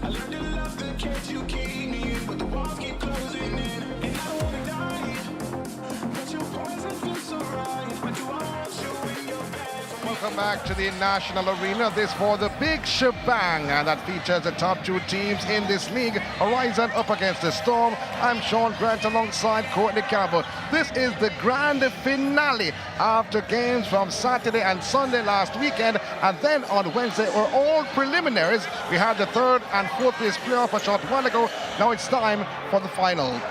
I live the love that kept you keep me in, but the walls keep closing in. And I don't wanna die, but your poison feels so right. But do I want you in your bed? Welcome back to the National Arena. This for the big shebang, and that features the top two teams in this league. Horizon up against the Storm. I'm Sean Grant alongside Courtney Campbell. This is the grand finale after games from Saturday and Sunday last weekend, and then on Wednesday were all preliminaries. We had the third and fourth place playoff a short while ago. Now it's time for the final.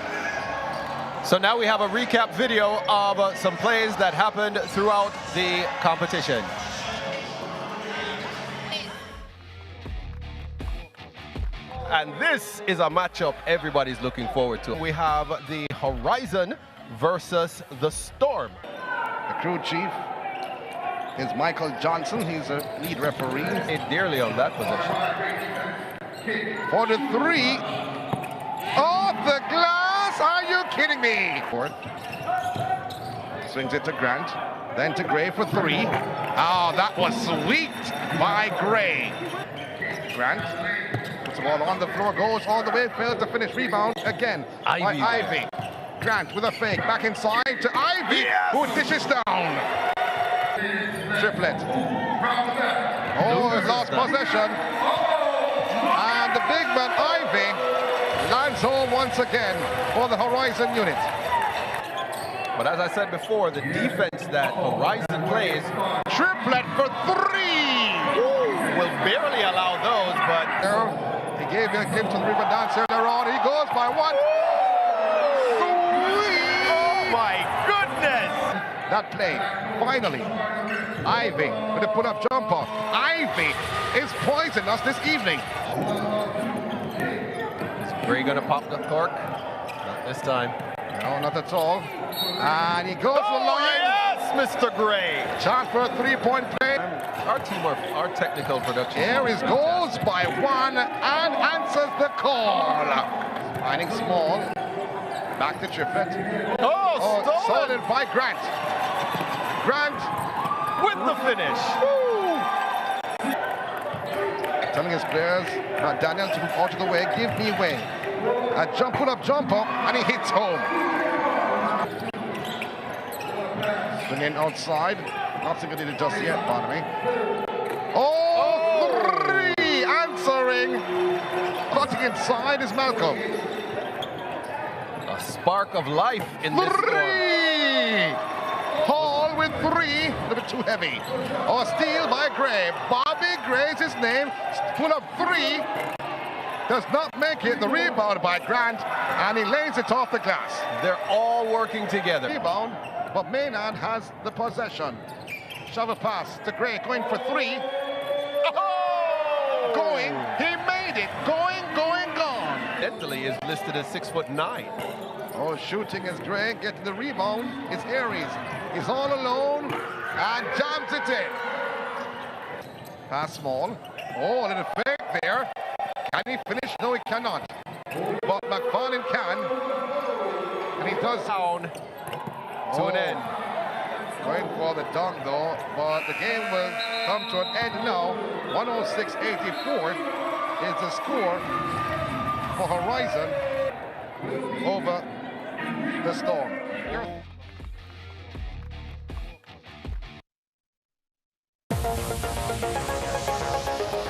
So now we have a recap video of some plays that happened throughout the competition. And this is a matchup everybody's looking forward to. We have the Horizon versus the Storm. The crew chief is Michael Johnson. He's a lead referee. Hit dearly on that position. For the three. Off the glass! Are you kidding me? Swings it to Grant. Then to Gray for three. Oh, that was sweet by Gray. Grant puts the ball on the floor, goes all the way, fails to finish. Rebound again by Ivy. Grant with a fake, back inside to Ivy, who dishes down. Triplet. Oh, he's lost possession. And the big man, Ivy, lands home once again for the Horizon unit. But as I said before, the defense that Horizon plays, Triplet for three. will barely allow those, but He gave him to the river dancer earlier on. He goes by one. Three. oh my goodness! That play, finally, Ivy with a pull-up jumper. Ivy is poisonous this evening. Is Gray gonna pop the cork? Not this time. No, not at all. And he goes to the line. Yes, Mr. Gray! Chance for a three-point play. Our team, our technical production. Here is goes by one and answers the call. Finding Small. Back to Triplet. Oh, stolen! Stolen by Grant. Grant With the finish. telling his players, Daniel, to move out of the way, give me way. A pull-up jumper, and he hits home. Swinging outside. Not seeing it just yet, pardon me. Oh, three! Answering. Cutting inside is Malcolm. A spark of life in this score. Three! Hall with three, a little bit too heavy. Oh, steal by Gray. Bobby Gray's his name. Pull up three. Does not make it. The rebound by Grant, and he lays it off the glass. They're all working together. Rebound, but Maynard has the possession. Shove a pass to Gray, going for three. Oh! Going, he made it. Going, gone. Mentally is listed as 6'9". Oh, shooting is Gray, getting the rebound. It's Aries. He's all alone and jams it in. Pass Small. Oh, a little fake there. Can he finish? No, he cannot. But McFarlane can. And he does. Down to an end. Going for the dunk though, but the game will come to an end now. 106-84 is the score for Horizon over the Storm.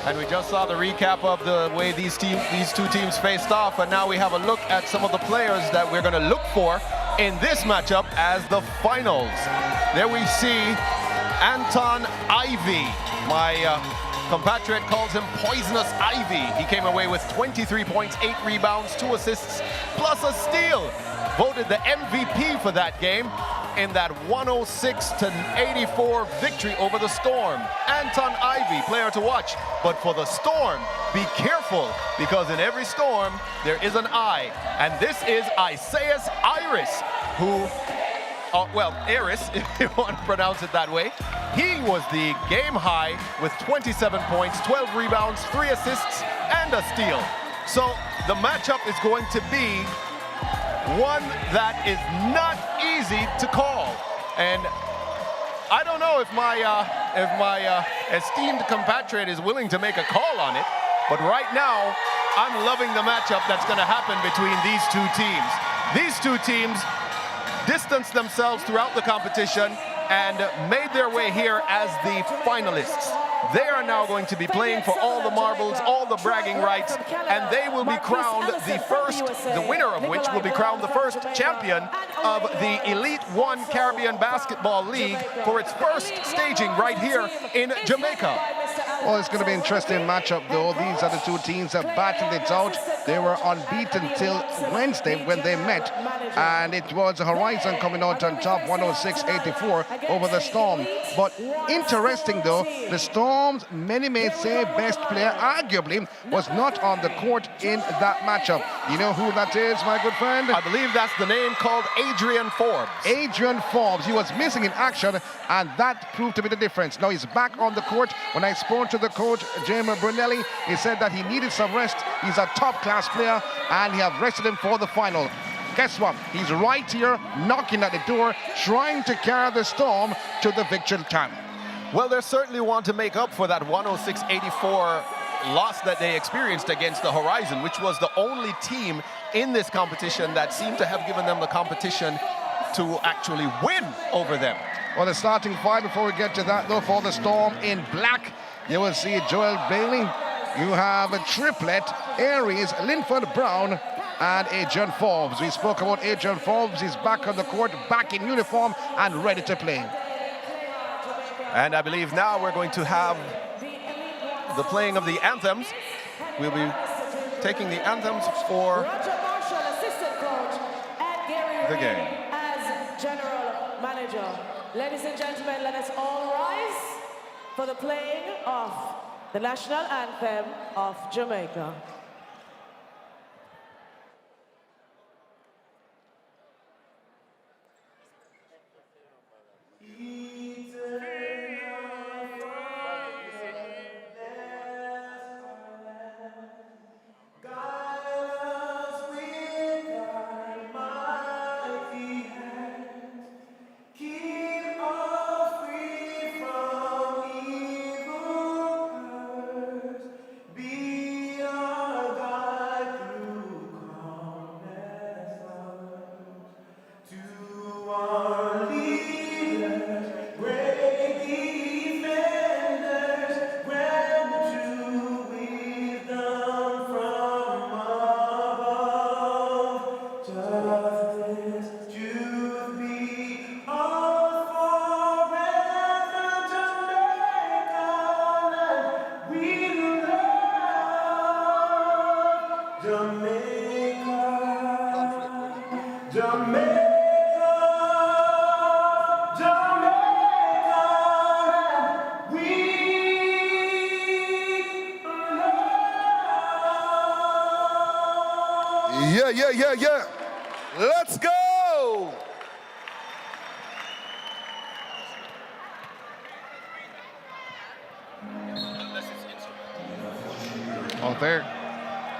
And we just saw the recap of the way these two teams faced off, and now we have a look at some of the players that we're going to look for in this matchup as the finals. There we see Anton Ivy. My compatriot calls him Poisonous Ivy. He came away with 23 points, 8 rebounds, 2 assists, plus a steal. Voted the MVP for that game in that 106-84 victory over the Storm. Anton Ivy, player to watch. But for the Storm, be careful, because in every storm, there is an I. And this is Isaias Iris, who, Iris, if you want to pronounce it that way. He was the game high with 27 points, 12 rebounds, 3 assists, and a steal. So the matchup is going to be one that is not easy to call, and I don't know if my esteemed compatriot is willing to make a call on it, But right now, I'm loving the matchup that's going to happen between these two teams. These two teams distanced themselves throughout the competition and made their way here as the finalists. They are now going to be playing for all the marbles, all the bragging rights, and they will be crowned the winner of which will be crowned the first champion of the Elite One Caribbean Basketball League for its first staging right here in Jamaica. Well, it's going to be an interesting matchup, though. These are the two teams that battled it out. They were unbeaten till Wednesday when they met, and it was Horizon coming out on top, 106-84 over the Storm. But interesting, though, the Storm's, many may say, best player, arguably, was not on the court in that matchup. You know who that is, my good friend? I believe that's the name called Adrian Forbes. Adrian Forbes. He was missing in action, and that proved to be the difference. Now he's back on the court. When I spoke to the coach, James Brunelli, he said that he needed some rest. He's a top-class player, and he have rested him for the final. Guess what? He's right here, knocking at the door, trying to carry the Storm to the victory time. Well, they certainly want to make up for that 106-84 loss that they experienced against the Horizon, which was the only team in this competition that seemed to have given them the competition to actually win over them. Well, the starting five, before we get to that, though, for the Storm in black, you will see Joel Bailey. You have a triplet, Aries, Linford Brown, and Adrian Forbes. We spoke about Adrian Forbes. He's back on the court, back in uniform, and ready to play. And I believe now we're going to have the playing of the anthems. We'll be taking the anthems for the game. As general manager, ladies and gentlemen, let us all rise for the playing of the national anthem of Jamaica. Yeah. Let's go! Well,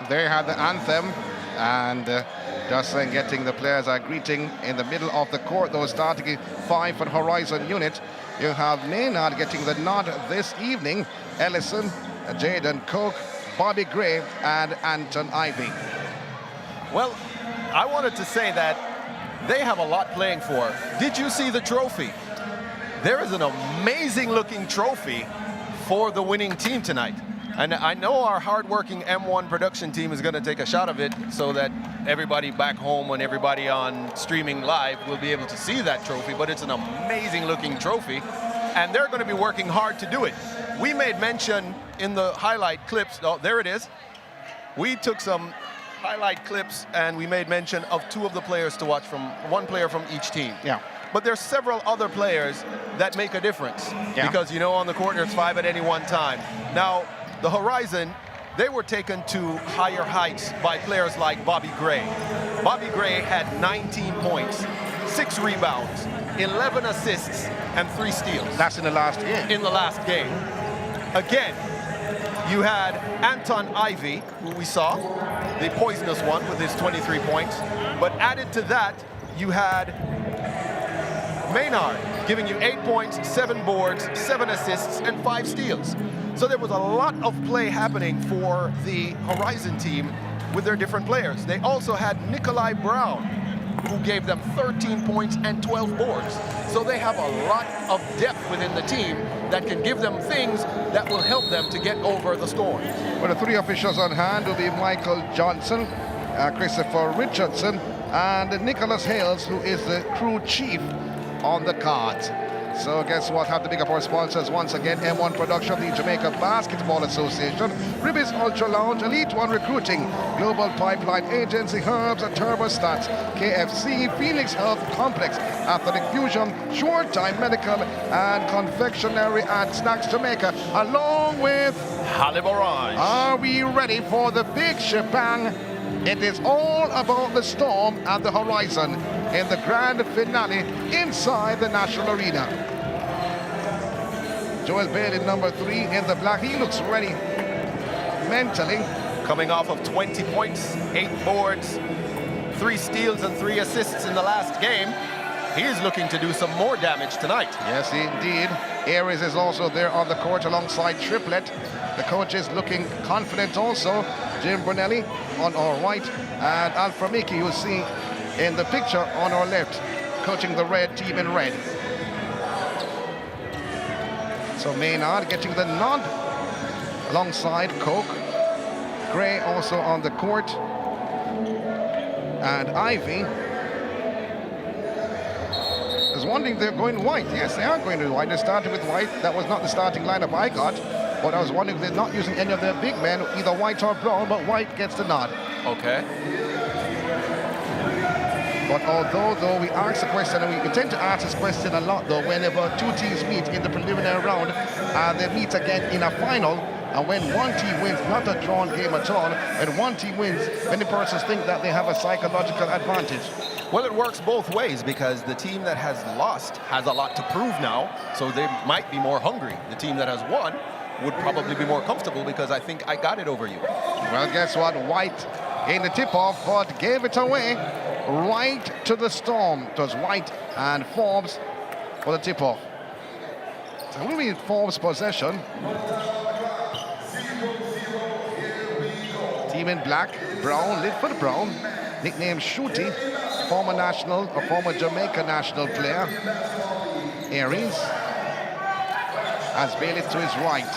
there had the anthem, and just getting the players are greeting in the middle of the court. Those starting five for Horizon unit. You have Maynard getting the nod this evening. Ellison, Jaden Cook, Bobby Gray, and Anton Ivy. Well, I wanted to say that they have a lot playing for. Did you see the trophy? There is an amazing looking trophy for the winning team tonight. And I know our hardworking M1 production team is going to take a shot of it so that everybody back home and everybody on streaming live will be able to see that trophy, but it's an amazing looking trophy, and they're going to be working hard to do it. We made mention in the highlight clips, oh, there it is. We took some highlight clips and we made mention of two of the players to watch, from one player from each team. Yeah. But there's several other players that make a difference, because, you know, on the court there's 5 at any one time. Now, the Horizon, they were taken to higher heights by players like Bobby Gray. Bobby Gray had 19 points, 6 rebounds, 11 assists, and 3 steals. That's in the last game. In the last game. Again, you had Anton Ivy, who we saw, the poisonous one with his 23 points. But added to that, you had Maynard giving you 8 points, 7 boards, 7 assists, and 5 steals. So there was a lot of play happening for the Horizon team with their different players. They also had Nikolai Brown, who gave them 13 points and 12 boards. So they have a lot of depth within the team that can give them things that will help them to get over the storm. Well, the three officials on hand will be Michael Johnson, Christopher Richardson, and Nicholas Hales, who is the crew chief on the cards. So guess what? Have to pick up our sponsors once again. M1 Production, the Jamaica Basketball Association, Ribis Ultra Lounge, Elite One Recruiting, Global Pipeline Agency, Herbs and Turbostats, KFC, Phoenix Health Complex, Athletic Fusion, Short Time Medical, and Confectionery and Snacks Jamaica, along with Halibarage. Are we ready for the big shebang? It is all about the Storm and the Horizon in the grand finale inside the National Arena. Joel Bailey, number 3 in the black. He looks ready mentally. Coming off of 20 points, 8 boards, 3 steals and 3 assists in the last game. He's looking to do some more damage tonight. Yes, indeed. Aries is also there on the court alongside Triplet. The coach is looking confident also. Jim Brunelli on our right, and Alfred Mickey, you see in the picture on our left, coaching the red team in red. So Maynard getting the nod alongside Coke. Gray also on the court. And Ivy. There's one thing, they're going white. Yes, they are going to white. They started with white. That was not the starting lineup I got. But I was wondering if they're not using any of their big men, either white or brown, but white gets the nod. Okay. But although we ask the question, and we tend to ask this question a lot though, whenever two teams meet in the preliminary round, they meet again in a final, and when one team wins, not a drawn game at all, when one team wins, many persons think that they have a psychological advantage. Well, it works both ways because the team that has lost has a lot to prove now, so they might be more hungry. The team that has won would probably be more comfortable because I think I got it over you. Well, guess what? White in the tip-off, but gave it away right to the Storm. It was White and Forbes for the tip-off. So we'll be in Forbes' possession. Team in black, Brown, Lidford Brown, nicknamed Shooty, former national or former Jamaica national player. Aries as Bailey to his right.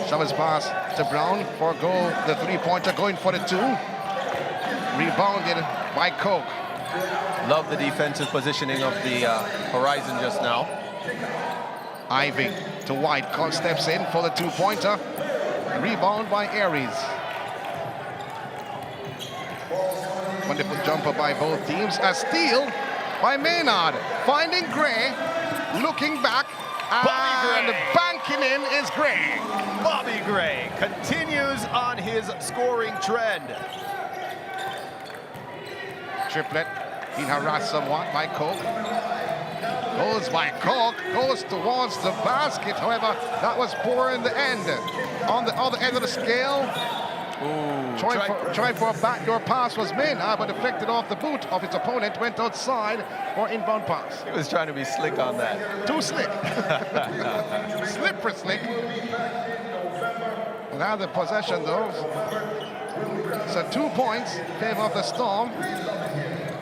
Chavez pass to Brown for a goal. The three-pointer going for the 2. Rebounded by Coke. Love the defensive positioning of the Horizon just now. Ivy to White. Coke steps in for the 2-pointer. Rebound by Aries. Wonderful jumper by both teams. A steal by Maynard. Finding Gray. Looking back. And banking in is Gray. Bobby Gray continues on his scoring trend. Triplet being harassed somewhat by Coke. Goes by Coke, goes towards the basket. However, that was poor in the end. On the other end of the scale, trying for a backdoor pass was Maynard, but deflected off the boot of his opponent, went outside for inbound pass. He was trying to be slick on that. Too slick. Slippery slick. Now the possession though. So 2 points in favor of the Storm.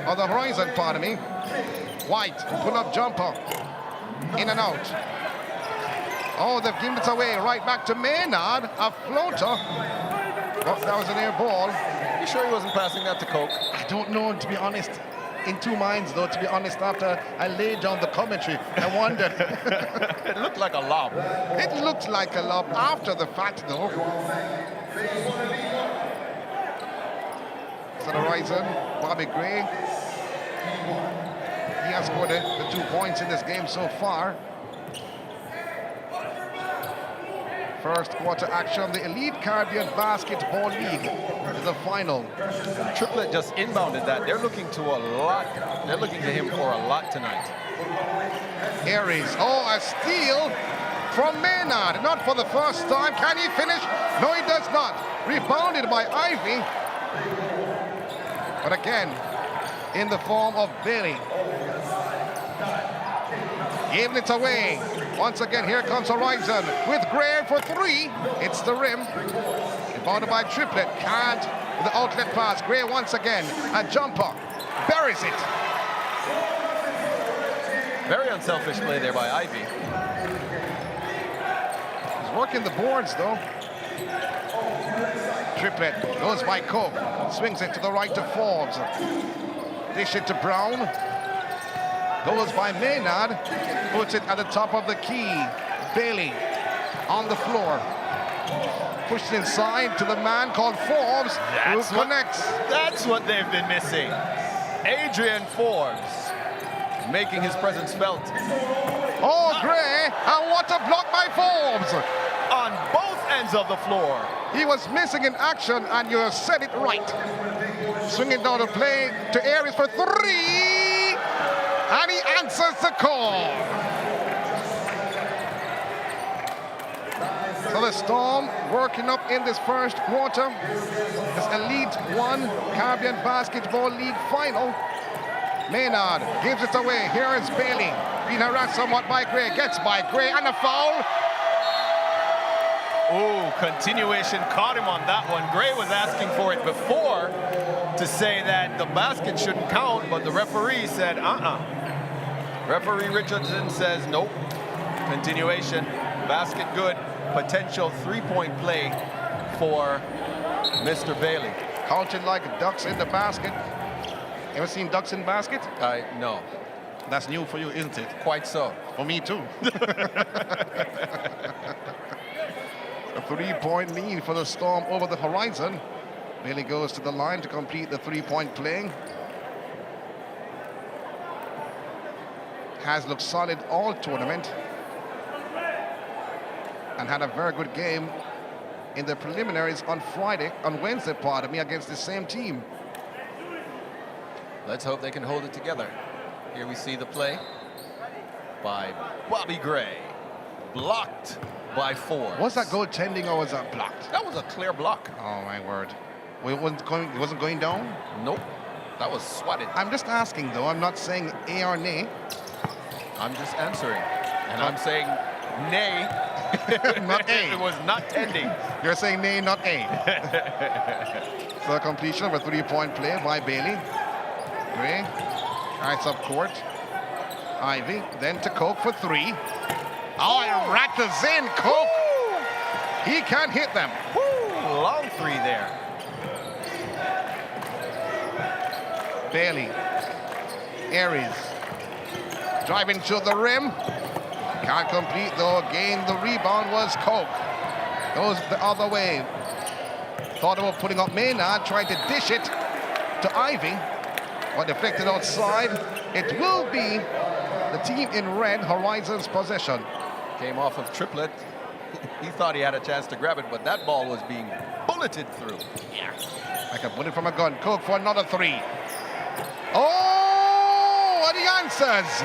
Or the Horizon, pardon me. White, pull-up jumper. In and out. Oh, they've given it away. Right back to Maynard. A floater. Oh, that was an air ball. You sure he wasn't passing that to Coke? I don't know, to be honest. In two minds, though, to be honest, after I laid down the commentary, I wondered. It looked like a lob. It looked like a lob after the fact, though. So the Horizon, Bobby Gray. He has scored the 2 points in this game so far. First quarter action, the Elite Caribbean Basketball League is the final. Triplet just inbounded that. They're looking to a lot. They're looking to him for a lot tonight. Aries, oh, a steal from Maynard. Not for the first time. Can he finish? No, he does not. Rebounded by Ivy. But again, in the form of Bailey. Giving it away. Once again, here comes Horizon with Gray for 3. It's the rim. Rebounded by Triplet. Can't with the outlet pass. Gray once again. A jumper. Buries it. Very unselfish play there by Ivy. He's working the boards though. Triplet goes by Coke. Swings it to the right to Forbes. Dish it to Brown. Goes by Maynard. Puts it at the top of the key. Bailey on the floor. Pushed inside to the man called Forbes, who connects. That's what they've been missing. Adrian Forbes making his presence felt. Oh, Gray, and what a block by Forbes. On both ends of the floor. He was missing in action, and you said it right. Swinging down the play to Aries for 3, and he answers the call. So the Storm working up in this first quarter. This Elite 1 Caribbean Basketball League final. Maynard gives it away. Here is Bailey. Being harassed somewhat by Gray. Gets by Gray and a foul. Oh, continuation caught him on that one. Gray was asking for it before to say that the basket shouldn't count, but the referee said, Referee Richardson says, nope. Continuation, basket good. Potential three-point play for Mr. Bailey. Counting like ducks in the basket. Ever seen ducks in basket? No. That's new for you, isn't it? Quite so. For me too. A 3-point lead for the Storm over the Horizon. Bailey goes to the line to complete the 3-point play. Has looked solid all tournament. And had a very good game in the preliminaries on Wednesday, against the same team. Let's hope they can hold it together. Here we see the play by Bobby Gray. Blocked by Forbes. Was that goaltending or was that blocked? That was a clear block. Oh my word. Well, it wasn't going down? Nope. That was swatted. I'm just asking though. I'm not saying A or nay. I'm just answering. And I'm saying nay. Not A. It was not tending. You're saying nay, not A. So completion of a 3-point play by Bailey. Gray. Heights up court. Ivy. Then to Coke for 3. Oh, he rattles in. Coke. He can't hit them. Woo, long 3 there. Bailey. Aries. Driving to the rim. Can't complete though. Again, the rebound was Coke. Goes the other way. Thought about putting up Maynard, trying to dish it to Ivy, but deflected outside. It will be the team in red, Horizon's possession. Came off of Triplet. He thought he had a chance to grab it, but that ball was being bulleted through. Yeah. Like a bullet from a gun. Coke for another 3. Oh, and he answers.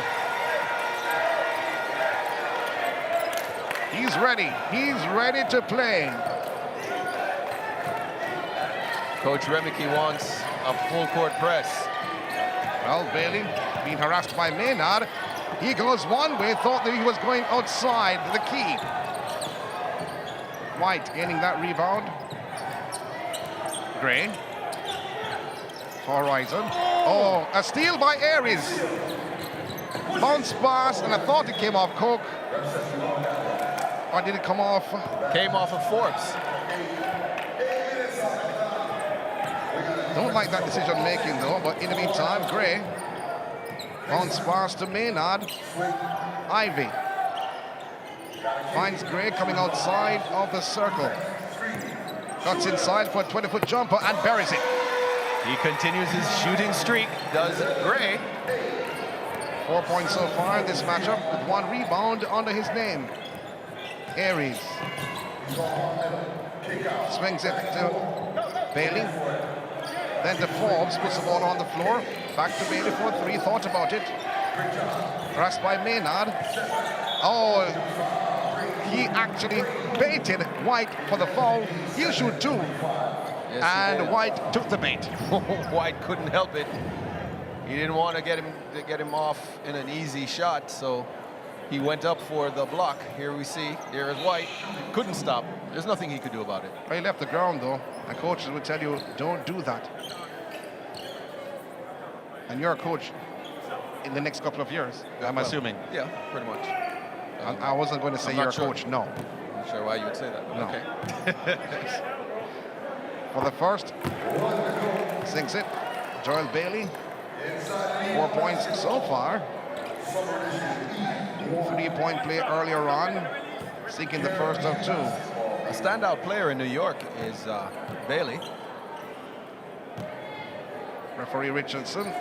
He's ready. He's ready to play. Coach Remicky wants a full court press. Well, Bailey being harassed by Maynard. He goes one way, thought that he was going outside the key. White gaining that rebound. Gray. Horizon. Oh, a steal by Aries. Bounce pass, and I thought it came off Coke. Or did it come off? Came off of Forbes. Don't like that decision making though, but in the meantime, Gray. Bounce pass to Maynard. Ivy. Finds Gray coming outside of the circle. Cuts inside for a 20-foot jumper and buries it. He continues his shooting streak, does Gray. 4 points so far in this matchup with 1 rebound under his name. Aries. Swings it to Bailey. Then to Forbes, puts the ball on the floor. Back to Bailey for 3, thought about it. Pressed by Maynard. Oh, he actually baited White for the foul. He'll shoot 2. Yes, and White took the bait. White couldn't help it. He didn't want to get him off in an easy shot, so he went up for the block. Here we see, there is White. Couldn't stop. There's nothing he could do about it. He left the ground though, and coaches would tell you, don't do that. And you're a coach in the next couple of years, I'm assuming. Yeah, pretty much. I wasn't going to say you're a coach, no. I'm not sure why you would say that, but No. okay. For the first, sinks it, Joel Bailey. 4 points so far. 3-point play earlier on, sinking the first of 2. A standout player in New York is Bailey. Referee Richardson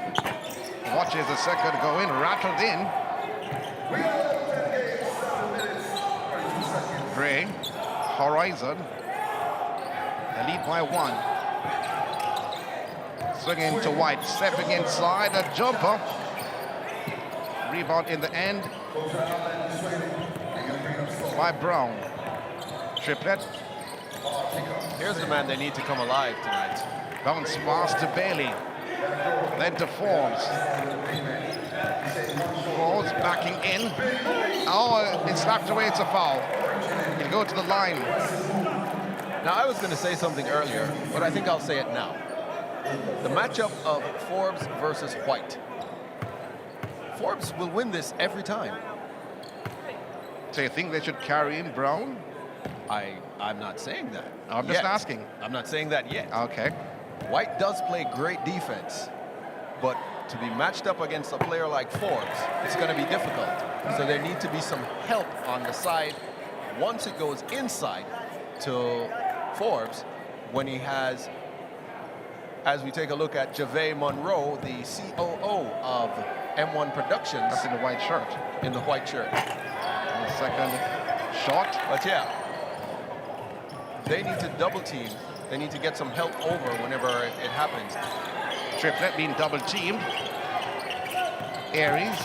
watches the second go in, rattled in. Gray, Horizon, the lead by 1. Swinging to White, stepping inside, a jumper. Rebound in the end by Brown. Triplet. Here's the man they need to come alive tonight. Bounce pass to Bailey. Then to Forbes. Forbes backing in. Oh, it's slapped away, it's a foul. He'll go to the line. Now, I was going to say something earlier, but I think I'll say it now. The matchup of Forbes versus White. Forbes will win this every time. So you think they should carry in Brown? I'm not saying that. I'm just asking. I'm not saying that yet. Okay. White does play great defense, but to be matched up against a player like Forbes, it's going to be difficult. So there need to be some help on the side once it goes inside to Forbes when he has, as we take a look at Javay Monroe, the COO of M1 Productions. That's in the white shirt. In the white shirt. And the second shot. But yeah, they need to double team. They need to get some help over whenever it happens. Triplet being double teamed. Aries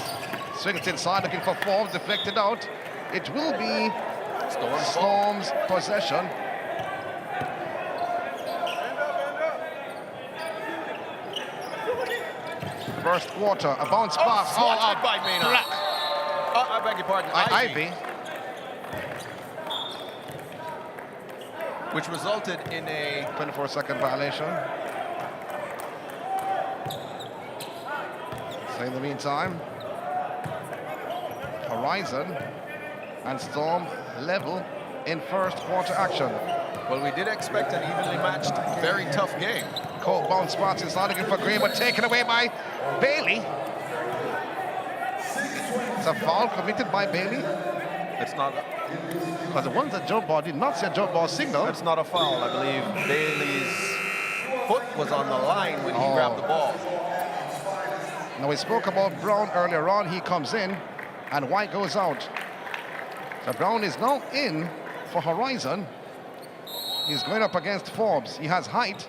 swings inside, looking for Forbes, deflected out. It will be Storm's possession. First quarter, a bounce pass. Swatted by Maynard. I beg your pardon. Ivy. Which resulted in a 24-second violation. So in the meantime, Horizon and Storm level in first quarter action. Well, we did expect an evenly matched, very tough game. Cold bounce spots inside, looking for Gray, but taken away by Bailey. It's a foul committed by Bailey. It's not. Because the ones that jump ball did not see a jump ball signal. It's not a foul. I believe Bailey's foot was on the line when he grabbed the ball. Now we spoke about Brown earlier on. He comes in and White goes out. So Brown is now in for Horizon. He's going up against Forbes. He has height.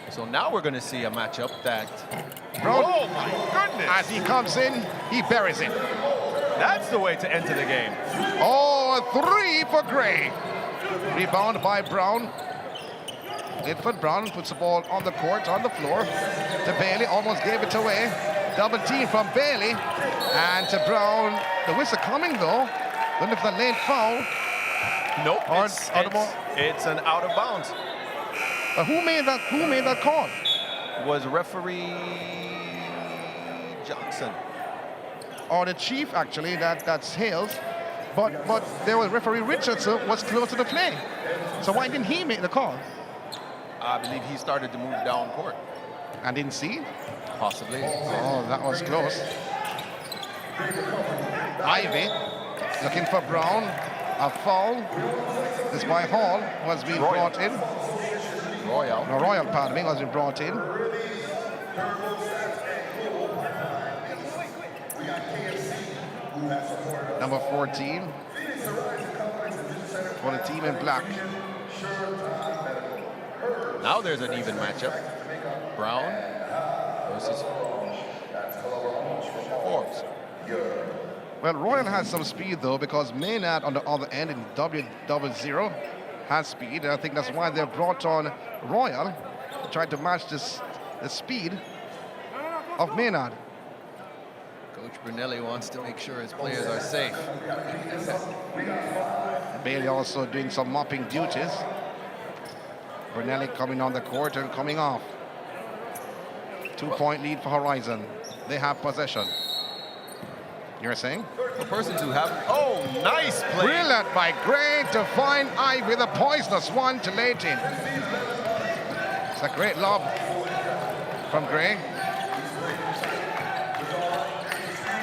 So now we're going to see a matchup that... Brown, oh my goodness! as he comes in, he buries it. That's the way to enter the game. Oh, a 3 for Gray. Rebound by Brown. Lidford Brown puts the ball on the court, on the floor. To Bailey, almost gave it away. Double team from Bailey. And to Brown. The whistle coming though. Don't know if the late foul. Nope, it's an out of bounds. But who made that call? Was referee Johnson. Or the chief, actually, that's Hales. But there was referee Richardson was close to the play. So why didn't he make the call? I believe he started to move down court. And didn't see? Possibly. Oh, that was close. Ivy looking for Brown. A foul. This by Hall was being brought in. Royal. No, Royal, pardon me, was being brought in. Number 14 for the team in black. Now there's an even matchup. Brown versus Forbes. Well, Royal has some speed though, because Maynard on the other end in W00 has speed, and I think that's why they brought on Royal to try to match the speed of Maynard. Coach Brunelli wants to make sure his players are safe. Bailey also doing some mopping duties. Brunelli coming on the court and coming off. 2-point lead for Horizon. They have possession. You're saying? The persons who have... Oh, nice play. Brilliant by Gray to find Ivy, the poisonous one, to late in. It's a great lob from Gray.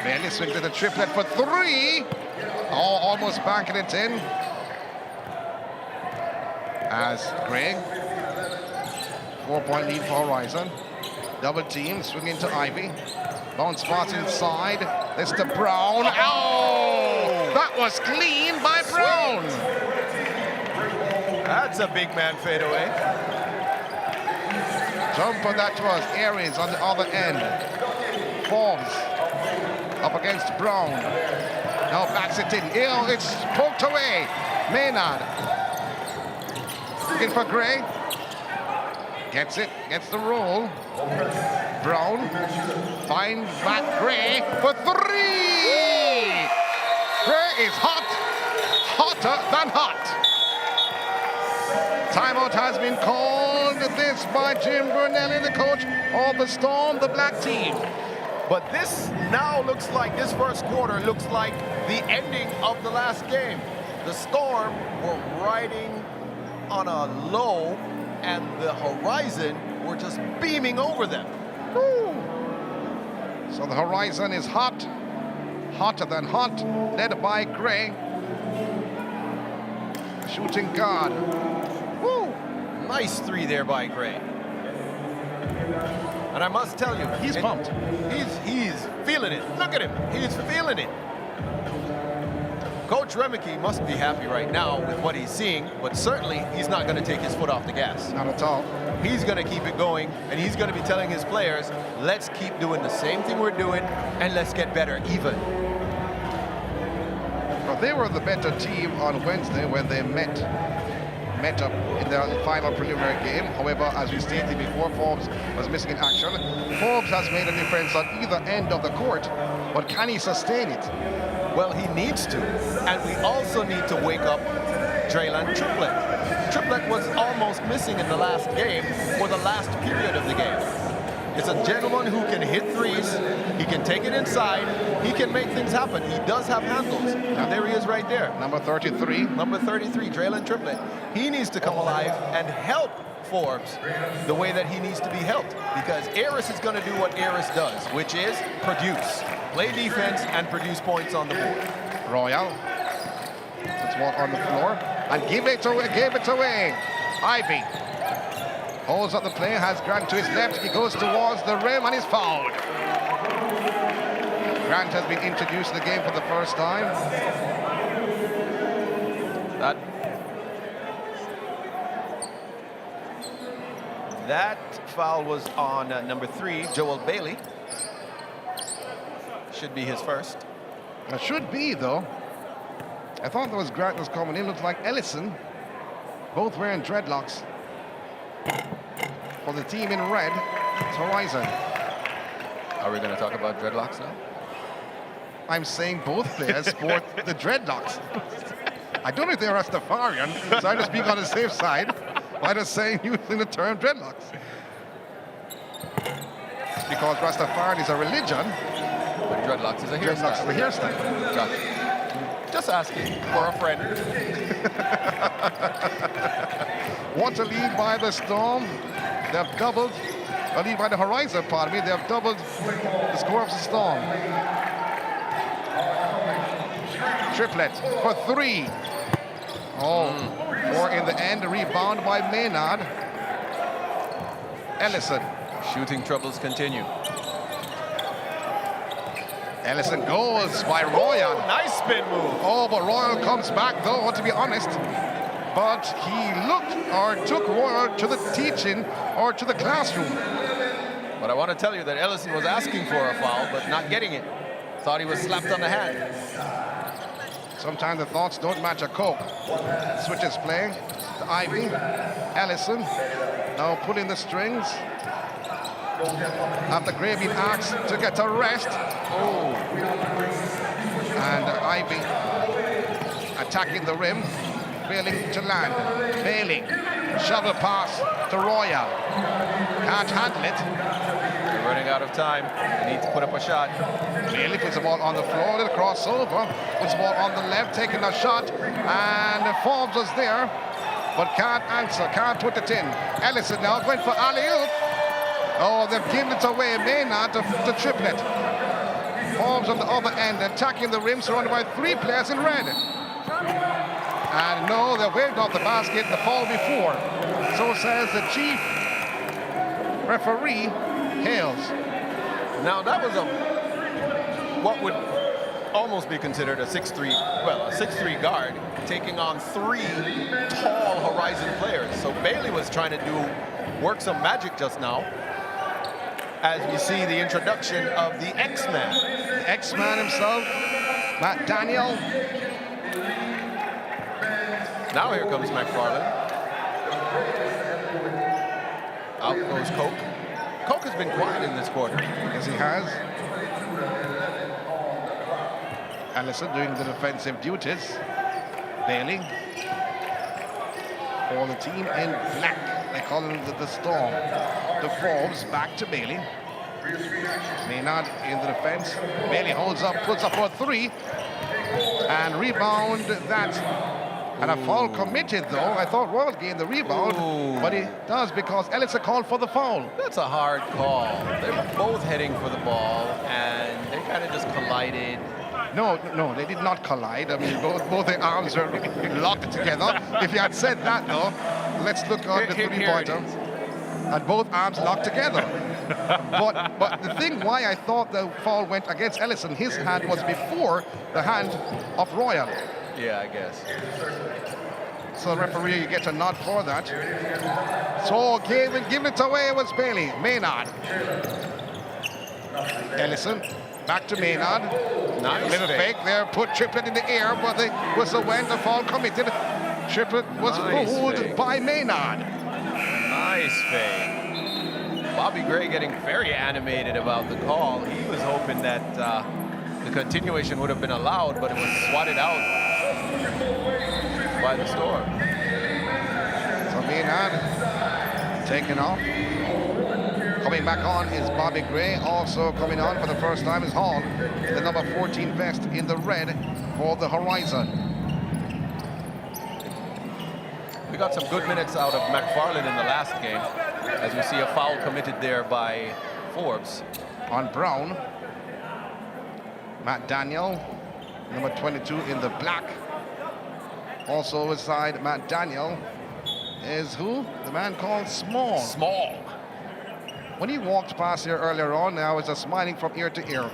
Bailey swings to the triplet for 3. Oh, almost banking it in. As Gray, 4-point lead for Horizon. Double team, swinging to Ivy. Bounce pass inside. It's to Brown. Oh! That was clean by Brown. That's a big man fadeaway. Jumper that was Aries on the other end. Forbes up against Brown. Now backs it in. It's poked away. Maynard. Looking for Gray. Gets it. Gets the roll. Brown. Finds back Gray for 3. Gray is hot. Hotter than hot. Timeout has been called. This by Jim Brunelli, the coach of the Storm, the black team. But this now looks like, this first quarter looks like the ending of the last game. The Storm were riding on a low, and the Horizon were just beaming over them. Woo. So the Horizon is hot, hotter than hot, led by Gray. Shooting guard. Woo. Nice 3 there by Gray. And I must tell you, He's pumped. He's feeling it. Look at him. He's feeling it. Coach Remeke must be happy right now with what he's seeing, but certainly he's not going to take his foot off the gas. Not at all. He's going to keep it going, and he's going to be telling his players, let's keep doing the same thing we're doing, and let's get better even. Well, they were the better team on Wednesday when they met up in the final preliminary game. However, as we stated before, Forbes was missing in action. Forbes has made a difference on either end of the court, but can he sustain it? Well, he needs to. And we also need to wake up Drayland Triplet. Triplet was almost missing in the last game for the last period of the game. It's a gentleman who can hit threes. He can take it inside. He can make things happen. He does have handles. And there he is right there. Number 33. Number 33, Drayland Triplet. He needs to come alive and help Forbes the way that he needs to be helped, because Aris is going to do what Aris does, which is produce. Play defense and produce points on the board. Royal. Puts one on the floor and give it away. Ivy. Holds up the play, has Grant to his left. He goes towards the rim and is fouled. Grant has been introduced to the game for the first time. That foul was on number 3, Joel Bailey. Should be his first. It should be, though. I thought there was Grant was coming in. Looks like Ellison. Both wearing dreadlocks. For the team in red, it's Horizon. Are we going to talk about dreadlocks now? I'm saying both players sport the dreadlocks. I don't know if they're Rastafarian, so I'm just being on the safe side by just saying, using the term dreadlocks. Because Rastafarian is a religion. But dreadlocks is a hairstyle. Dreadlocks is a hairstyle. Gotcha. Just asking for a friend. What a lead by the Storm. They have doubled, a lead by the Horizon, pardon me. They have doubled the score of the Storm. Triplet for 3. Oh, 4 in the end. Rebound by Maynard. Ellison. Shooting troubles continue. Ellison goes by Royal. Nice spin move. Oh, but Royal comes back, though, to be honest. But he looked or took Royal to the teaching or to the classroom. But I want to tell you that Ellison was asking for a foul, but not getting it. Thought he was slapped on the hand. Sometimes the thoughts don't match a Coke. Switches play to Ivy. Ellison now pulling the strings. After Gray being asked to get a rest. Oh. And Ivy attacking the rim, failing to land. Bailey, shovel pass to Royal. Can't handle it. They're running out of time. They need to put up a shot. Bailey puts the ball on the floor, little crossover. Puts the ball on the left, taking a shot. And Forbes was there, but can't answer, can't put it in. Ellison now going for alley-oop. Oh, they've given it away. Maynard to Triplet. Forbes on the other end, attacking the rim, surrounded by 3 players in red. And no, they waved off the basket the fall before. So says the chief referee, Hales. Now that was what would almost be considered a 6'3", well, a 6'3" guard taking on 3 tall Horizon players. So Bailey was trying to work some magic just now, as we see the introduction of the X-Man. The X-Man himself, Matt Daniel. Now here comes McFarland. Out goes Coke. Coke has been quiet in this quarter. Yes, he has. Allison doing the defensive duties. Bailey. For the team in black. They call him the Storm. The Forbes back to Bailey. Maynard in the defense. Bailey holds up, puts up for 3. And rebound that. And a foul committed, though. I thought Royal gained the rebound, but he does because Ellison called for the foul. That's a hard call. They were both heading for the ball, and they kind of just collided. No, they did not collide. I mean, both their arms are locked together. If you had said that, though, let's look at the three-pointer. And both arms locked together. but the thing why I thought the foul went against Ellison, his hand was before the hand of Royal. Yeah, I guess. So the referee, you get a nod for that. So giving it away was Bailey. Maynard. Ellison. Back to Maynard. Nice little fake there. Put Triplet in the air, but the whistle went. The foul committed. Triplet was ruled by Maynard. Nice fake. Bobby Gray getting very animated about the call. He was hoping that the continuation would have been allowed, but it was swatted out by the Storm. So Maynard taken off. Coming back on is Bobby Gray. Also coming on for the first time is Hall, the number 14 vest in the red for the Horizon. We got some good minutes out of McFarland in the last game, as we see a foul committed there by Forbes. On Brown. Matt Daniel, number 22 in the black. Also beside Matt Daniel is who? The man called Small. Small. When he walked past here earlier on, I was just smiling from ear to ear.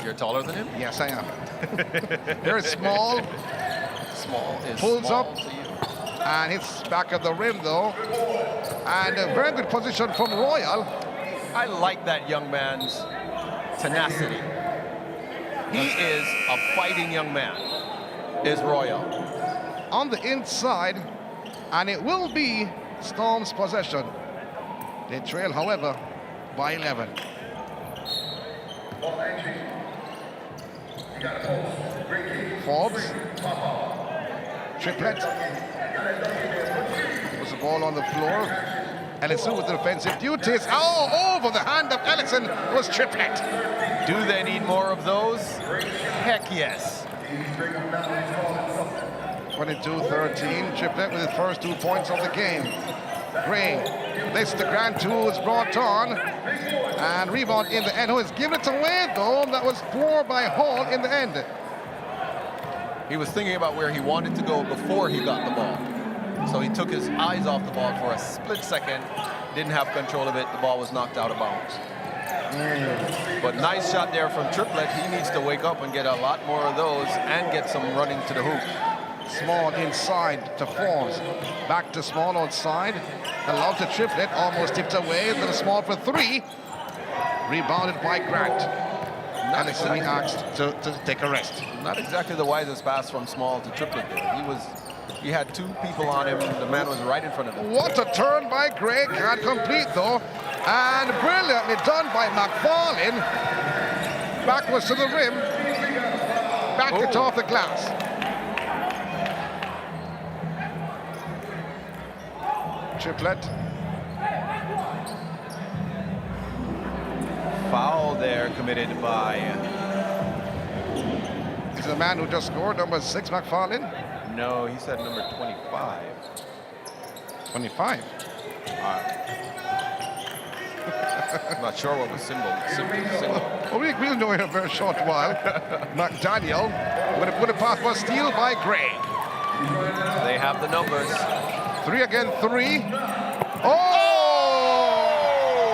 You're taller than him? Yes, I am. There's Small. Small is Pulls small up to you. and hits back of the rim, though. And a very good position from Royal. I like that young man's tenacity. He is a fighting young man, is Royal. On the inside, and it will be Storm's possession. They trail, however, by 11. Forbes. Triplet. Puts the ball on the floor. Ellison with the defensive duties. Oh, over the hand of Ellison was Triplet. Do they need more of those? Heck yes. 22-13. Triplet with his first 2 points of the game. Gray. This the grand two is brought on. And rebound in the end. Who has given it away, though? That was 4 by Hall in the end. He was thinking about where he wanted to go before he got the ball. So he took his eyes off the ball for a split second, didn't have control of it, the ball was knocked out of bounds. But nice shot there from Triplet. He needs to wake up and get a lot more of those and get some running to the hoop. Small inside to Forbes. Back to Small outside. Allowed to Triplet, almost tipped away. Then Small for 3. Rebounded by Grant. Ellison asked to take a rest. Not exactly the wisest pass from Small to Triplet there. He had 2 people on him. The man was right in front of him. What a turn by Gray. Can't complete, though. And brilliantly done by McFarlane. Backwards to the rim. Back it off the glass. Triplet. Foul there committed by... Is the man who just scored, number 6, McFarlane? No, he said number 25. 25. I'm not sure what was symbol. Well, we'll know in a very short while. McDaniel with a pass was steal by Gray. They have the numbers. 3 against 3. Oh!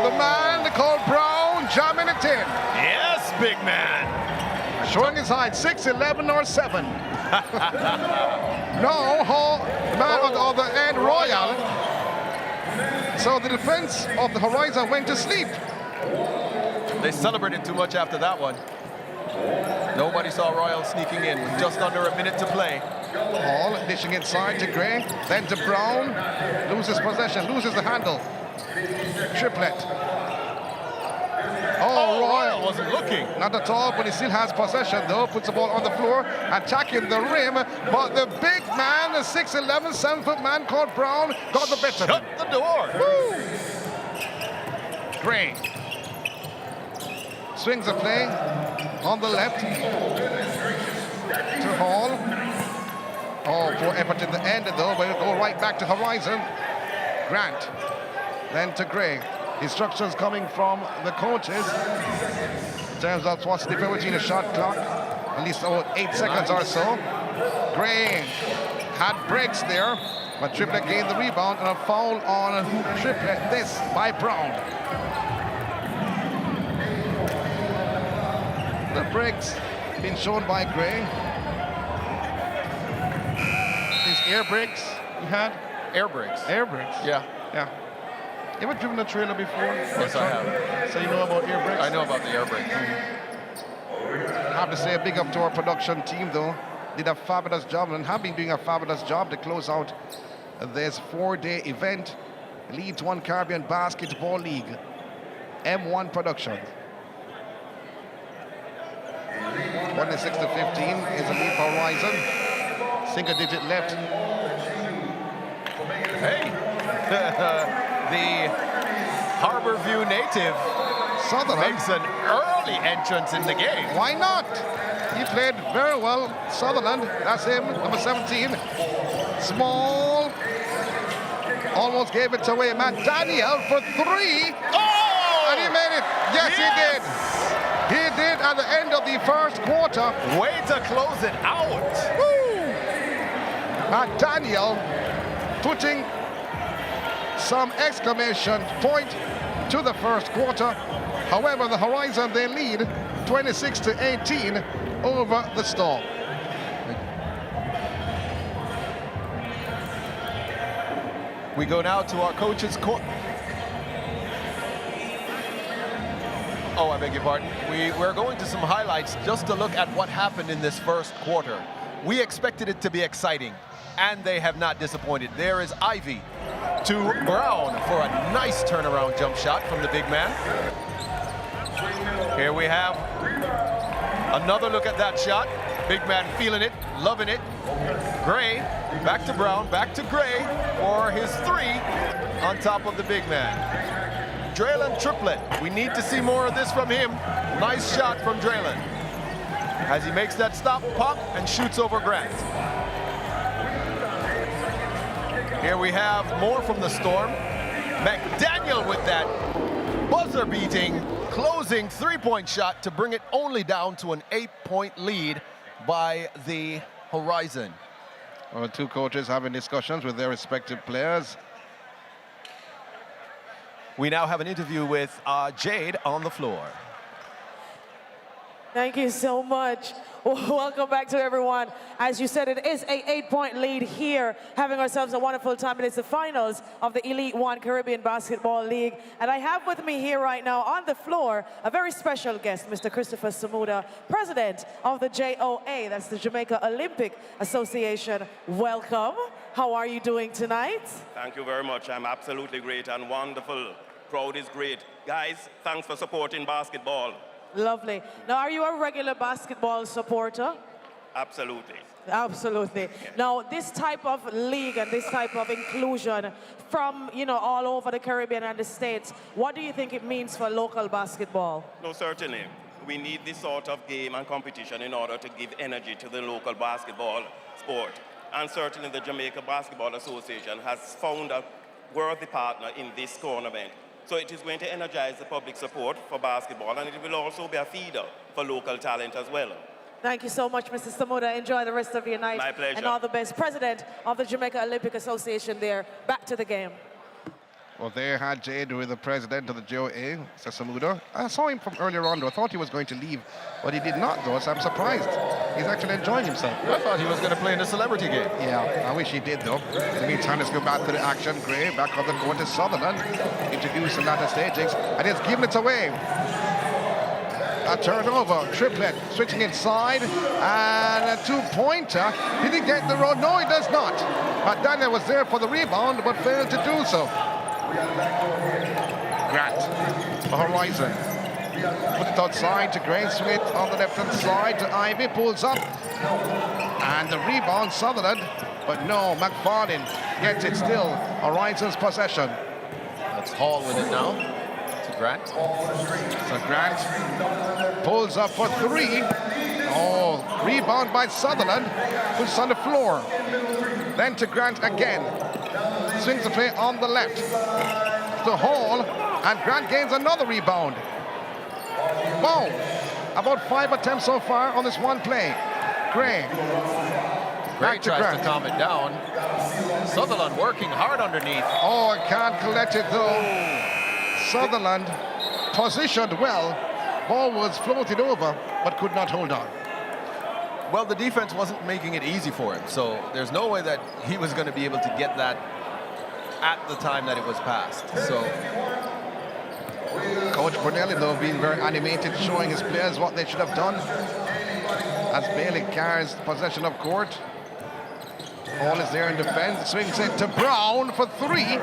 The man called Brown jamming it in. Yes, big man. Showing his height, 6'11" or 7. No, the man on the other end, Royal. So the defense of the Horizon went to sleep. They celebrated too much after that one. Nobody saw Royal sneaking in with just under a minute to play. Hall dishing inside to Gray, then to Brown. Loses possession, loses the handle. Triplet. Oh, Royal wasn't looking. Not at all, but he still has possession though. Puts the ball on the floor, attacking the rim. But the big man, the 6'11", 7-foot man called Brown, got the better. Shut the door. Woo! Gray. Swings the play on the left to Hall. Oh, poor effort in the end though, but it'll go right back to Horizon. Grant. Then to Gray. Instructions coming from the coaches in terms of what's the difference between a shot clock, at least about 8 seconds or so. Gray had breaks there, but Triplet gained the rebound and a foul on Triplet. This by Brown. The breaks been shown by Gray. These air breaks you had? Air brakes. Air breaks? Yeah. Yeah. You ever driven a trailer before? Yes, I have. So you know about air brakes? I know about the air brakes. I have to say a big up to our production team though. Did a fabulous job and have been doing a fabulous job to close out this 4-day event. Leads One Caribbean Basketball League. M1 Productions. 26 to 15 is a lead for Horizon. Single digit left. Hey, the Harborview native Sutherland makes an early entrance in the game. Why not? He played very well. Sutherland, that's him, number 17. Small. Almost gave it away. Daniel for 3. Oh! And he made it. Yes, he did. He did at the end of the first quarter. Way to close it out. Woo! Daniel putting some exclamation point to the first quarter. However, the Horizon, they lead 26 to 18 over the Storm. We go now to our coach's court. Oh, I beg your pardon. We're going to some highlights just to look at what happened in this first quarter. We expected it to be exciting, and they have not disappointed. There is Ivy to Brown for a nice turnaround jump shot from the big man. Here we have another look at that shot. Big man feeling it, loving it. Gray, back to Brown, back to Gray for his 3 on top of the big man. Draylen Triplet, we need to see more of this from him. Nice shot from Draylen as he makes that stop, pop, and shoots over Grant. Here we have more from the Storm. McDaniel with that buzzer-beating, closing 3-point shot to bring it only down to an 8-point lead by the Horizon. Well, the two coaches having discussions with their respective players. We now have an interview with Jade on the floor. Thank you so much. Welcome back to everyone. As you said, it is a 8-point lead here, having ourselves a wonderful time. It is the finals of the Elite One Caribbean Basketball League. And I have with me here right now on the floor a very special guest, Mr. Christopher Samuda, president of the JOA, that's the Jamaica Olympic Association. Welcome. How are you doing tonight? Thank you very much. I'm absolutely great and wonderful Crowd is great. Guys, thanks for supporting basketball. Lovely. Now, are you a regular basketball supporter? Absolutely. Absolutely. Now, this type of league and this type of inclusion from, all over the Caribbean and the States, what do you think it means for local basketball? No, certainly. We need this sort of game and competition in order to give energy to the local basketball sport. And certainly the Jamaica Basketball Association has found a worthy partner in this tournament. So it is going to energize the public support for basketball, and it will also be a feeder for local talent as well. Thank you so much, Mr. Samuda. Enjoy the rest of your night. My pleasure. And all the best. President of the Jamaica Olympic Association there. Back to the game. Well, there had Jade with the president of the JOA, Mr. Samuda. I saw him from earlier on, though. I thought he was going to leave, but he did not, though, so I'm surprised. He's actually enjoying himself. I thought he was going to play in the celebrity game. Yeah, I wish he did, though. In the meantime, let's go back to the action. Gray back on the court is Sutherland, introduced in latter stages, and he's given it away. A turnover, triplet, switching inside, and a two-pointer. Did he get the road? No, he does not. But Daniel was there for the rebound, but failed to do so. Grant for Horizon. Put it outside to Gray Smith on the left-hand side to Ivy, pulls up. And the rebound, Sutherland. But no, McFarlane gets it still. Horizon's possession. That's Hall with it now. Grant. So Grant pulls up for three. Oh, rebound by Sutherland, who's on the floor. Then to Grant again. Swings the play on the left. To Hall, and Grant gains another rebound. Boom. About 5 attempts so far on this one play. Gray. Gray tries to calm it down. Sutherland working hard underneath. Oh, can't collect it though. Sutherland positioned well. Ball was floated over, but could not hold on. Well, the defense wasn't making it easy for him, so there's no way that he was going to be able to get that at the time that it was passed. So, Coach Brunelli, though, being very animated, showing his players what they should have done. As Bailey carries possession of court. Hall is there in defense, swings it to Brown for three.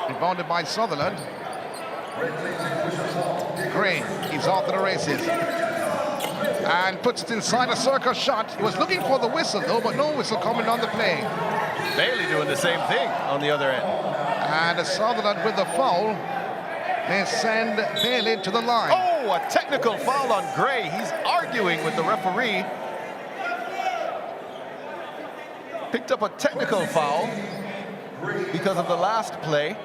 Rebounded by Sutherland. Gray, he's off to the races. And puts it inside a circle shot. He was looking for the whistle though, but no whistle coming on the play. Bailey doing the same thing on the other end. And Sutherland with the foul. They send Bailey to the line. Oh, a technical foul on Gray. He's arguing with the referee. Picked up a technical foul because of the last play.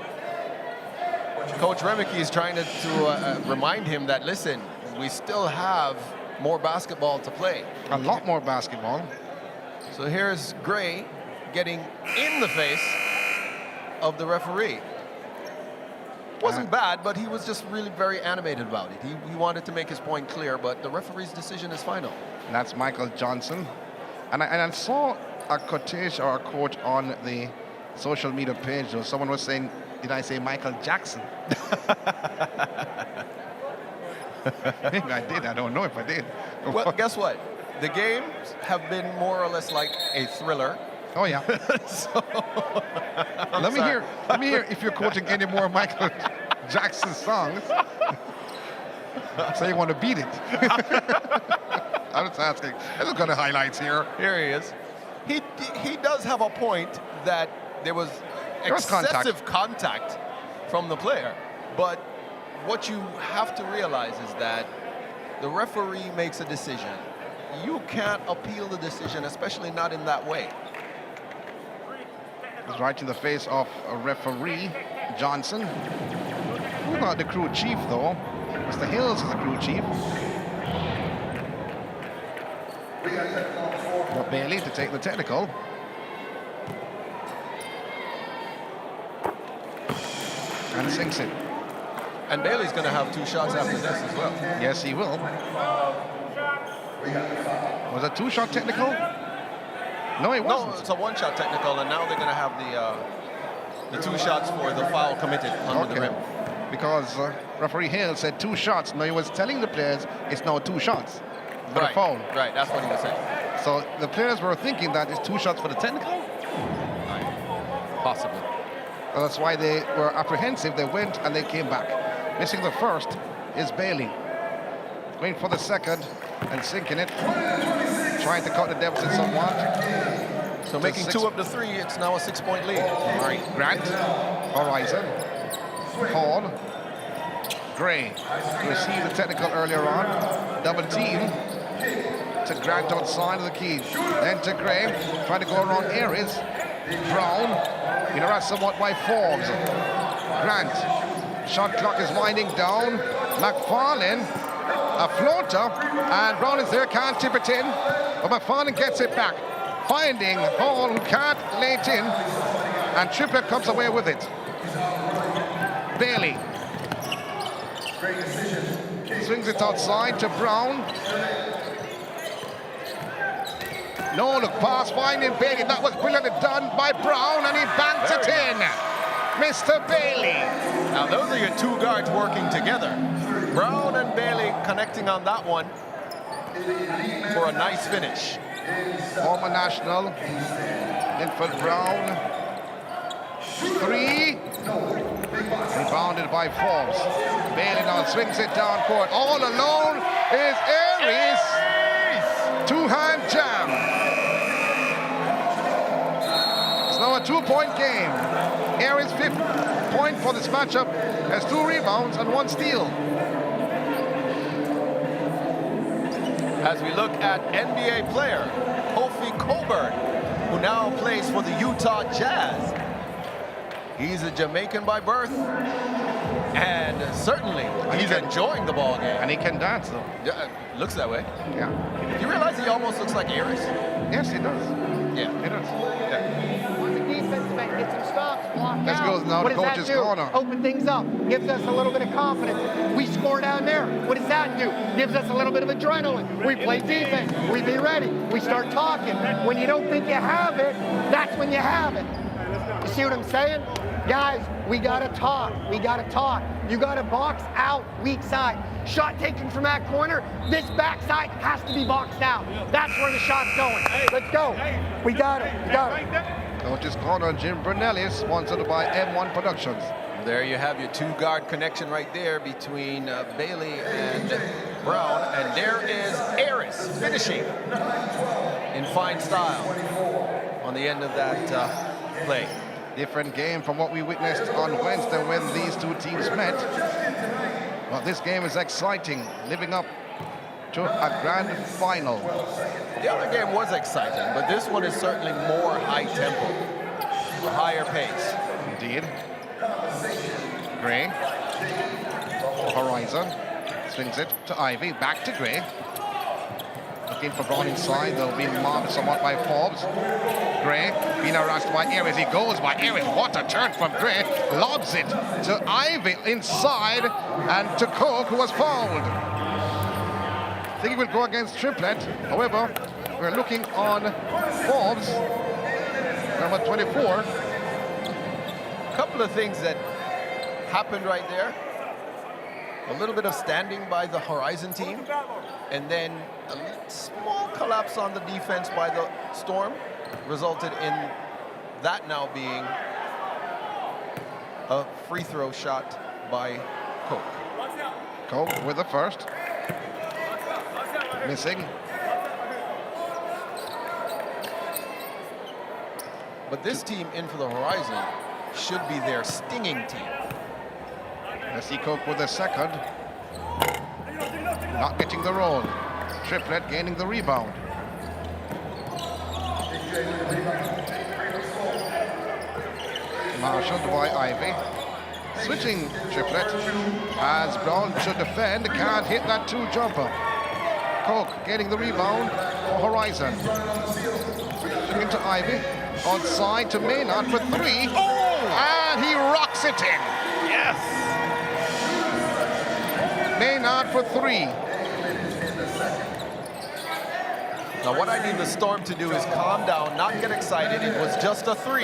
Coach Remicky is trying to remind him that, listen, we still have more basketball to play. A lot more basketball. So here's Gray getting in the face of the referee. Wasn't bad, but he was just really very animated about it. He wanted to make his point clear, but the referee's decision is final. And that's Michael Johnson. And I saw a quotation or a quote on the social media page. Someone was saying, did I say Michael Jackson? Maybe I did. I don't know if I did. Well, guess what? The games have been more or less like a thriller. Oh yeah. So, let me hear if you're quoting any more Michael Jackson songs. So you want to beat it? I'm just asking. Let's look at the highlights here. Here he is. He does have a point that there was excessive contact from the player, but what you have to realize is that the referee makes a decision. You can't appeal the decision, especially not in that way. It's right in the face of a referee, Johnson. Who about the crew chief, though? Mr. Hills is the crew chief. For Bailey to take the technical. And sinks it. And Bailey's going to have 2 shots after this as well. Yes, he will. Was it 2-shot technical? No, it wasn't. No, it's a 1-shot technical, and now they're going to have the 2 shots for the foul committed under the rim. Because referee Hill said 2 shots. No, he was telling the players it's now 2 shots for the foul. Right, that's what he was saying. So the players were thinking that it's 2 shots for the technical? Possibly. Well, that's why they were apprehensive. They went and they came back. Missing the first is Bailey. Going for the second and sinking it. Trying to cut the deficit somewhat. So making 2 of the 3, it's now a 6-point lead. All right, Grant, Horizon, Hall, Gray to receive the technical earlier on. Double team to Grant outside of the key. Then to Gray, trying to go around Aries. Brown, being harassed somewhat by Forbes. Grant, shot clock is winding down. McFarlane, a floater, and Brown is there, can't tip it in, but McFarlane gets it back. Finding Hall, who can't lay it in, and Triplet comes away with it. Bailey swings it outside to Brown. No look pass, finding Bailey. That was brilliantly done by Brown, and he banks it in. Mr. Bailey. Now those are your 2 guards working together. Brown and Bailey connecting on that one for a nice finish. Former national, Linford Brown, 3, rebounded by Forbes. Bailey now swings it down court. All alone is Aries. 2-hand jam. It's now a 2-point game. Aries' 5th point for this matchup has 2 rebounds and 1 steal. As we look at NBA player Kofi Coburn, who now plays for the Utah Jazz. He's a Jamaican by birth, and certainly he's enjoying the ball game. And he can dance, though. Yeah, looks that way. Yeah. Do you realize he almost looks like Aries? Yes, he does. Yeah. He does. On the defensive end, get some stops, block Let's out. go now What to does that coach's do? corner. Open things up, gives us a little bit of confidence. We score down there. What does that do? Gives us a little bit of adrenaline. We play defense. We be ready. We start talking. When you don't think you have it, that's when you have it. You see what I'm saying? Guys, we gotta talk. We gotta talk. You gotta box out weak side. Shot taken from that corner, this backside has to be boxed out. That's where the shot's going. Let's go. We got it. We got it. Coach's corner, Jim Brunelli, sponsored by M1 Productions. There you have your 2-guard connection right there between Bailey and Brown. And there is Aries finishing in fine style on the end of that play. Different game from what we witnessed on Wednesday when these 2 teams met. Well, this game is exciting, living up to a grand final. The other game was exciting, but this one is certainly more high tempo, a higher pace. Indeed. Gray. Horizon. Swings it to Ivy. Back to Gray. Looking for Brown inside. They'll be mobbed somewhat by Forbes. Gray being harassed by Aries. He goes by Aries. What a turn from Gray. Lobs it to Ivy inside and to Coke, who was fouled. I think he will go against Triplet. However, we're looking on Forbes, number 24. A couple of things that happened right there. A little bit of standing by the Horizon team, and then a small collapse on the defense by the Storm resulted in that now being a free throw shot by Coke. Coke with the first. Missing. But this team in for the Horizon should be their stinging team. I see Coke with the second. Not getting the roll. Triplet gaining the rebound. Marshaled by Ivy. Switching Triplet as Brown should defend. Can't hit that 2-jumper. Coke getting the rebound for Horizon. Into Ivy. Outside to Maynard for 3. Oh! And he rocks it in. Yes! Maynard for 3. Now what I need the Storm to do is calm down, not get excited. It was just a 3.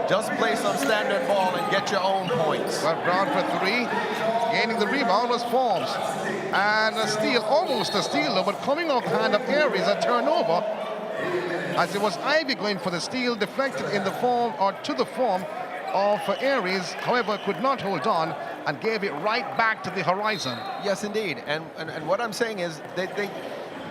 Just play some standard ball and get your own points. But Brown for 3. Gaining the rebound was Forbes. And a steal, almost a steal though, but coming off the hand of Aries, a turnover. As it was Ivy going for the steal, deflected in the form, or to the form of Aries, however, could not hold on and gave it right back to the horizon. Yes, indeed. And what I'm saying is they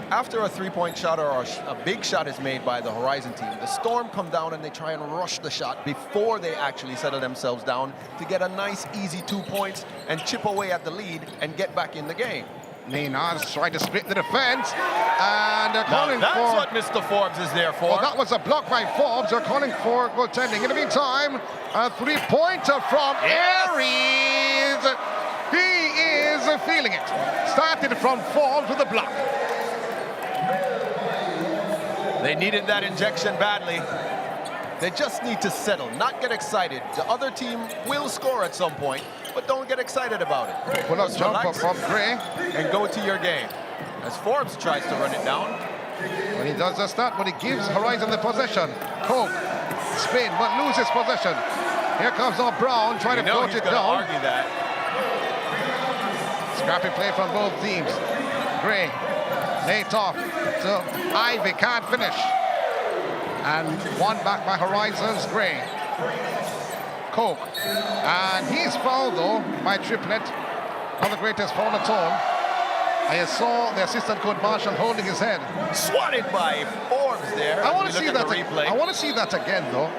after a three-point shot or a big shot is made by the Horizon team, the Storm come down and they try and rush the shot before they actually settle themselves down to get a nice, easy 2 points and chip away at the lead and get back in the game. Maynard's trying to split the defense, and they're calling that's for... what Mr. Forbes is there for. Well, that was a block by Forbes. They're calling for goaltending. In the meantime, a three-pointer from Aries. He is feeling it. Started from Forbes with a block. They needed that injection badly. They just need to settle, not get excited. The other team will score at some point, but don't get excited about it. Pull up jumper from Gray. And go to your game. As Forbes tries to run it down. When he does just that, when he gives Horizon the possession. Coke, spin, but loses possession. Here comes now Brown trying to float it down. Argue that. Scrappy play from both teams. Gray, late off. So Ivy can't finish. And one back by Horizons, Gray. Coke. And he's fouled though by Triplett. Not the greatest foul at all. I saw the assistant coach Marshall holding his head. Swatted by Forbes there. I want to see that. Replay. I want to see that again though.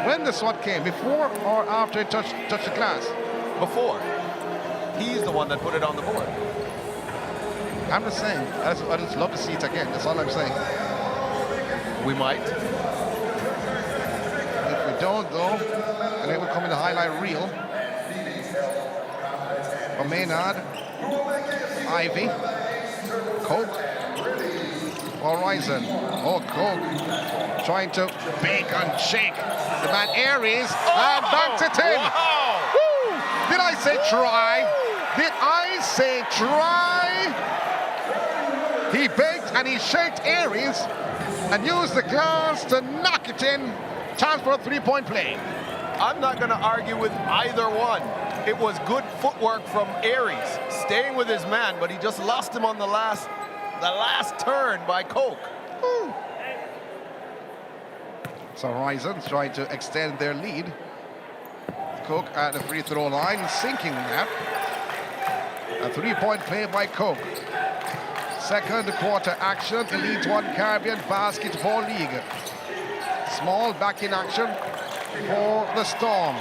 When the swat came, before or after it touched the glass? Before. He's the one that put it on the board. I'm just saying. I just love to see it again. That's all I'm saying. We might. If we don't, though, and it will come in the highlight reel. For Maynard, Ivy, Coke, Horizon. Oh, Coke trying to bake and shake. The man Aries and banks it in. Wow. Woo! Did I say try? Did I say try? He baked and he shaked Aries and used the glass to knock it in. Chance for a three-point play. I'm not going to argue with either one. It was good footwork from Aries, staying with his man, but he just lost him on the last turn by Coke. Ooh. So Horizons trying to extend their lead. Coke at the free throw line, sinking that. A three-point play by Coke. Second quarter action, Elite One Caribbean Basketball League. Small back in action for the Storm.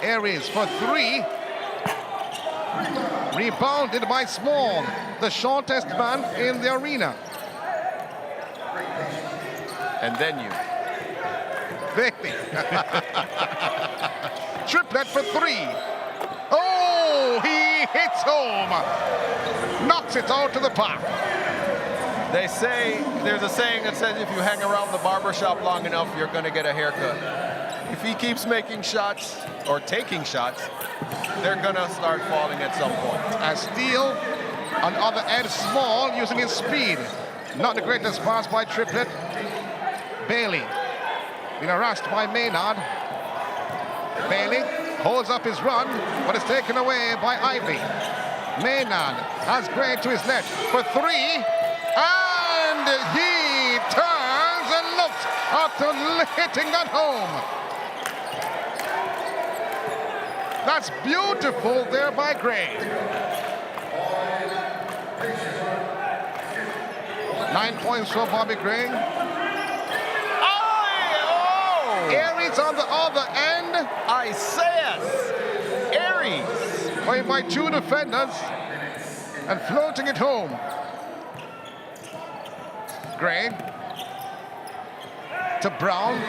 Aries for three. Rebounded by Small, the shortest man in the arena. And then you. Baby. Triplet for three. Oh, he hits home. Knocks it out to the park. They say, there's a saying that says if you hang around the barber shop long enough, you're going to get a haircut. If he keeps making shots or taking shots, they're going to start falling at some point. And Steele on the other end, Small using his speed. Not the greatest pass by Triplet. Bailey being harassed by Maynard. Bailey holds up his run, but it's taken away by Ivy. Maynard has Gray to his net for three, and he turns and looks after hitting that home. That's beautiful there by Gray. 9 points for Bobby Gray. Aries on the other end. Isaias Aries. Played by two defenders and floating it home. Gray to Brown.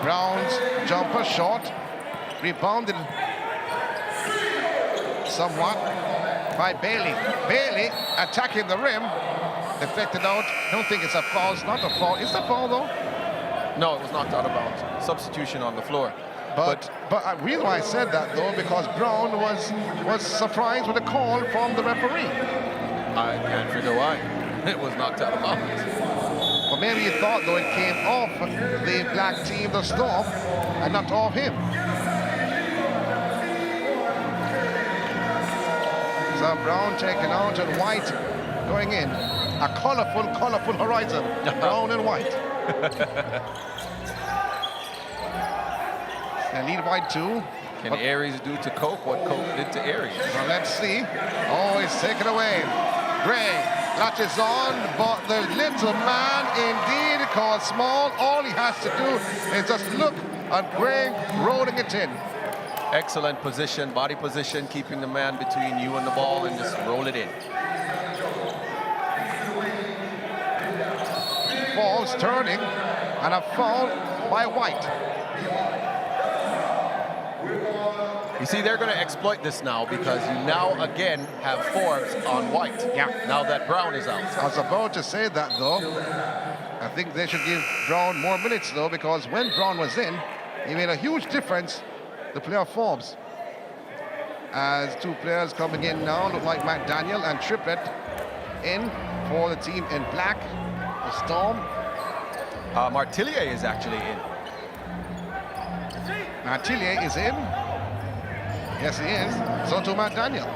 Brown's jumper short. Rebounded somewhat by Bailey. Bailey attacking the rim. Deflected out. Don't think it's a foul. It's not a foul. Is it a foul though? No, it was knocked out of bounds. Substitution on the floor. But the reason why I said that though, because Brown was surprised with a call from the referee. I can't figure why. It was knocked out of bounds. Well, maybe he thought though it came off the black team, the Storm, and not off him. So Brown taken out and White going in. A colorful Horizon. Brown and White. They lead by 2. Can Aries do to Coke what Coke did to Aries? Well, let's see. Oh, it's taken away. Gray latches on, but the little man indeed called small. All he has to do is just look at Gray rolling it in. Excellent position, body position, keeping the man between you and the ball and just roll it in. Falls turning and a foul by White. You see, they're going to exploit this now because you now again have Forbes on White. Yeah. Now that Brown is out. I was about to say that though. I think they should give Brown more minutes though, because when Brown was in, he made a huge difference. The player Forbes. As 2 players coming in now, look like McDaniel and Triplett in for the team in black. The Storm. Martillier is actually in. Martillier is in. Yes, he is. So too McDaniel.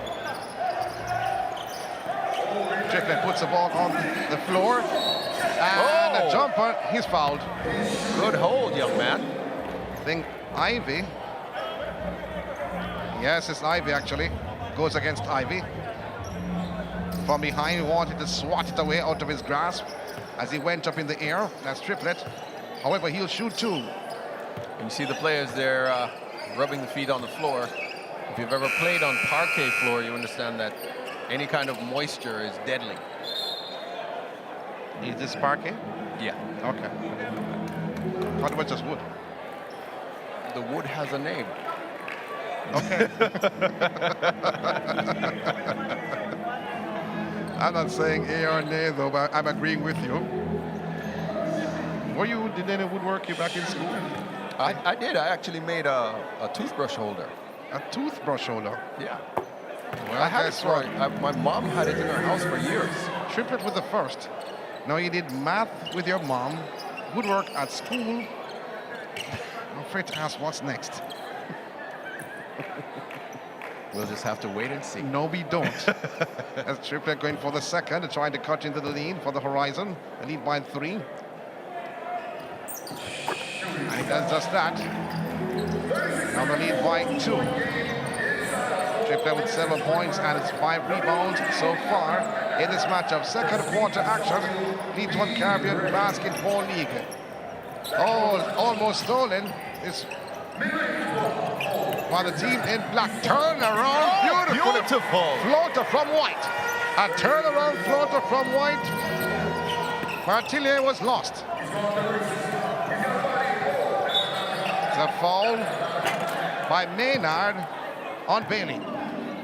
Triplett puts the ball on the floor. And a jumper, he's fouled. Good hold, young man. I think Ivy. Yes, it's Ivy actually. Goes against Ivy. From behind, he wanted to swat it away out of his grasp as he went up in the air. That's Triplett. However, he'll shoot 2. And you see the players there rubbing the feet on the floor. If you've ever played on parquet floor, you understand that any kind of moisture is deadly. Is this parquet? Yeah. Okay. Thought it was just wood. The wood has a name. Okay. I'm not saying A or nay though, but I'm agreeing with you. Did any woodwork you back in school? I did. I actually made a toothbrush holder. A toothbrush holder? Yeah. Well, I had it for, my mom had it in her house for years. Triplett with the first. Now you did math with your mom, woodwork at school. I'm afraid to ask what's next. We'll just have to wait and see. No, we don't. As Triplett going for the second, trying to cut into the lead for the Horizon. A lead by 3. And he does just that. Now the lead by 2. Triplett with 7 points and it's 5 rebounds so far in this matchup. Second quarter action. Leads 1 Caribbean Basketball League. Oh, almost stolen. It's by the team in black. Turn around. Beautiful. Floater from White. A turnaround floater from White. Martillier was lost. It's a foul by Maynard on Bailey.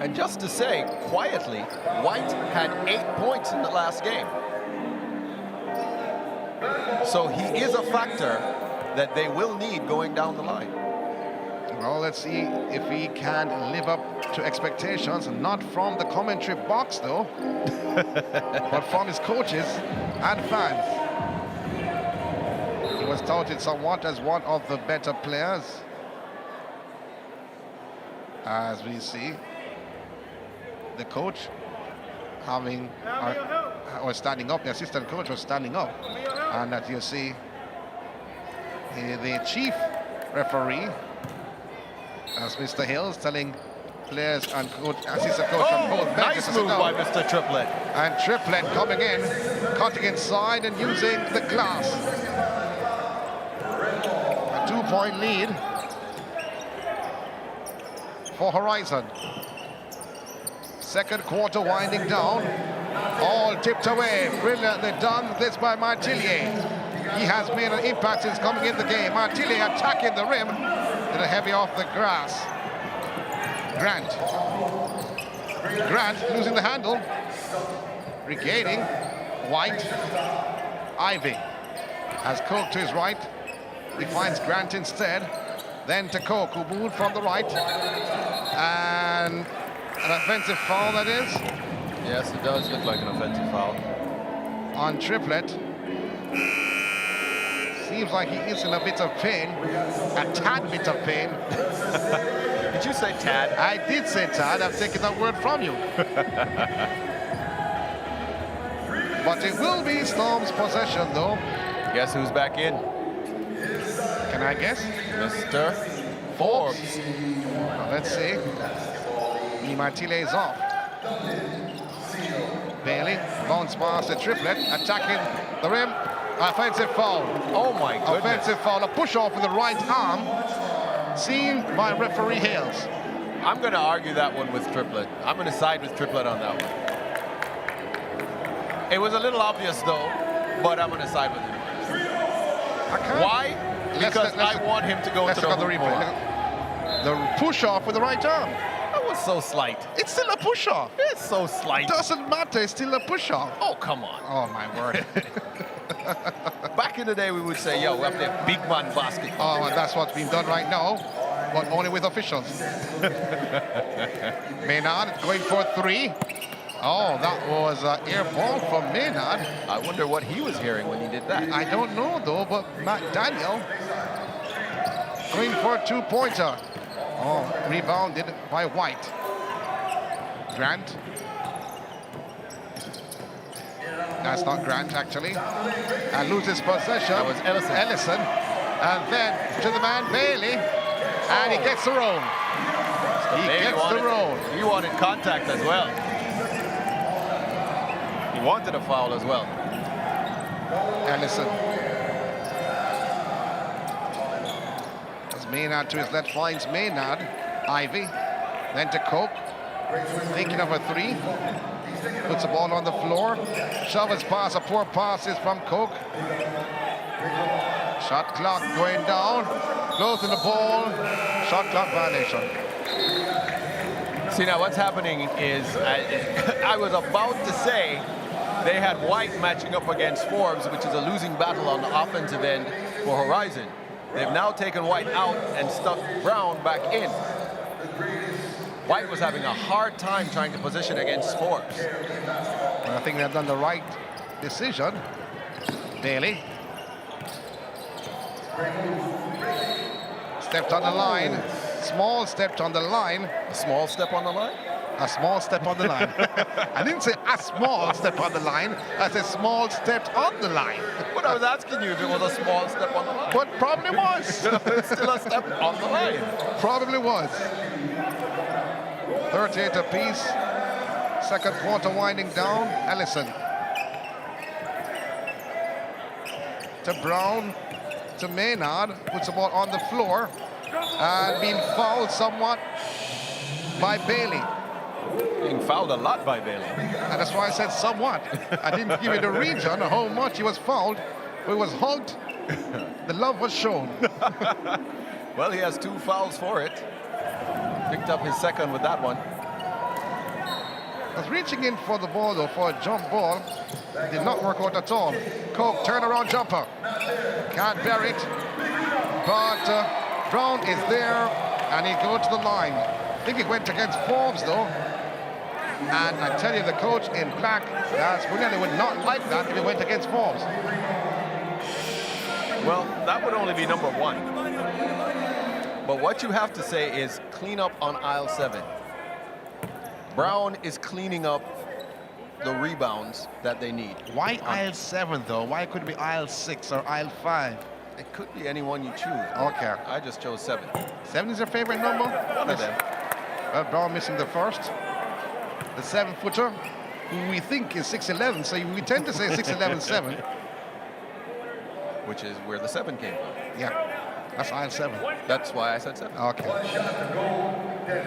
And just to say, quietly, White had 8 points in the last game. So he is a factor that they will need going down the line. Well, let's see if he can live up to expectations, not from the commentary box though, but from his coaches and fans. He was touted somewhat as one of the better players. As we see, the coach having, or standing up, the assistant coach was standing up, and that you see the chief referee, as Mr. Hills telling players and coach, assistant coach from both benches. Nice move by Mr. Triplett. And Triplett coming in, cutting inside and using the glass. A 2-point lead for Horizon. Second quarter winding down. All tipped away. Brilliantly done. This by Martillier. He has made an impact since coming in the game. Martillier attacking the rim. Did a heavy off the grass. Grant losing the handle. Regaining. White. Ivy has Coke to his right. He finds Grant instead. Then to Coke, who moved from the right. And an offensive foul, that is. Yes, it does look like an offensive foul. On Triplett. Seems like he is in a bit of pain. A tad bit of pain. Did you say tad? I did say tad. I've taken that word from you. But it will be Storm's possession, though. Guess who's back in? Can I guess? Mr. Forbes. Let's see. Martile is off. Bailey, bounce pass to Triplet, attacking the rim. Offensive foul. Oh my goodness. Offensive foul. A push off with the right arm. Seen by referee Hales. I'm going to argue that one with Triplet. I'm going to side with Triplet on that one. It was a little obvious though, but I'm going to side with him. Why? Because I want him to go into the replay. The push off with the right arm. That was so slight. It's still a push off. It's so slight. Doesn't matter. It's still a push off. Oh, come on. Oh my word. Back in the day, we would say, yo, we have to play big man basketball. Oh, and that's what's being done right now, but only with officials. Maynard going for 3. Oh, that was an air ball from Maynard. I wonder what he was hearing when he did that. I don't know, though, but Matt Daniel going for a 2-pointer. Oh, rebounded by White. Grant. That's not Grant, actually. And loses possession. That was Ellison. And then to the man, Bailey. And he gets the roll. He gets the roll. He wanted contact as well. He wanted a foul as well. Ellison. As Maynard to his left finds Maynard. Ivy. Then to Cope. Thinking of a 3. Puts the ball on the floor. Chavez pass, a poor pass is from Coke. Shot clock going down. Closing the ball. Shot clock violation. See, now what's happening is, I was about to say they had White matching up against Forbes, which is a losing battle on the offensive end for Horizon. They've now taken White out and stuck Brown back in. White was having a hard time trying to position against Forbes. Well, I think they've done the right decision. Bailey. Stepped on the line. Small stepped on the line. A small step on the line? A small step on the line. I didn't say a small step on the line. I said small stepped on the line. But I was asking you if it was a small step on the line. But probably was. It's still a step on the line. Probably was. 38 apiece. Second quarter winding down. Ellison. To Brown. To Maynard. Puts the ball on the floor. And being fouled somewhat by Bailey. Being fouled a lot by Bailey. And that's why I said somewhat. I didn't give you the region or how much he was fouled. But he was hugged. The love was shown. Well, he has 2 fouls for it. Picked up his second with that one. Was reaching in for the ball, though, for a jump ball. Did not work out at all. Coke, turnaround jumper. Can't bear it. But Brown is there, and he goes to the line. I think he went against Forbes, though. And I tell you, the coach in black, Spinelli, would not like that if he went against Forbes. Well, that would only be number 1. But what you have to say is clean up on aisle 7. Brown is cleaning up the rebounds that they need. Why aisle 7, though? Why couldn't it be aisle 6 or aisle 5? It could be any one you choose. Okay. I just chose 7. 7 is your favorite number? One of them. Well, Brown missing the first. The 7-footer, who we think is 6'11", so we tend to say 6'11", 7. Which is where the 7 came from. Yeah, that's aisle 7. That's why I said 7. Okay.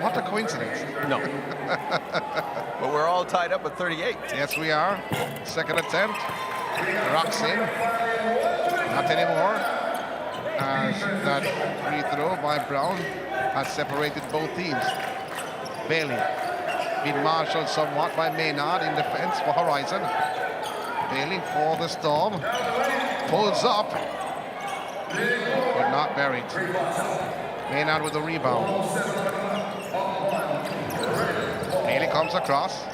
What a coincidence. No. But we're all tied up at 38. Yes, we are. Second attempt. Rocks in. Not anymore. As that free throw by Brown has separated both teams. Bailey being marshaled somewhat by Maynard in defense for Horizon. Bailey for the Storm. Pulls up. But not buried. Maynard with the rebound. Bailey comes across.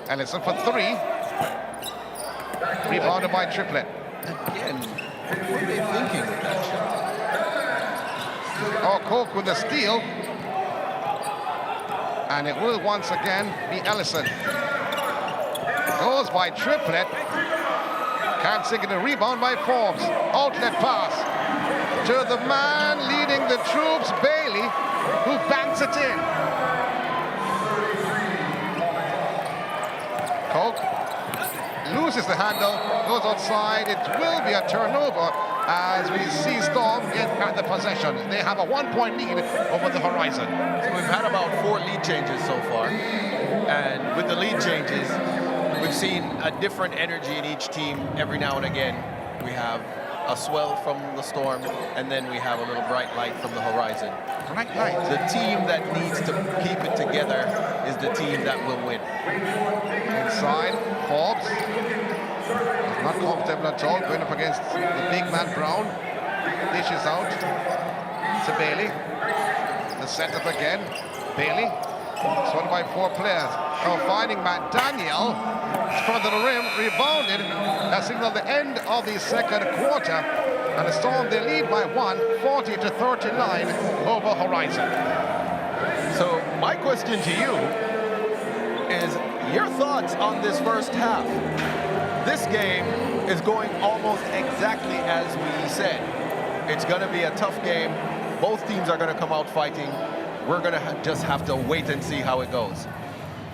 Ellison for 3. Rebounded by Triplet. Again, what are they thinking with that shot? Oh, Coke with the steal. And it will once again be Ellison. Goes by Triplet. Can't sink in the rebound by Forbes. Outlet pass. to the man leading the troops, Bailey, who banks it in. Coke loses the handle, goes outside. It will be a turnover as we see Storm get at the possession. They have a 1-point lead over the Horizon. So we've had about 4 lead changes so far. And with the lead changes, we've seen a different energy in each team every now and again. We have a swell from the Storm, and then we have a little bright light from the Horizon. Bright light. The team that needs to keep it together is the team that will win. Inside, Forbes. He's not comfortable at all, going up against the big man Brown. Dishes out to Bailey. The setup again. Bailey, surrounded by 4 players. Now finding McDaniel. In front of the rim, rebounded. That signaled the end of the second quarter. And the Storm, they lead by 1, 40-39 over Horizon. So my question to you is your thoughts on this first half. This game is going almost exactly as we said. It's going to be a tough game. Both teams are going to come out fighting. We're going to just have to wait and see how it goes.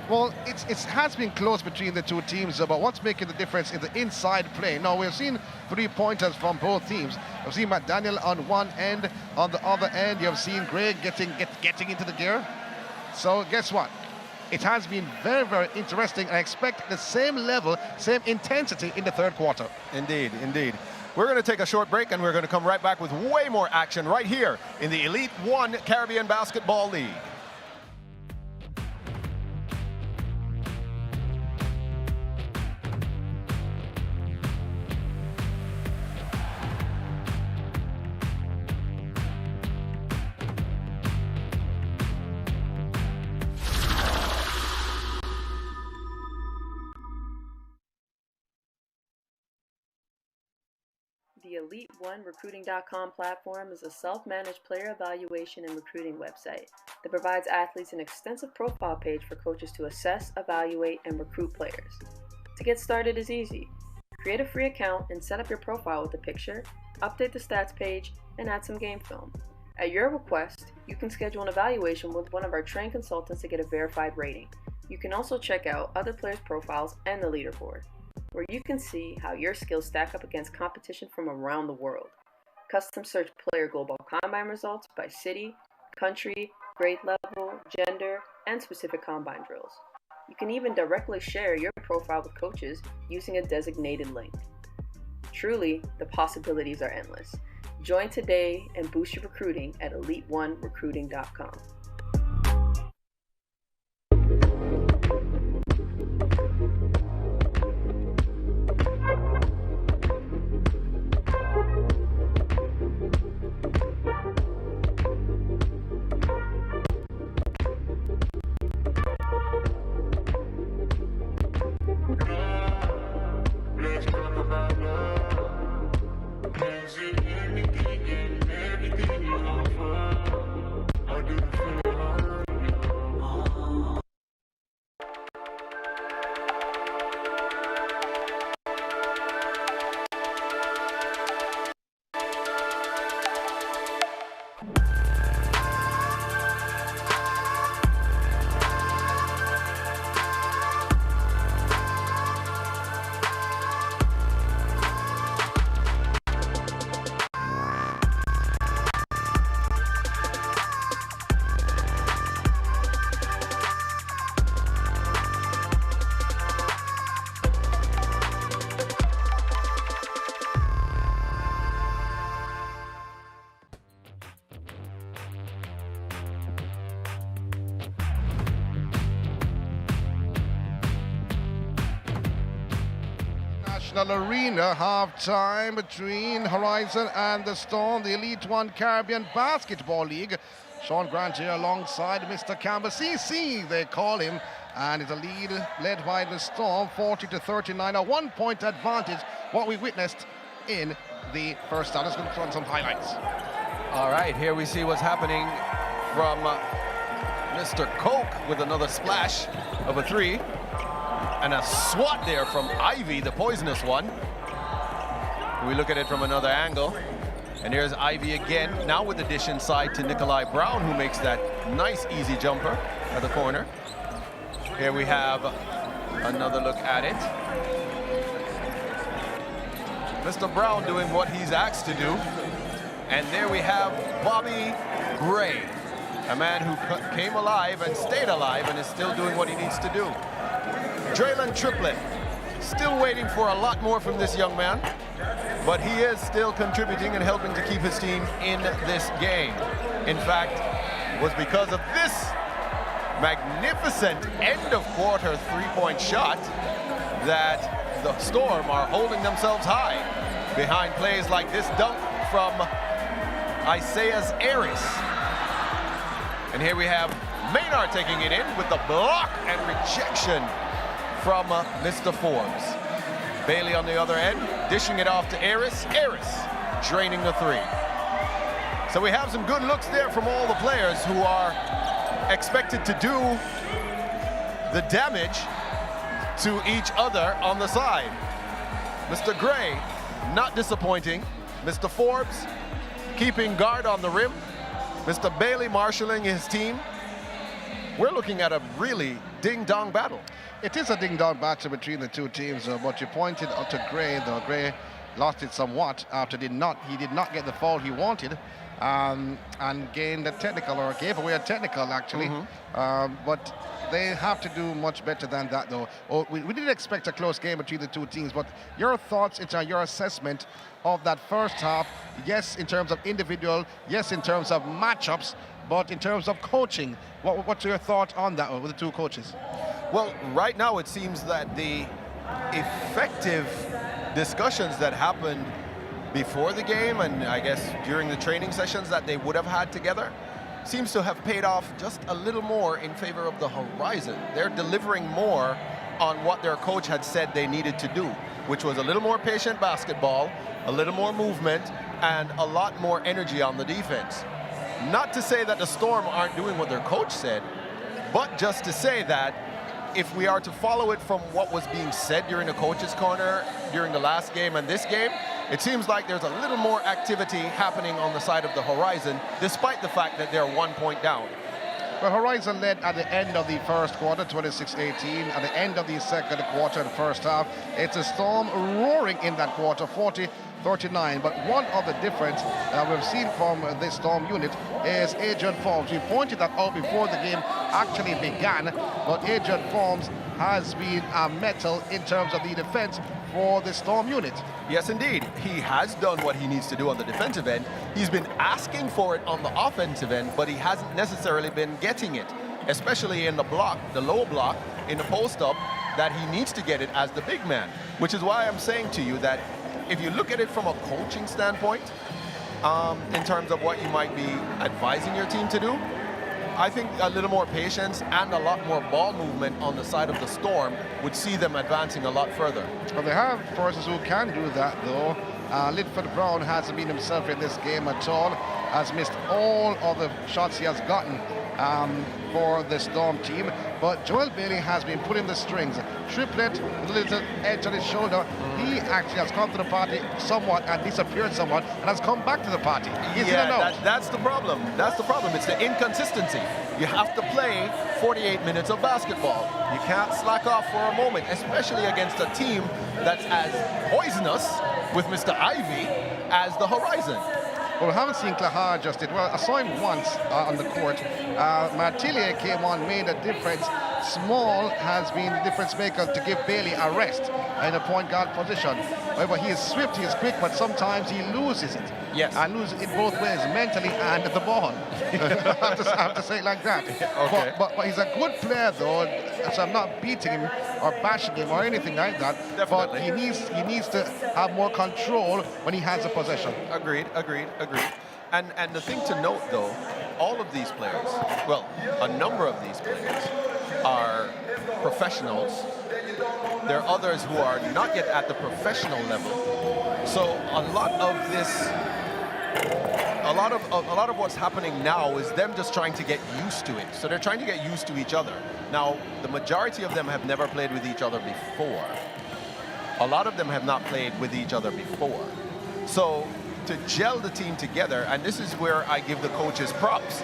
Well, it has been close between the two teams, but what's making the difference is the inside play. Now, we've seen 3-pointers from both teams. We've seen McDaniel on one end. On the other end, you have seen Gray getting into the gear. So guess what? It has been very, very interesting. I expect the same level, same intensity in the third quarter. Indeed, indeed. We're going to take a short break, and we're going to come right back with way more action right here in the Elite One Caribbean Basketball League. The Elite1Recruiting.com platform is a self-managed player evaluation and recruiting website that provides athletes an extensive profile page for coaches to assess, evaluate, and recruit players. To get started is easy. Create a free account and set up your profile with a picture, update the stats page, and add some game film. At your request, you can schedule an evaluation with one of our trained consultants to get a verified rating. You can also check out other players' profiles and the leaderboard, where you can see how your skills stack up against competition from around the world. Custom search player global combine results by city, country, grade level, gender, and specific combine drills. You can even directly share your profile with coaches using a designated link. Truly, the possibilities are endless. Join today and boost your recruiting at Elite1Recruiting.com. Arena half-time between Horizon and the Storm, the Elite One Caribbean Basketball League. Sean Grant here alongside Mr. Campbell. CC, they call him, and it's a lead led by the Storm, 40-39, a 1-point advantage, what we witnessed in the first half. Let's go through some highlights. All right, here we see what's happening from Mr. Coke with another splash of a 3. And a swat there from Ivy, the poisonous one. We look at it from another angle. And here's Ivy again, now with the dish inside to Nikolai Brown, who makes that nice easy jumper at the corner. Here we have another look at it. Mr. Brown doing what he's asked to do. And there we have Bobby Gray, a man who came alive and stayed alive and is still doing what he needs to do. Draylon Triplett, still waiting for a lot more from this young man, but he is still contributing and helping to keep his team in this game. In fact, it was because of this magnificent end of quarter three-point shot that the Storm are holding themselves high behind plays like this dunk from Isaiah Harris. And here we have Maynard taking it in with the block and rejection from Mr. Forbes. Bailey on the other end, dishing it off to Harris. Harris draining the three. So we have some good looks there from all the players who are expected to do the damage to each other on the side. Mr. Gray, not disappointing. Mr. Forbes, keeping guard on the rim. Mr. Bailey marshaling his team. We're looking at a really ding-dong battle. It is a ding-dong battle between the two teams, but you pointed out to Gray, though Gray lost it somewhat after he did not get the foul he wanted, and gained a technical, or gave away a technical actually. But they have to do much better than that, though. We didn't expect a close game between the two teams, but your thoughts, your assessment of that first half, yes, in terms of individual, yes, in terms of matchups, but in terms of coaching, what's your thought on that with the two coaches? Well, right now it seems that the effective discussions that happened before the game, and I guess during the training sessions that they would have had together, seems to have paid off just a little more in favor of the Horizon. They're delivering more on what their coach had said they needed to do, which was a little more patient basketball, a little more movement, and a lot more energy on the defense. Not to say that the Storm aren't doing what their coach said, but just to say that if we are to follow it from what was being said during the coach's corner during the last game and this game, it seems like there's a little more activity happening on the side of the Horizon, despite the fact that they're 1 point down. Well, Horizon led at the end of the first quarter, 26-18. At the end of the second quarter, the first half, it's a Storm roaring in that quarter, 40-39. But one of the difference we've seen from this Storm unit is Adrian Forbes. We pointed that out before the game actually began, but Adrian Forbes has been a metal in terms of the defense for the Storm unit. Yes, indeed. He has done what he needs to do on the defensive end. He's been asking for it on the offensive end, but he hasn't necessarily been getting it, especially in the block, the low block, in the post-up, that he needs to get it as the big man, which is why I'm saying to you that if you look at it from a coaching standpoint, in terms of what you might be advising your team to do, I think a little more patience and a lot more ball movement on the side of the Storm would see them advancing a lot further. Well, they have persons who can do that, though. Lidford Brown hasn't been himself in this game at all, has missed all of the shots he has gotten for the Storm team. But Joel Bailey has been pulling the strings. Triplett with a little edge on his shoulder. He actually has come to the party somewhat and disappeared somewhat and has come back to the party. He's in and out. That's the problem. That's the problem. It's the inconsistency. You have to play 48 minutes of basketball. You can't slack off for a moment, especially against a team that's as poisonous with Mr. Ivy as the Horizon. Well, we haven't seen Clahar just yet. Well, I saw him once on the court. Martillier came on, made a difference. Small has been the difference maker to give Bailey a rest in a point guard position. However, he is swift, he is quick, but sometimes he loses it. Yes. And loses it both ways, mentally and the ball. I have to say it like that. Okay. But he's a good player, though, so I'm not beating him or bashing him or anything like that. Definitely. But he needs to have more control when he has a possession. Agreed. And the thing to note, though, all of these players, well, a number of these players are professionals. There are others who are not yet at the professional level. So a lot of what's happening now is them just trying to get used to it. So they're trying to get used to each other. Now, the majority of them have never played with each other before. A lot of them have not played with each other before. So to gel the team together, and this is where I give the coaches props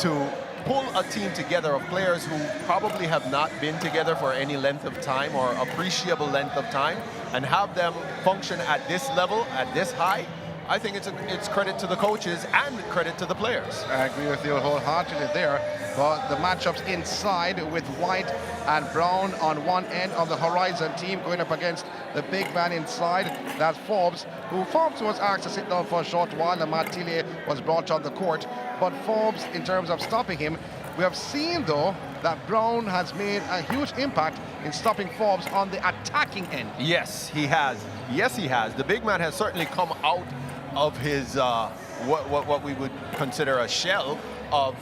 to pull a team together of players who probably have not been together for any length of time or appreciable length of time, and have them function at this level, at this high. I think it's credit to the coaches and credit to the players. I agree with you wholeheartedly there. But the matchups inside with White and Brown on one end of the Horizon team going up against the big man inside. That's Forbes, who Forbes was asked to sit down for a short while, and Matt Tillier was brought on the court. But Forbes, in terms of stopping him, we have seen, though, that Brown has made a huge impact in stopping Forbes on the attacking end. Yes, he has. Yes, he has. The big man has certainly come out of his, what we would consider a shell of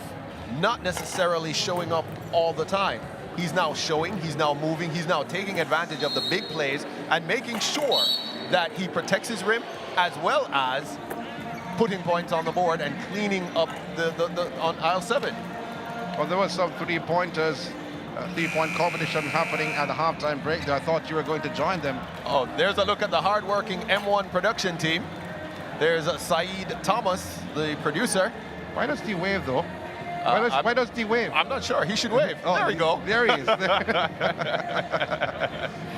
not necessarily showing up all the time. He's now showing, he's now moving, he's now taking advantage of the big plays and making sure that he protects his rim as well as putting points on the board and cleaning up on aisle 7. Well, there was some three-pointers, three-point competition happening at the halftime break there. I thought you were going to join them. Oh, there's a look at the hard-working M1 production team. There's Saeed Thomas, the producer. Why does he wave, though? Why does he wave? I'm not sure. He should wave. Oh, there we go. There he is.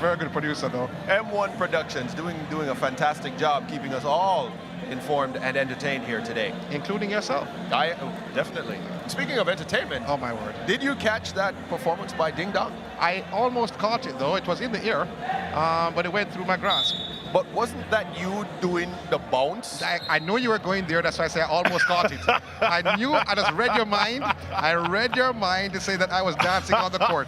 Very good producer, though. M1 Productions doing a fantastic job keeping us all informed and entertained here today. Including yourself. Definitely. Speaking of entertainment. Oh, my word. Did you catch that performance by Ding Dong? I almost caught it, though. It was in the air, but it went through my grasp. But wasn't that you doing the bounce? I know you were going there. That's why I say I almost caught it. I knew. I just read your mind. I read your mind to say that I was dancing on the court.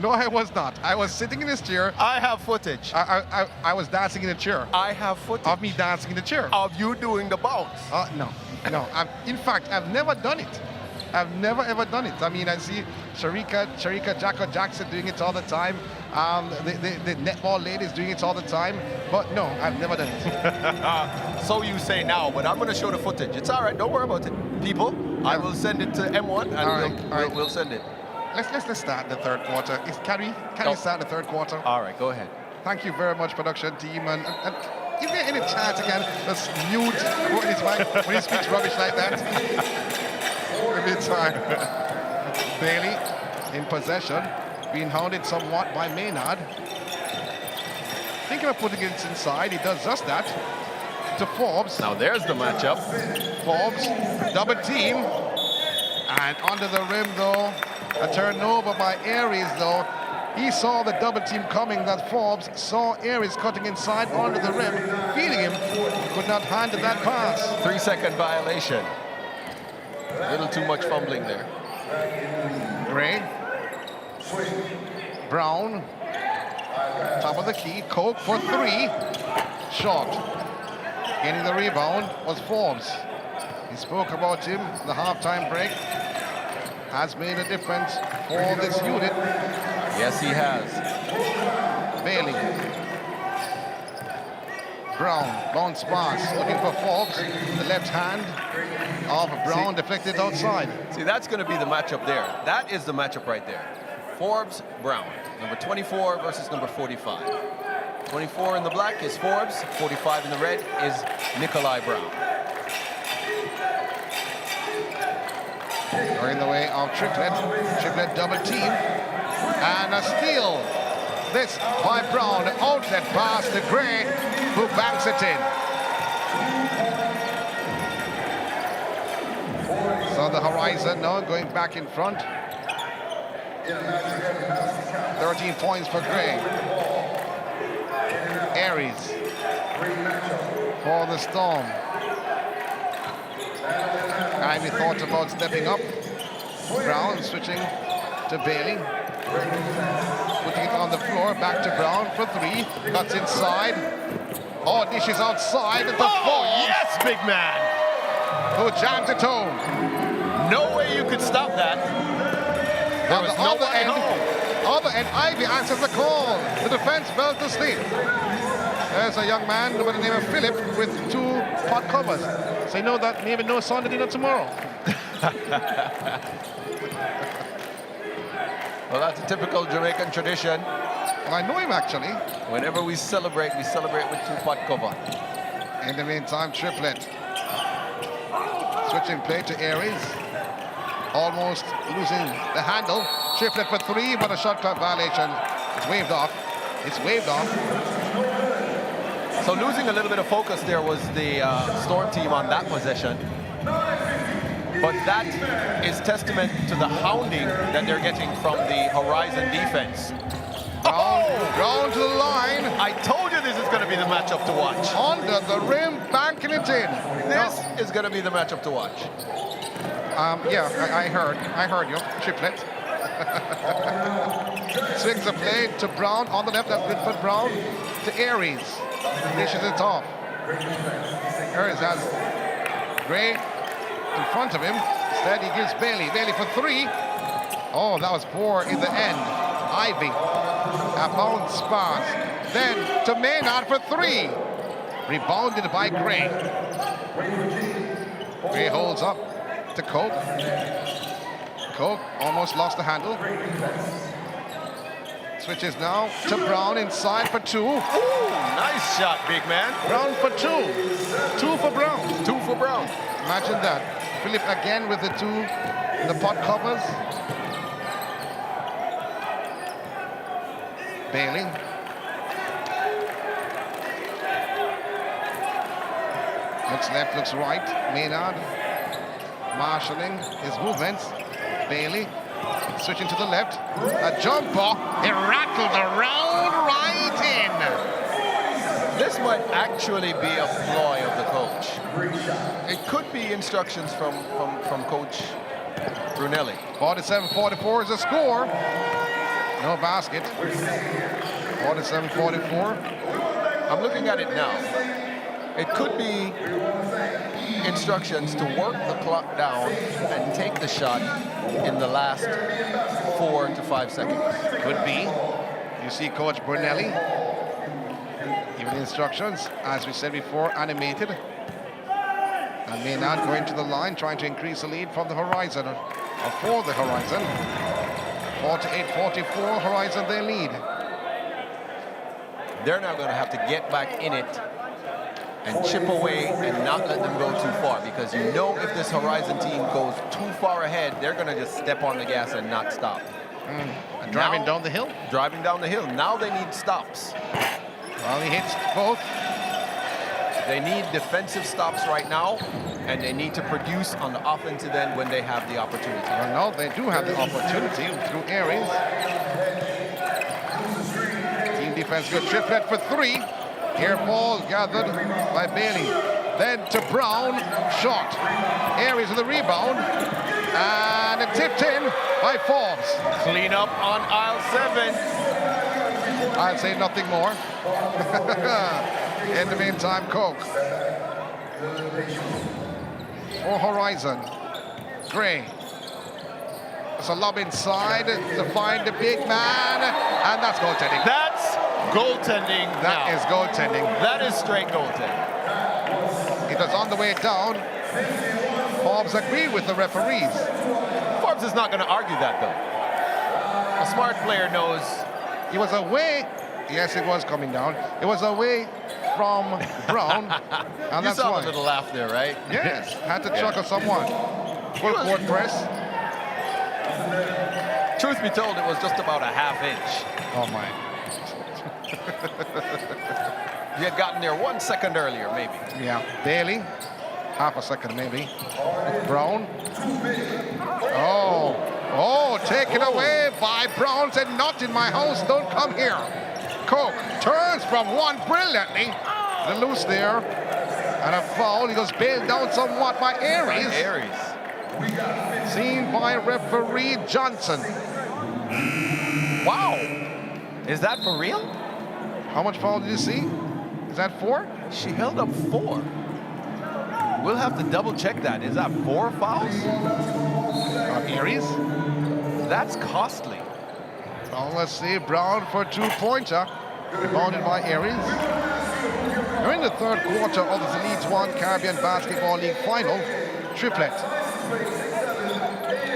No, I was not. I was sitting in this chair. I have footage. I was dancing in a chair. I have footage. Of me dancing in the chair. Of you doing the bounce. No. In fact, I've never done it. I've never ever done it. I mean, I see Sharika Jacko Jackson doing it all the time. The netball ladies doing it all the time. But no, I've never done it. So you say now, but I'm going to show the footage. It's all right. Don't worry about it. People, I will send it to M1 and we'll send it. Let's start the third quarter. Can we start the third quarter? All right, go ahead. Thank you very much, production team. And is there any chance again just mute Courtney's mic when he speaks rubbish like that? Every time. Bailey in possession, being hounded somewhat by Maynard. Thinking of putting it inside, he does just that to Forbes. Now there's the matchup. Forbes, double team. And under the rim, though, a turnover by Aries, though. He saw the double team coming, that Forbes saw Aries cutting inside under the rim, feeling him, could not handle that pass. 3-second violation. A little too much fumbling there. Gray. Brown. Top of the key. Coke for 3. Short. Getting the rebound was Forbes. He spoke about him. The halftime break has made a difference for this unit. Yes, he has. Bailey. Brown, bounce pass, looking for Forbes. The left hand of Brown deflected outside. See, that's going to be the matchup there. That is the matchup right there. Forbes, Brown. Number 24 versus number 45. 24 in the black is Forbes. 45 in the red is Nikolai Brown. Going the way of Triplet. Triplet double team. And a steal. This by Brown. Outlet pass to Gray, who banks it in. So the Horizon now going back in front. 13 points for Gray. Aries for the Storm. Ivy thought about stepping up. Brown switching to Bailey. Putting it on the floor, back to Brown for 3. Cuts inside. Oh, dishes outside at the floor. Yes, big man. Who jams it home. No way you could stop that. On the other end, Ivy answers the call. The defense fell to sleep. There's a young man by the name of Philip with 2 pot covers. So you know that maybe no Sunday dinner tomorrow. Well, that's a typical Jamaican tradition. Well, I know him actually. Whenever we celebrate with 2 pot cover. In the meantime, triplet. Switching play to Aries. Almost losing the handle. Triplet for 3, but a shot clock violation. It's waved off. It's waved off. So losing a little bit of focus there was the Storm team on that possession. But that is testament to the hounding that they're getting from the Horizon defense. Round to the line. I told you this is going to be the matchup to watch. Under the rim, banking it in. This is going to be the matchup to watch. Yeah, I heard you. Triplet. Swings the play to Brown on the left. That's good for Brown to Aries. Dishes it off. Aries has Gray in front of him. Instead, he gives Bailey. Bailey for 3. Oh, that was poor in the end. Ivy. A bounce pass. Then to Maynard for 3. Rebounded by Gray. Gray holds up to Coke. Coke almost lost the handle. Switches now to Brown inside for 2. Ooh, nice shot, big man. Brown for 2. 2 for Brown. 2 for Brown. Imagine that. Philip again with the 2 in the pot covers. Bailey. Looks left, looks right. Maynard marshalling his movements. Bailey switching to the left. A jumper. It rattled around right in. This might actually be a ploy of the coach. It could be instructions from Coach Brunelli. 47-44 is the score. No basket. 47-44. I'm looking at it now. It could be instructions to work the clock down and take the shot in the last 4 to 5 seconds. Could be. You see Coach Brunelli giving instructions, as we said before, animated. And Maynard going to the line, trying to increase the lead from the Horizon, or for the Horizon. 48-44, Horizon their lead. They're now going to have to get back in it and chip away and not let them go too far, because you know if this Horizon team goes too far ahead, they're going to just step on the gas and not stop. And driving down the hill? Driving down the hill. Now they need stops. Well, he hits both. They need defensive stops right now, and they need to produce on the offensive end when they have the opportunity. Well, no, they do have the opportunity through Aries. Team defense good. Triplet for 3. Air ball gathered by Bailey. Then to Brown. Shot. Aries with the rebound. And it tipped in by Forbes. Clean up on aisle 7. I'll say nothing more. In the meantime, Coke. For Horizon. Gray. It's a lob inside to find the big man. And that's goaltending. That's goaltending. That is goaltending. That is straight goaltending. It was on the way down. Forbes agreed with the referees. Forbes is not going to argue that, though. A smart player knows. He was away. Yes, it was coming down. It was away from Brown. And You that's saw why. the little laugh there, right? Yes, had to chuckle someone. Full court press. Truth be told, it was just about a ½ inch. Oh, my. He had gotten there 1 second earlier, maybe. Yeah, Bailey. Half a second, maybe. Brown. Oh, taken away by Brown. Said, not in my house, don't come here. Coke turns from one brilliantly. The loose there. And a foul. He goes bailed down somewhat by Aries. Seen by referee Johnson. Wow. Is that for real? How much foul did you see? Is that 4? She held up 4. We'll have to double check that. Is that 4 fouls? Aries? That's costly. Well, let's see. Brown for 2-pointer. Rebounded by Aries. We're in the third quarter of the League One Caribbean Basketball League final. Triplet.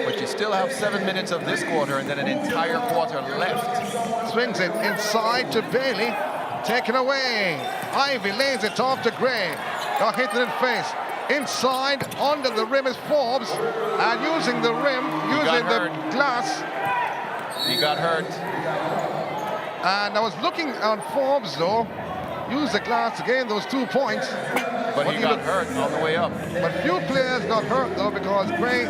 But you still have 7 minutes of this quarter and then an entire quarter left. Swings it inside to Bailey. Taken away. Ivy lays it off to Gray. got hit in the face. Inside, under the rim is Forbes, and using the rim, using the glass. He got hurt. And I was looking on Forbes, though, use the glass to gain those 2 points. But he got hurt on the way up. But few players got hurt, though, because Gray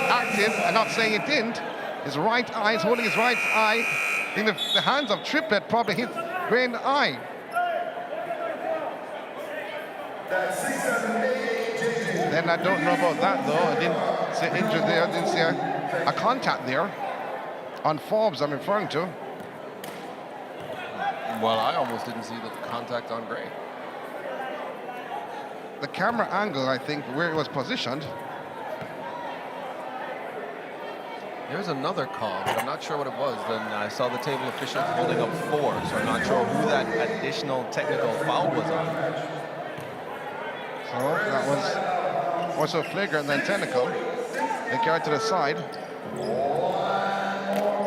active, and not saying it didn't. His right eye, is holding his right eye. In the hands of Triplett probably hit Gray in the eye. Then I don't know about that, though. I didn't see injury there. I didn't see a contact there. On Forbes, I'm referring to. Well, I almost didn't see the contact on Gray. The camera angle, I think, where it was positioned. There's another call, but I'm not sure what it was. Then I saw the table official holding up 4, so I'm not sure who that additional technical foul was on. So that was also flagrant and then technical. They carried to the side.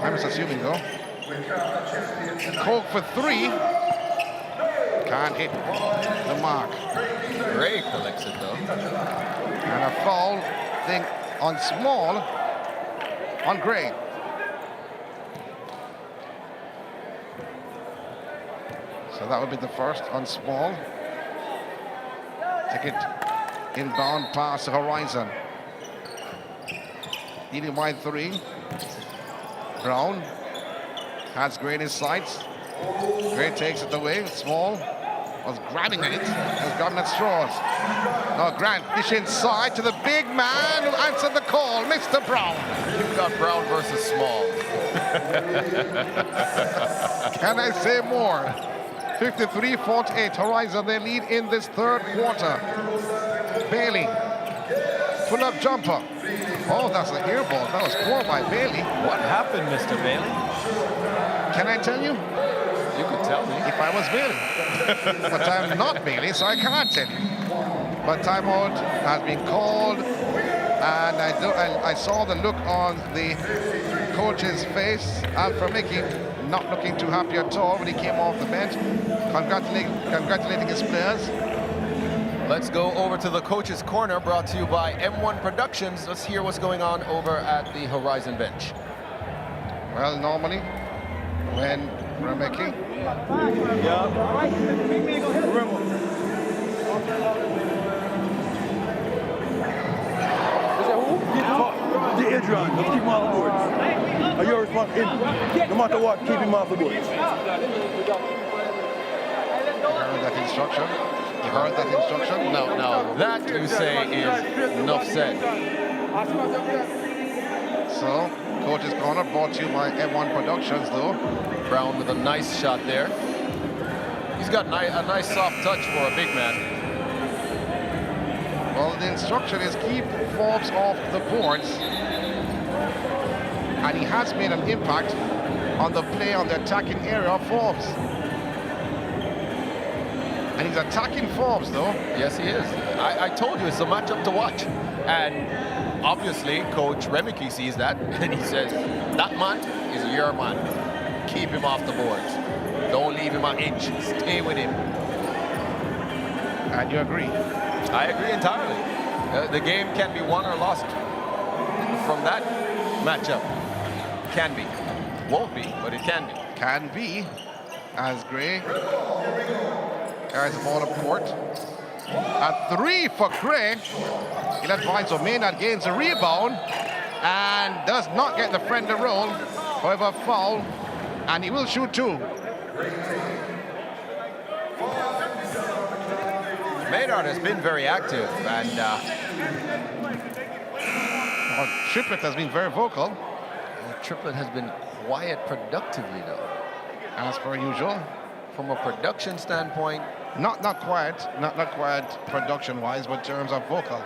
I'm just assuming, though. Coke for 3. Can't hit the mark. Gray collects it, though. And a foul thing on Small on Gray. So that would be the first on Small. Take it inbound past the horizon. Leading by 3. Brown has Gray in his sights. Gray takes it away. Small was grabbing at it. Has gotten at straws. Now Grant dish inside to the big man who answered the call, Mr. Brown. You've got Brown versus Small. Can I say more? 53-48. Horizon, they lead in this third quarter. Bailey, pull-up jumper. Oh, that's an air ball. That was poor by Bailey. What happened, Mr. Bailey? Can I tell you? You could tell me. If I was Bailey. But I'm not Bailey, so I can't tell you. But timeout has been called, and I saw the look on the coach's face. Alpha Mickey not looking too happy at all when he came off the bench. Congratulating his players. Let's go over to the coach's corner, brought to you by M1 Productions. Let's hear what's going on over at the Horizon bench. Well, normally, when Remeke The Adrian, let's keep him off the board. Are you responsible? No matter what, keep him off the board. You heard that instruction? You heard that instruction? No. That, you say, is enough said. So, coach's corner brought to you by M1 Productions, though. Brown with a nice shot there. He's got a nice soft touch for a big man. Well, the instruction is keep Forbes off the boards. And he has made an impact on the play on the attacking area of Forbes. And he's attacking Forbes, though. Yes, he is. I told you it's a matchup to watch. And obviously, Coach Remeke sees that, and he says, that man is your man. Keep him off the boards. Don't leave him an inch. Stay with him. And you agree? I agree entirely. The game can be won or lost from that matchup. Can be. Won't be, but it can be. Can be, as Gray carries the ball up court. A 3 for Gray. He'll advance, so Maynard gains a rebound and does not get the friendly roll. However, foul, and he will shoot 2. Maynard has been very active, and Triplett has been very vocal. Triplett has been quiet productively, though. As per usual. From a production standpoint, not quiet production-wise, but in terms of vocal.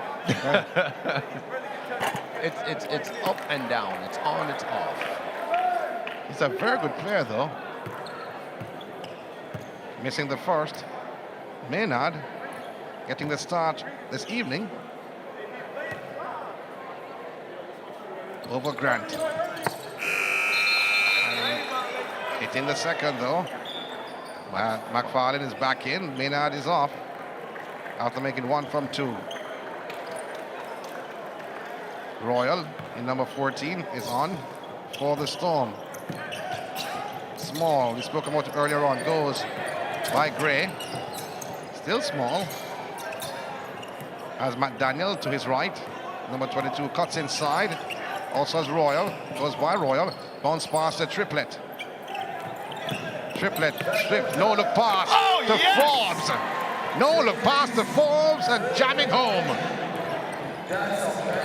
it's up and down. It's on, it's off. He's a very good player, though. Missing the first. Maynard getting the start this evening over Grant. It's in the second, though. McFarlane is back in. Maynard is off. after making 1 from 2. Royal in number 14 is on for the Storm. Small, we spoke about it earlier on, goes by Gray. Still Small. As McDaniel to his right. Number 22 cuts inside. Also as Royal, goes by Royal. Bounce past the Triplet. Triplet, strip, no look pass to Forbes. No look pass to Forbes and jamming home.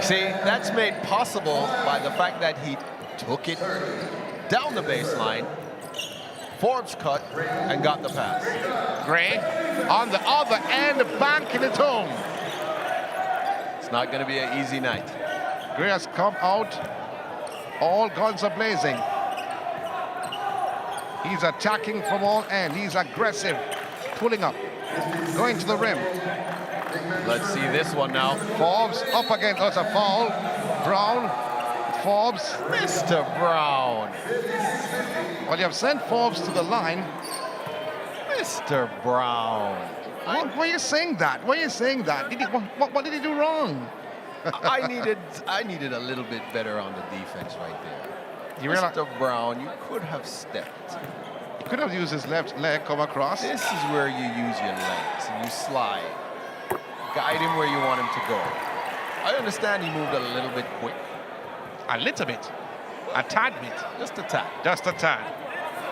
See, that's made possible by the fact that he took it down the baseline. Forbes cut and got the pass. Gray on the other end, banking it home. It's not going to be an easy night. Gray has come out, all guns are blazing. He's attacking from all ends. He's aggressive, pulling up, going to the rim. Let's see this one now. Forbes up again. That's a foul. Brown, Forbes. Mr. Brown. Well, you have sent Forbes to the line. Mr. Brown. Why are you saying that? Why are you saying that? What did he do wrong? I needed a little bit better on the defense right there. Mr. Brown, you could have stepped. He could have used his left leg, come across. This is where you use your legs and you slide. Guide him where you want him to go. I understand he moved a little bit quick. A little bit. A tad bit. Just a tad. Just a tad.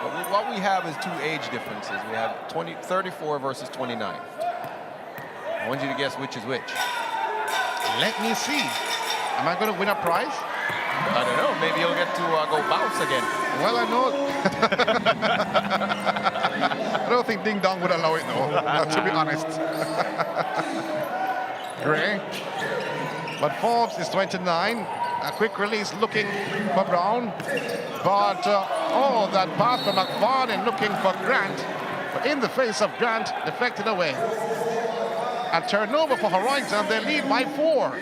But what we have is 2 age differences. We have 34 versus 29. I want you to guess which is which. Let me see. Am I going to win a prize? I don't know. Maybe you'll get to go bounce again. Well, I know. I don't think Ding Dong would allow it, though, to be honest. Gray. But Forbes is 29. A quick release looking for Brown. But, that pass from McFarlane looking for Grant. But in the face of Grant, deflected away. A turnover for Horizon. They lead by 4.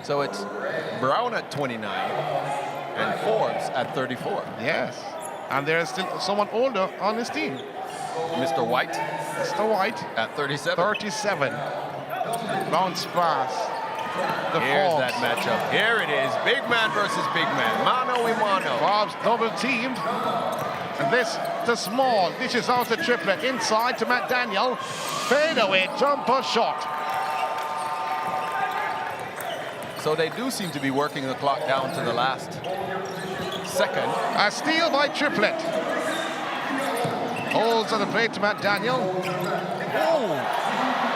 So it's Brown at 29 and Forbes at 34. Yes. And there is still someone older on his team. Mr. White. Mr. White. At 37. 37. Bounce pass. Here's that matchup. Here it is. Big man versus big man. Mano y mano. Forbes double teamed. And this to Small. Dishes out the Triplet. Inside to McDaniel. Fade away. Jumper shot. So they do seem to be working the clock down to the last second. A steal by Triplet. Holds on the plate to McDaniel. Oh!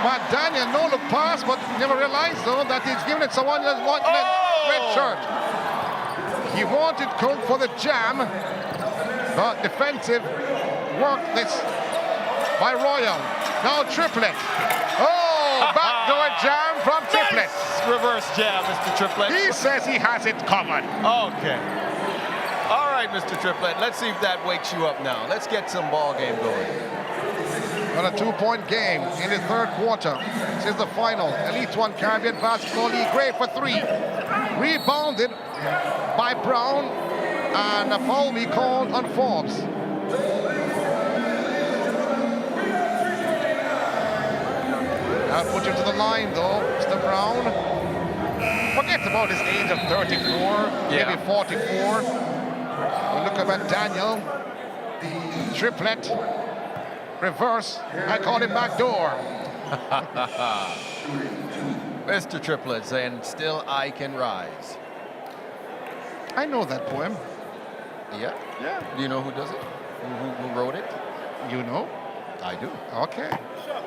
McDaniel, no look pass, but never realized though that he's given it someone that wanted red shirt. He wanted Cook for the jam, but defensive work this by Royal. Now Triplet. Oh, backdoor jam from Triplet. Nice reverse jam, Mr. Triplet. He says he has it covered. Okay. All right, Mr. Triplet, let's see if that wakes you up now. Let's get some ball game going. On a 2-point game in the 3rd quarter. This is the final. Elite One Caribbean Basketball League. Gray for 3. Rebounded by Brown. And a foul be called on Forbes. I'll put him to the line though, Mr. Brown. Forget about his age of 34, maybe 44. Look at Daniel. Triplet. Reverse. I call him backdoor. Mr. Triplet saying, still I can rise. I know that poem. Yeah? Yeah. Do you know who does it? Who wrote it? You know? I do. Okay.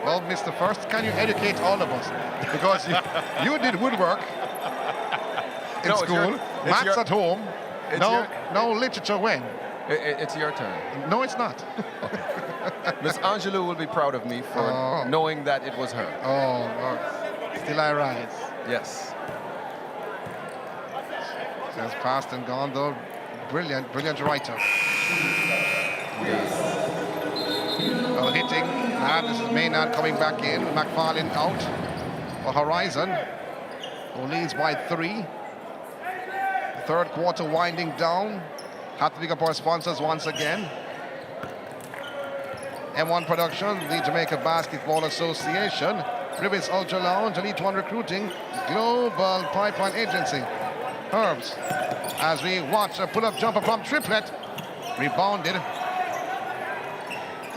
Well, Mr. First, can you educate all of us? Because you did woodwork in school. Maths at home. No literature when? It's your turn. No, it's not. Miss Angelou will be proud of me for knowing that it was her. Oh, Lord. Still I rise. Yes. Just passed and gone, though. Brilliant, brilliant writer. Well, hitting. And this is Maynard coming back in. McFarlane out for Horizon, who leads by 3. 3rd quarter winding down. Have to pick up our sponsors once again. M1 Productions, the Jamaica Basketball Association, Rivets Ultra Lounge, Elite One Recruiting, Global Pipeline Agency, Herbs. As we watch a pull-up jumper from Triplet, rebounded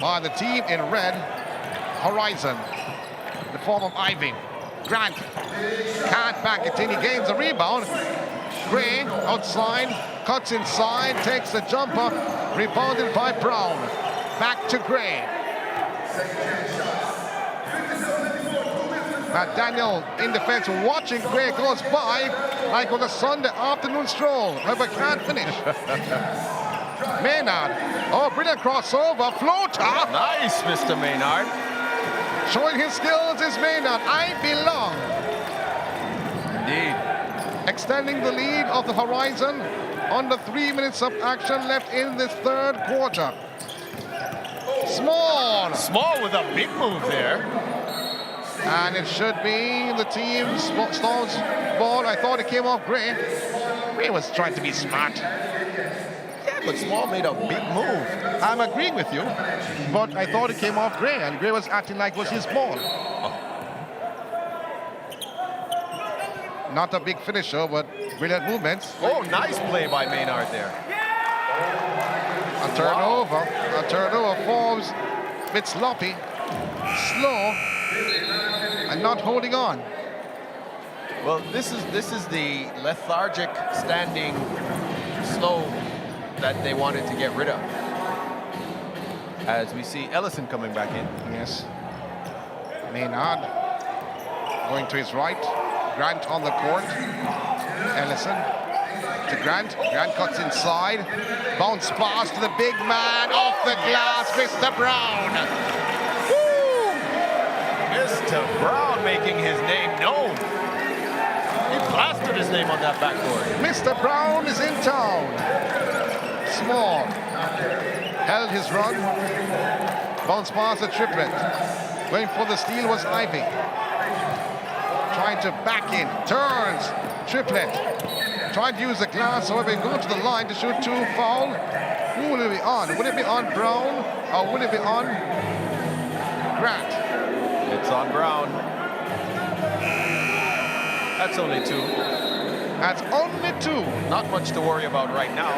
by the team in red, Horizon, the form of Ivy. Grant can't back it in, he gains a rebound. Gray outside, cuts inside, takes the jumper, rebounded by Brown. Back to Gray. Now Daniel in defense, watching Gray goes by like on a Sunday afternoon stroll. However, can't finish. Maynard, oh, brilliant crossover, floater. Nice, Mr. Maynard. Showing his skills is Maynard. I belong. Indeed. Extending the lead of the Horizon under 3 minutes of action left in this third quarter. Small. Small with a big move there. And it should be the team's Stone's ball. I thought it came off Gray. Gray was trying to be smart. Yeah, but Small made a big move. I'm agreeing with you, but I thought it came off Gray, and Gray was acting like it was his ball. Not a big finisher, but brilliant movements. Oh, nice play by Maynard there. A turnover. Wow. A turnover forms a bit sloppy, slow, and not holding on. Well, this is the lethargic, standing, slow that they wanted to get rid of. As we see Ellison coming back in. Yes. Maynard going to his right. Grant on the court. Ellison to Grant. Grant cuts inside. Bounce pass to the big man off the glass, Mr. Brown. Woo! Mr. Brown making his name known. He plastered his name on that backboard. Mr. Brown is in town. Small. Held his run. Bounce pass to Triplet. Going for the steal was Ivy. Trying to back in, turns, Triplet. Trying to use the glass, however, going to the line to shoot two, foul. Who will it be on? Will it be on Brown or will it be on Grant? It's on Brown. That's only two. That's only two. Not much to worry about right now,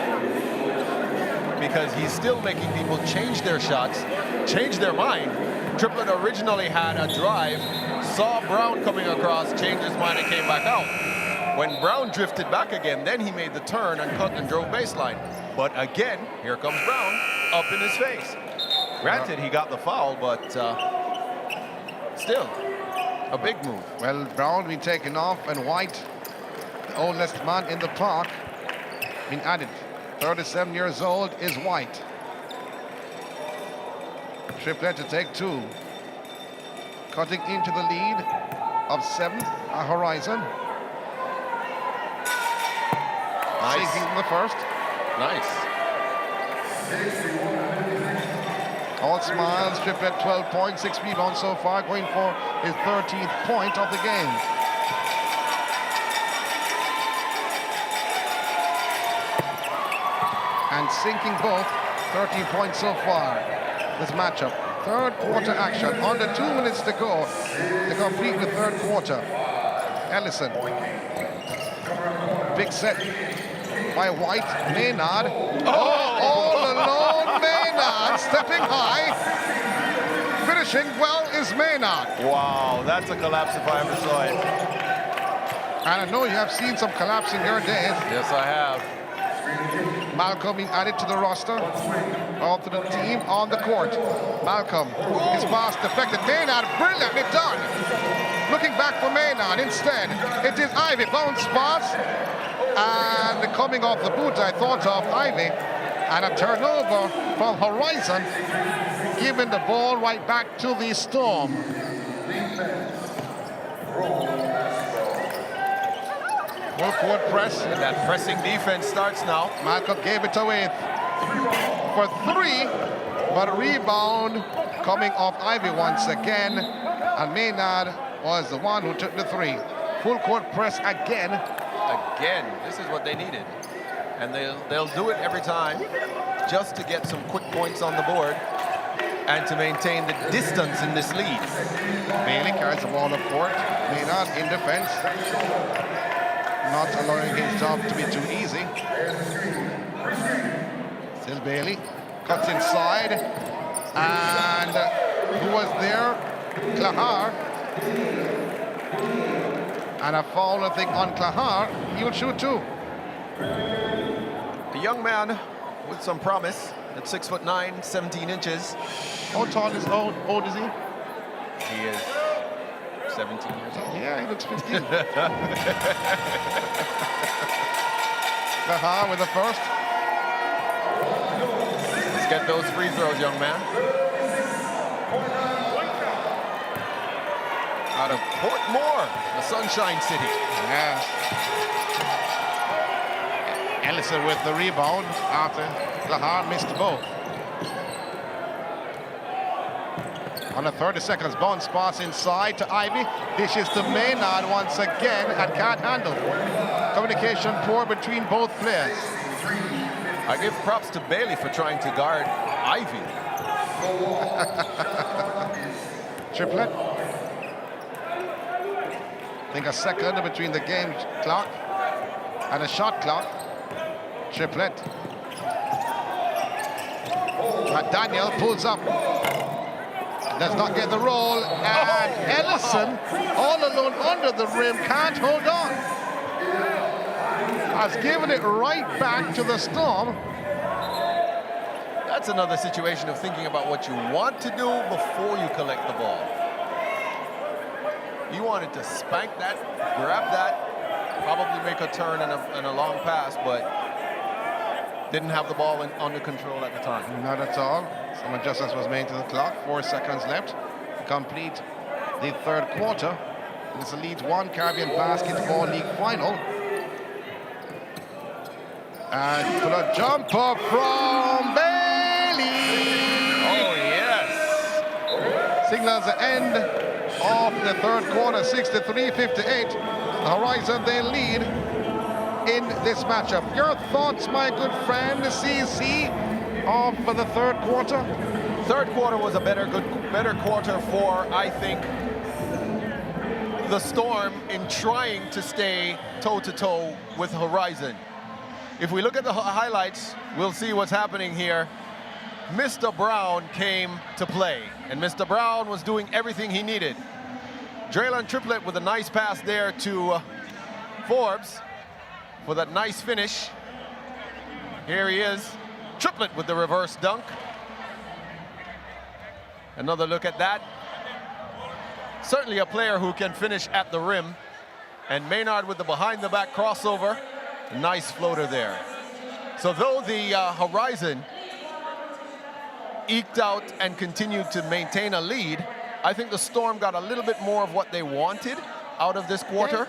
because he's still making people change their shots, change their mind. Triplet originally had a drive, saw Brown coming across, changed his mind and came back out. When Brown drifted back again, then he made the turn and cut and drove baseline. But again, here comes Brown, up in his face. Granted, he got the foul, but still, a big move. Well, Brown being taken off, and White, the oldest man in the park, been added. 37 years old is White. Triplet to take two. Cutting into the lead of 7 at Horizon. Nice. Taking the first. Nice. All smiles, Triplet 12 points, 6 rebounds so far, going for his 13th point of the game. And sinking both, 13 points so far. This matchup. Third quarter action. Under 2 minutes to go to complete the third quarter. Ellison. Big set by White. Maynard. Oh, all alone Maynard. Stepping high. Finishing well is Maynard. Wow, that's a collapse if I ever saw it. And I know you have seen some collapse in your days. Yes, I have. Malcolm being added to the roster, onto the team on the court. Malcolm, his pass deflected. Maynard, brilliantly done. Looking back for Maynard instead. It is Ivy, bounce pass. And coming off the boot, I thought of Ivy. And a turnover from Horizon, giving the ball right back to the Storm. Full court press. And that pressing defense starts now. Malcolm gave it away for 3, but a rebound coming off Ivy once again. And Maynard was the one who took the 3. Full court press again. Again, this is what they needed. And they'll do it every time just to get some quick points on the board. and to maintain the distance in this lead. Bailey carries the ball up court. Maynard in defense. Not allowing his job to be too easy. Still Bailey. Cuts inside. And who was there? Clahar. And a foul, I think, on Clahar. He will shoot too. A young man with some promise at 6'9", 17 inches. How tall is old is he? He is 17 years old. Yeah, he looks 15. Clahar with the first. Let's get those free throws, young man. Out of Portmore, the Sunshine City. Yeah. Ellison with the rebound after Clahar missed both. On the 30 seconds, bounce pass inside to Ivy. Dishes to Maynard once again and can't handle. Communication poor between both players. I give props to Bailey for trying to guard Ivy. Triplet. I think a second between the game clock and a shot clock. Triplet. Daniel pulls up. Does not get the roll. And Ellison, all alone under the rim, can't hold on. Has given it right back to the Storm. That's another situation of thinking about what you want to do before you collect the ball. You wanted to spank that, grab that, probably make a turn and a long pass, but didn't have the ball under control at the time. Not at all. Some adjustments was made to the clock. 4 seconds left to complete the third quarter. This leads one Caribbean Basketball League final. And for the jumper from Bailey. Oh, yes. Signals the end of the third quarter, 63-58. The Horizon, they lead in this matchup. Your thoughts, my good friend, CC, for the third quarter? Third quarter was a better quarter for, I think, the Storm in trying to stay toe-to-toe with Horizon. If we look at the highlights, we'll see what's happening here. Mr. Brown came to play, and Mr. Brown was doing everything he needed. Draylon Triplet with a nice pass there to Forbes for that nice finish. Here he is, Triplet with the reverse dunk. Another look at that. Certainly a player who can finish at the rim. And Maynard with the behind-the-back crossover. Nice floater there. So though the Horizon eked out and continued to maintain a lead, I think the Storm got a little bit more of what they wanted out of this quarter.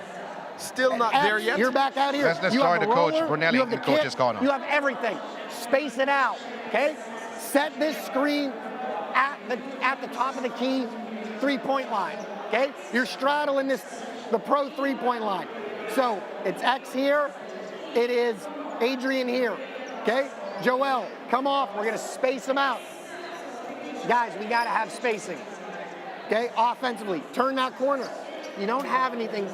Still not there yet. You're back out here. Let's start the coach, Brunelli, in the coach's corner. You have everything. Space it out, okay? Set this screen at the top of the key three-point line, okay? You're straddling the pro three-point line. So it's X here. It is Adrian here, okay? Joel, come off. We're going to space them out. Guys, we got to have spacing, okay? Offensively, turn that corner. You don't have anything.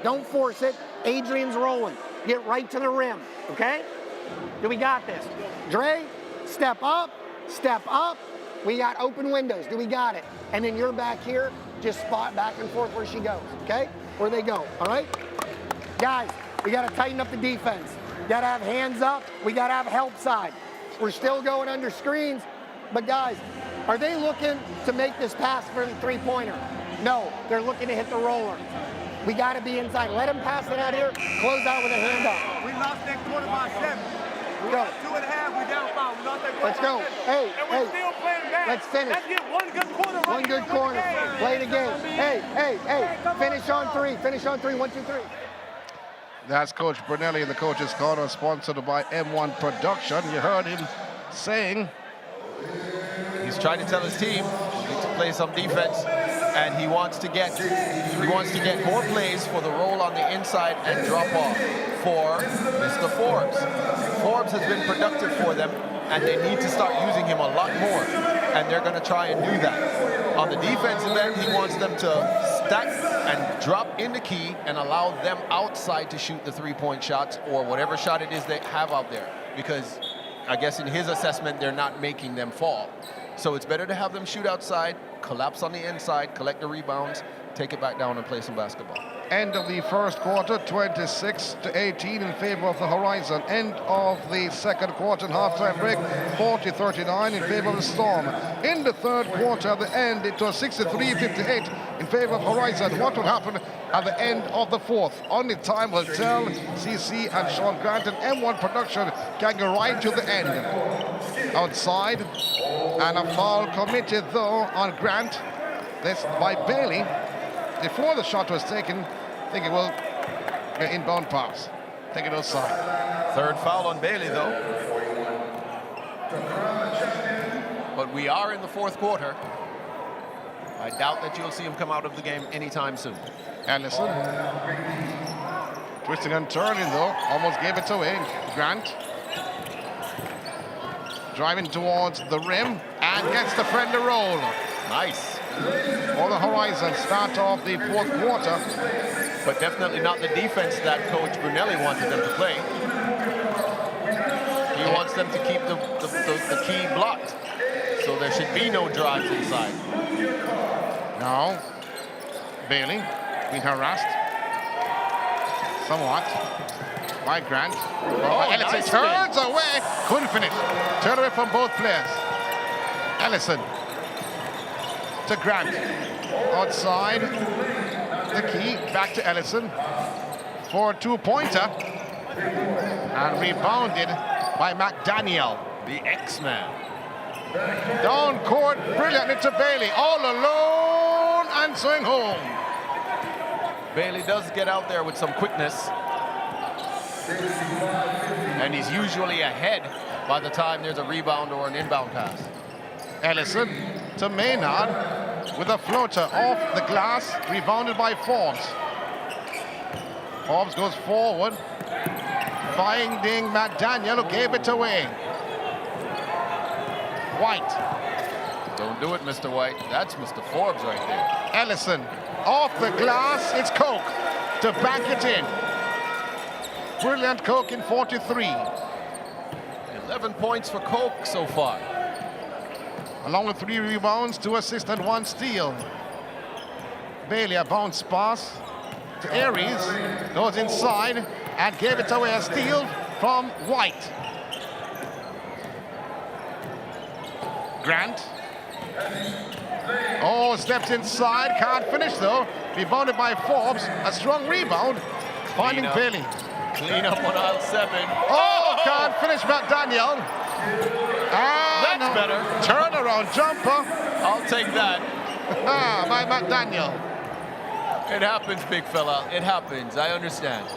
Don't force it. Adrian's rolling. Get right to the rim, okay? Do we got this? Dre, step up, step up. We got open windows. Do we got it? And then you're back here, just spot back and forth where she goes, okay? Where they go, all right? Guys, we got to tighten up the defense. Got to have hands up. We got to have help side. We're still going under screens. But guys, are they looking to make this pass for the three-pointer? No, they're looking to hit the roller. We got to be inside. Let them pass it out here. Close out with a hand up. We lost that quarter by 7. We Go. got 2.5. We down 5. We lost that quarter Let's go. by 7. Hey, and we're hey. still playing back. Let's finish. Let's get one good quarter. One good corner. Play the game. Hey. Finish on three. Finish on three. 1, 2, 3. That's Coach Brunelli in the coach's corner, sponsored by M1 Production. You heard him saying he's trying to tell his team to play some defense, and he wants to get more plays for the roll on the inside and drop off. for Mr. Forbes. Forbes has been productive for them, and they need to start using him a lot more, and they're going to try and do that. On the defensive end, he wants them to stack and drop in the key and allow them outside to shoot the three-point shots or whatever shot it is they have out there, because I guess in his assessment, they're not making them fall. So it's better to have them shoot outside, collapse on the inside, collect the rebounds, take it back down and play some basketball. End of the first quarter, 26-18 in favor of the Horizon. End of the second quarter and halftime break, 40-39 in favor of the Storm. In the third quarter, at the end, it was 63-58 in favor of Horizon. What will happen at the end of the fourth? Only time will tell. CC and Sean Grant and M1 Production can go right to the end. Outside, and a foul committed though on Grant. This by Bailey. Before the shot was taken, I think it will be inbound pass. Take it outside. Third foul on Bailey, though. But we are in the fourth quarter. I doubt that you'll see him come out of the game anytime soon. Allison. Twisting and turning, though. Almost gave it away. Grant. Driving towards the rim and gets the friend a roll. Nice. For the Horizon, start of the fourth quarter. But definitely not the defense that Coach Brunelli wanted them to play. He wants them to keep the key blocked. So there should be no drives inside. Now, Bailey being harassed somewhat by Grant. Ellison nice turns away. Couldn't finish. Turn away from both players. Ellison to Grant. Outside the key. Back to Ellison for a two-pointer. And rebounded by McDaniel. The X-Man. Down court, brilliantly to Bailey. All alone and swing home. Bailey does get out there with some quickness. And he's usually ahead by the time there's a rebound or an inbound pass. Ellison to Maynard with a floater off the glass, rebounded by Forbes. Forbes goes forward, finding McDaniel, who gave it away. White. Don't do it, Mr. White. That's Mr. Forbes right there. Ellison off the glass, it's Coke to bank it in. Brilliant Coke in 43. 11 points for Coke so far. Along with 3 rebounds, 2 assists and 1 steal. Bailey, a bounce pass to Aries, goes inside and gave it away, a steal from White. Grant. Oh, steps inside, can't finish though. Rebounded by Forbes, a strong rebound, finding Bailey. Clean up on aisle 7. Oh, can't finish McDaniel. That's better. Turnaround jumper. I'll take that. By McDaniel. It happens, big fella. It happens. I understand.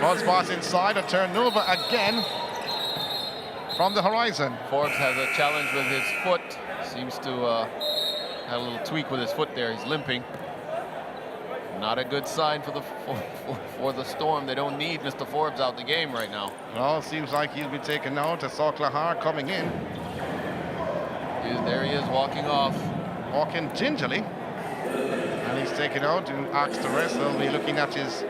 Buzz pass inside, a turnover again from the Horizon. Forbes has a challenge with his foot. Seems to have a little tweak with his foot there. He's limping. Not a good sign for the Storm. They don't need Mr. Forbes out the game right now. Well, seems like he'll be taken out. I saw Clahar coming in. There he is, walking off. Walking gingerly. And he's taken out and asked to rest. They'll be looking at his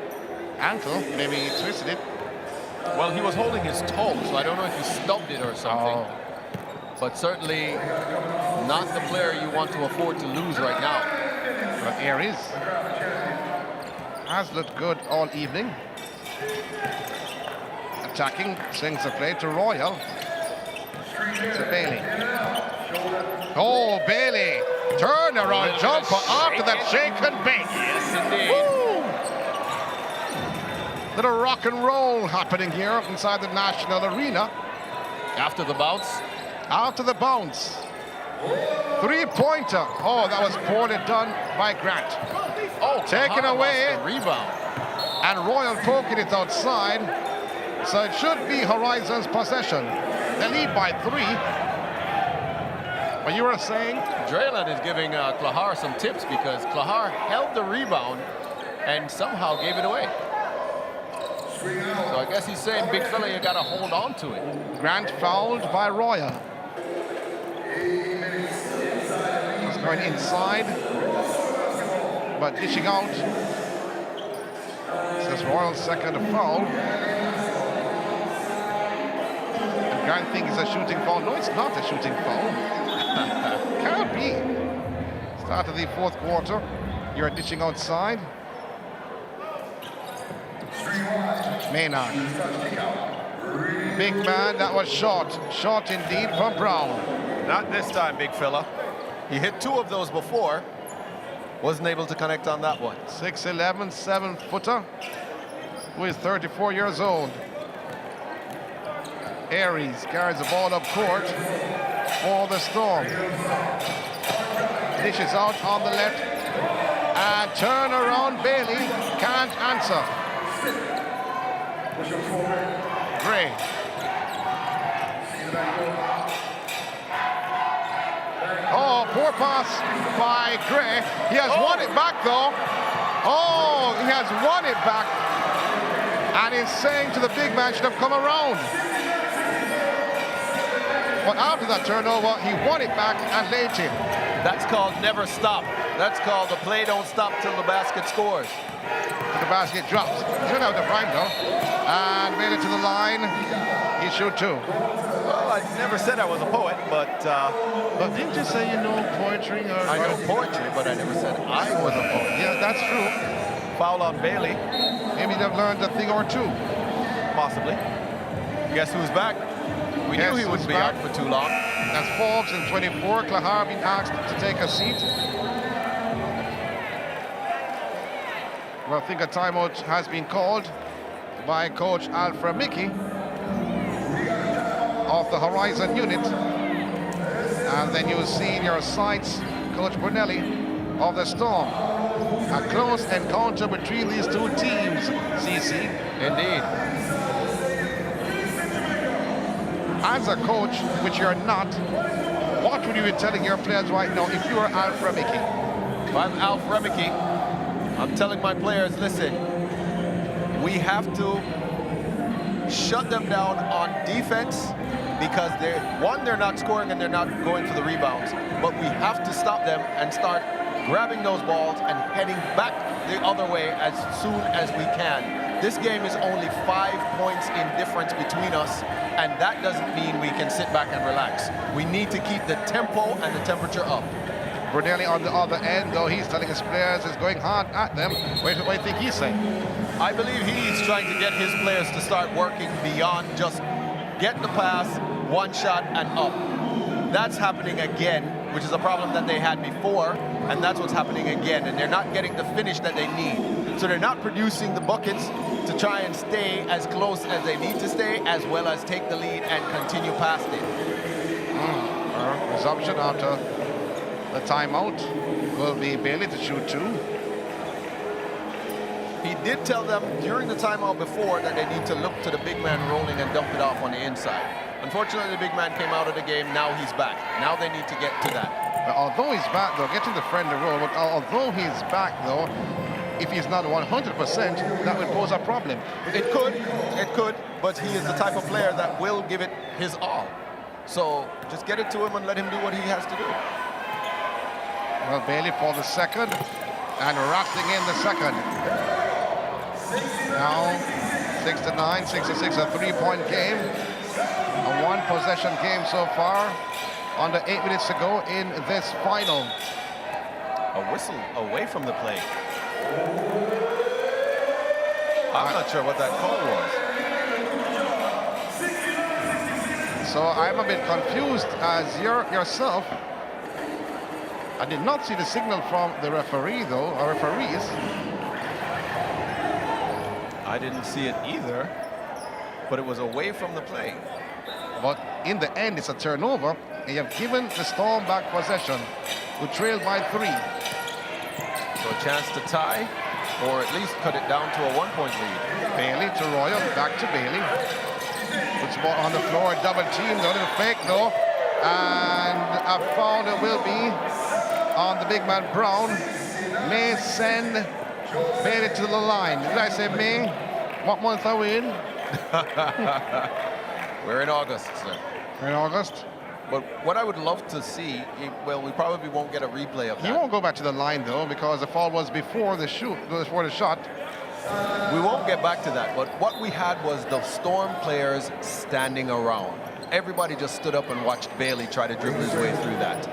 ankle. Maybe he twisted it. Well, he was holding his toe, so I don't know if he stubbed it or something. Oh. But certainly not the player you want to afford to lose right now. But Aries has looked good all evening. Attacking, swings the play to Royal. To Bailey. Oh, Bailey. Turnaround jumper after that shake and bake. Yes, indeed. Woo! Little rock and roll happening here inside the National Arena. After the bounce? After the bounce. Three-pointer. Oh, that was poorly done by Grant. Oh, taken away. Rebound. And Royal poking it outside. So it should be Horizon's possession. They lead by 3. But you were saying? Drayland is giving Clahar some tips because Clahar held the rebound and somehow gave it away. So I guess he's saying, big fella, you got to hold on to it. Grant fouled by Royal. He's going inside, but dishing out. This is Royal's second foul. And Grant thinks it's a shooting foul. No, it's not a shooting foul. Can't be. Start of the fourth quarter. You're dishing outside. Maynard. Big man, that was short. Short indeed from Brown. Not this time, big fella. He hit 2 of those before. Wasn't able to connect on that one. 6'11", 7-footer, who is 34 years old. Aries carries the ball up court for the Storm. Dishes out on the left. And turn around, Bailey can't answer. Gray. Oh, poor pass by Gray. He has won it back though. Oh, he has won it back. And he's saying to the big man, should have come around. But after that turnover, he won it back and laid him. That's called never stop. That's called the play don't stop till the basket scores. The basket drops. He's run out of time though. And made it to the line. He shoot 2. Well, I never said I was a poet, but didn't you say you know poetry? I know poetry, but I never said I was a poet. Yeah, that's true. Foul on Bailey. Maybe they've learned a thing or 2. Possibly. Guess who's back? We knew he wouldn't be out for too long. That's Forbes in 24. Clahar being asked to take a seat. Well, I think a timeout has been called by Coach Alfred Mickey of the Horizon unit. And then you see in your sights Coach Brunelli of the Storm. A close encounter between these 2 teams, CC. Indeed. As a coach, which you're not, what would you be telling your players right now if you were Alf Remicky? If I'm Alf Remicky, I'm telling my players, listen, we have to shut them down on defense because they're not scoring and they're not going for the rebounds. But we have to stop them and start grabbing those balls and heading back the other way as soon as we can. This game is only 5 points in difference between us, and that doesn't mean we can sit back and relax. We need to keep the tempo and the temperature up. Brunelli on the other end, though, he's telling his players he's going hard at them. What do you think he's saying? I believe he's trying to get his players to start working beyond just get the pass, one shot, and up. That's happening again, which is a problem that they had before, and that's what's happening again. And they're not getting the finish that they need. So they're not producing the buckets to try and stay as close as they need to stay, as well as take the lead and continue past it. Resumption after the timeout will be Bailey to shoot 2. He did tell them during the timeout before that they need to look to the big man rolling and dump it off on the inside. Unfortunately, the big man came out of the game. Now he's back. Now they need to get to that. But although he's back, though, getting the friendly roll, but although he's back, though, if he's not 100%, that would pose a problem. It could, but he is the type of player that will give it his all. So just get it to him and let him do what he has to do. Well, Bailey for the second, and Rafting in the second. Now, 6-9, 6-6, a 3-point game. A 1-possession game so far, under 8 minutes to go in this final. A whistle away from the play. I'm not sure what that call was. So I'm a bit confused as yourself. I did not see the signal from the referee, though, or referees. I didn't see it either, but it was away from the play. But in the end, it's a turnover, and you have given the Storm back possession, who trailed by 3. So a chance to tie, or at least cut it down to a 1-point lead. Bailey to Royal, back to Bailey. Puts ball on the floor, double teamed, a little fake though. And a foul will be on the big man Brown. May send Bailey to the line. Did I say May? What month are we in? We're in August, sir. In August. But what I would love to see, well, we probably won't get a replay of that. He won't go back to the line though, because the fall was before the shot. We won't get back to that, but what we had was the Storm players standing around. Everybody just stood up and watched Bailey try to dribble his way through that.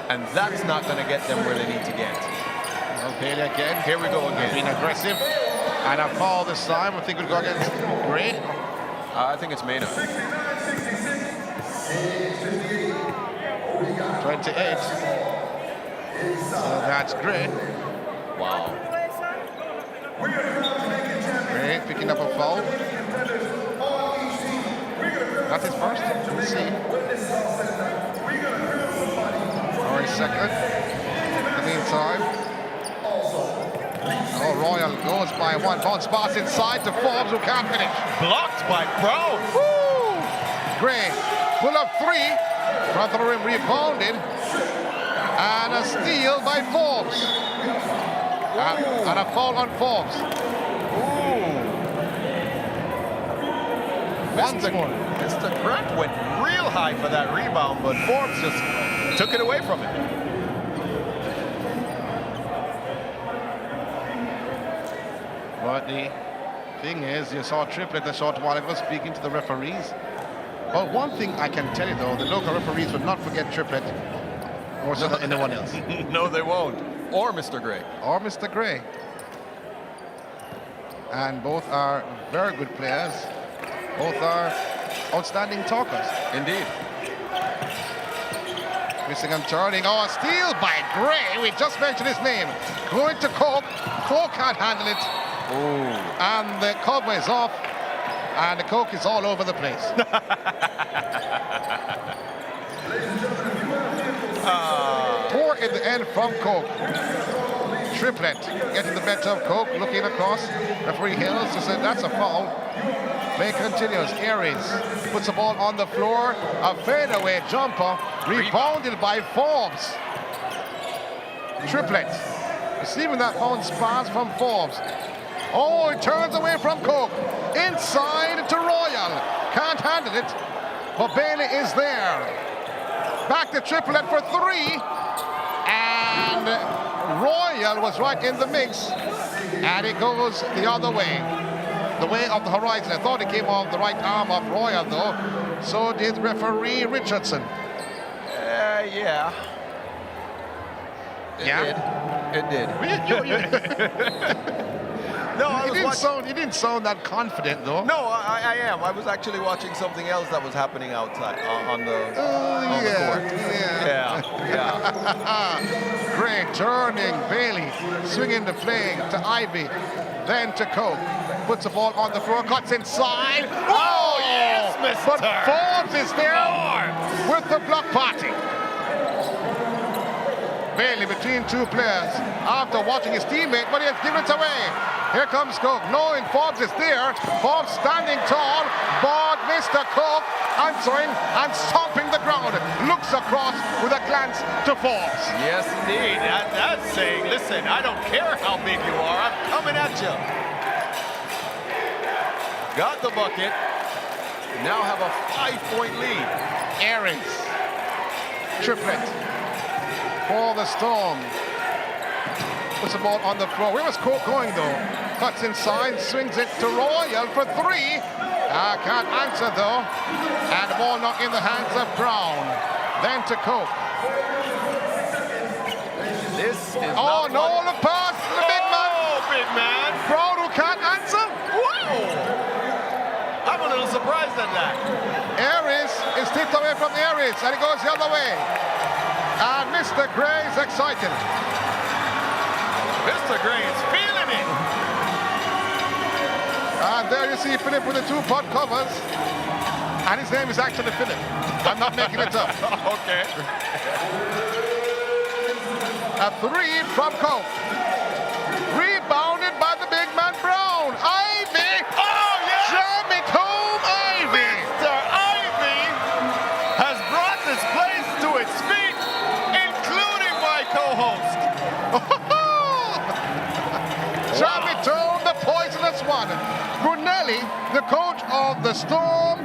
And that's not going to get them where they need to get. Well, Bailey again. Here we go again. Being aggressive. And a foul this time. I think we'll go against Gray. I think it's Maynard. 28. So that's Gray. Wow. Gray picking up a foul. That's his first. Let's see. Or his second. In the meantime. Oh, Royal goes by one. Bounce pass inside to Forbes, who can't finish. Blocked by Brown. Woo! Gray, pull up three. Front of the rim rebounded. And a steal by Forbes. And a foul on Forbes. Once more. Mr. Grant went real high for that rebound, but Forbes just took it away from him. But the thing is, you saw Triplett a short while ago speaking to the referees. Well, one thing I can tell you though, the local referees would not forget Triplett or anyone else. No, they won't. Or Mr. Gray. Or Mr. Gray. And both are very good players. Both are outstanding talkers. Indeed. Missing and turning. Oh, a steal by Gray. We just mentioned his name. Going to Coke. Coke can't handle it. Ooh. And the cover is off. And the Coke is all over the place. Poor in the end from Coke. Triplett getting the better of Coke, looking across. Referee Hills just said that's a foul. Play continues. Aries puts the ball on the floor. A fadeaway jumper. Rebounded by Forbes. Triplett receiving that bounce pass from Forbes. Oh, it turns away from Coke. Inside to Royal. Can't handle it. But Bailey is there. Back to Triplett for three. And Royal was right in the mix. And it goes the other way. The way of the horizon. I thought it came off the right arm of Royal, though. So did referee Richardson. Yeah. It did. No, You didn't sound that confident, though. No, I am. I was actually watching something else that was happening outside on the court. Yeah. Gray turning, Bailey swinging the play to Ivy, then to Coke. Puts the ball on the floor, cuts inside. Oh, yes, Mr. But Forbes is there with the block party. Bailey between two players after watching his teammate, but he has given it away. Here comes Coke, knowing Forbes is there. Forbes standing tall, but Mr. Coke answering and stomping the ground. Looks across with a glance to Forbes. Yes, indeed. That's saying, listen, I don't care how big you are, I'm coming at you. Got the bucket. Now have a 5-point lead. Aries. Triplett for the Storm. Puts the ball on the floor. Where was Coke going, though? Cuts inside, swings it to Royal for three. Can't answer, though. And the ball not in the hands of Brown. Then to Coke. This is Oh, no, the pass to the big man. Oh, big man. Brown, who can't answer. Wow. I'm a little surprised at that. Aries is tipped away from Aries, and it goes the other way. And Mr. Gray is excited. Mr. Gray is feeling it. And there you see Philip with the two pot covers. And his name is actually Philip. I'm not making it up. Okay. A three from Coke. Rebounded by the big man Brown. Ivy. Oh, yes. Jam it home, Ivy. Mr. Ivy has brought this place to its feet, including my co-host. Jam it home, the poisonous one. Brunelli, the coach of the Storm,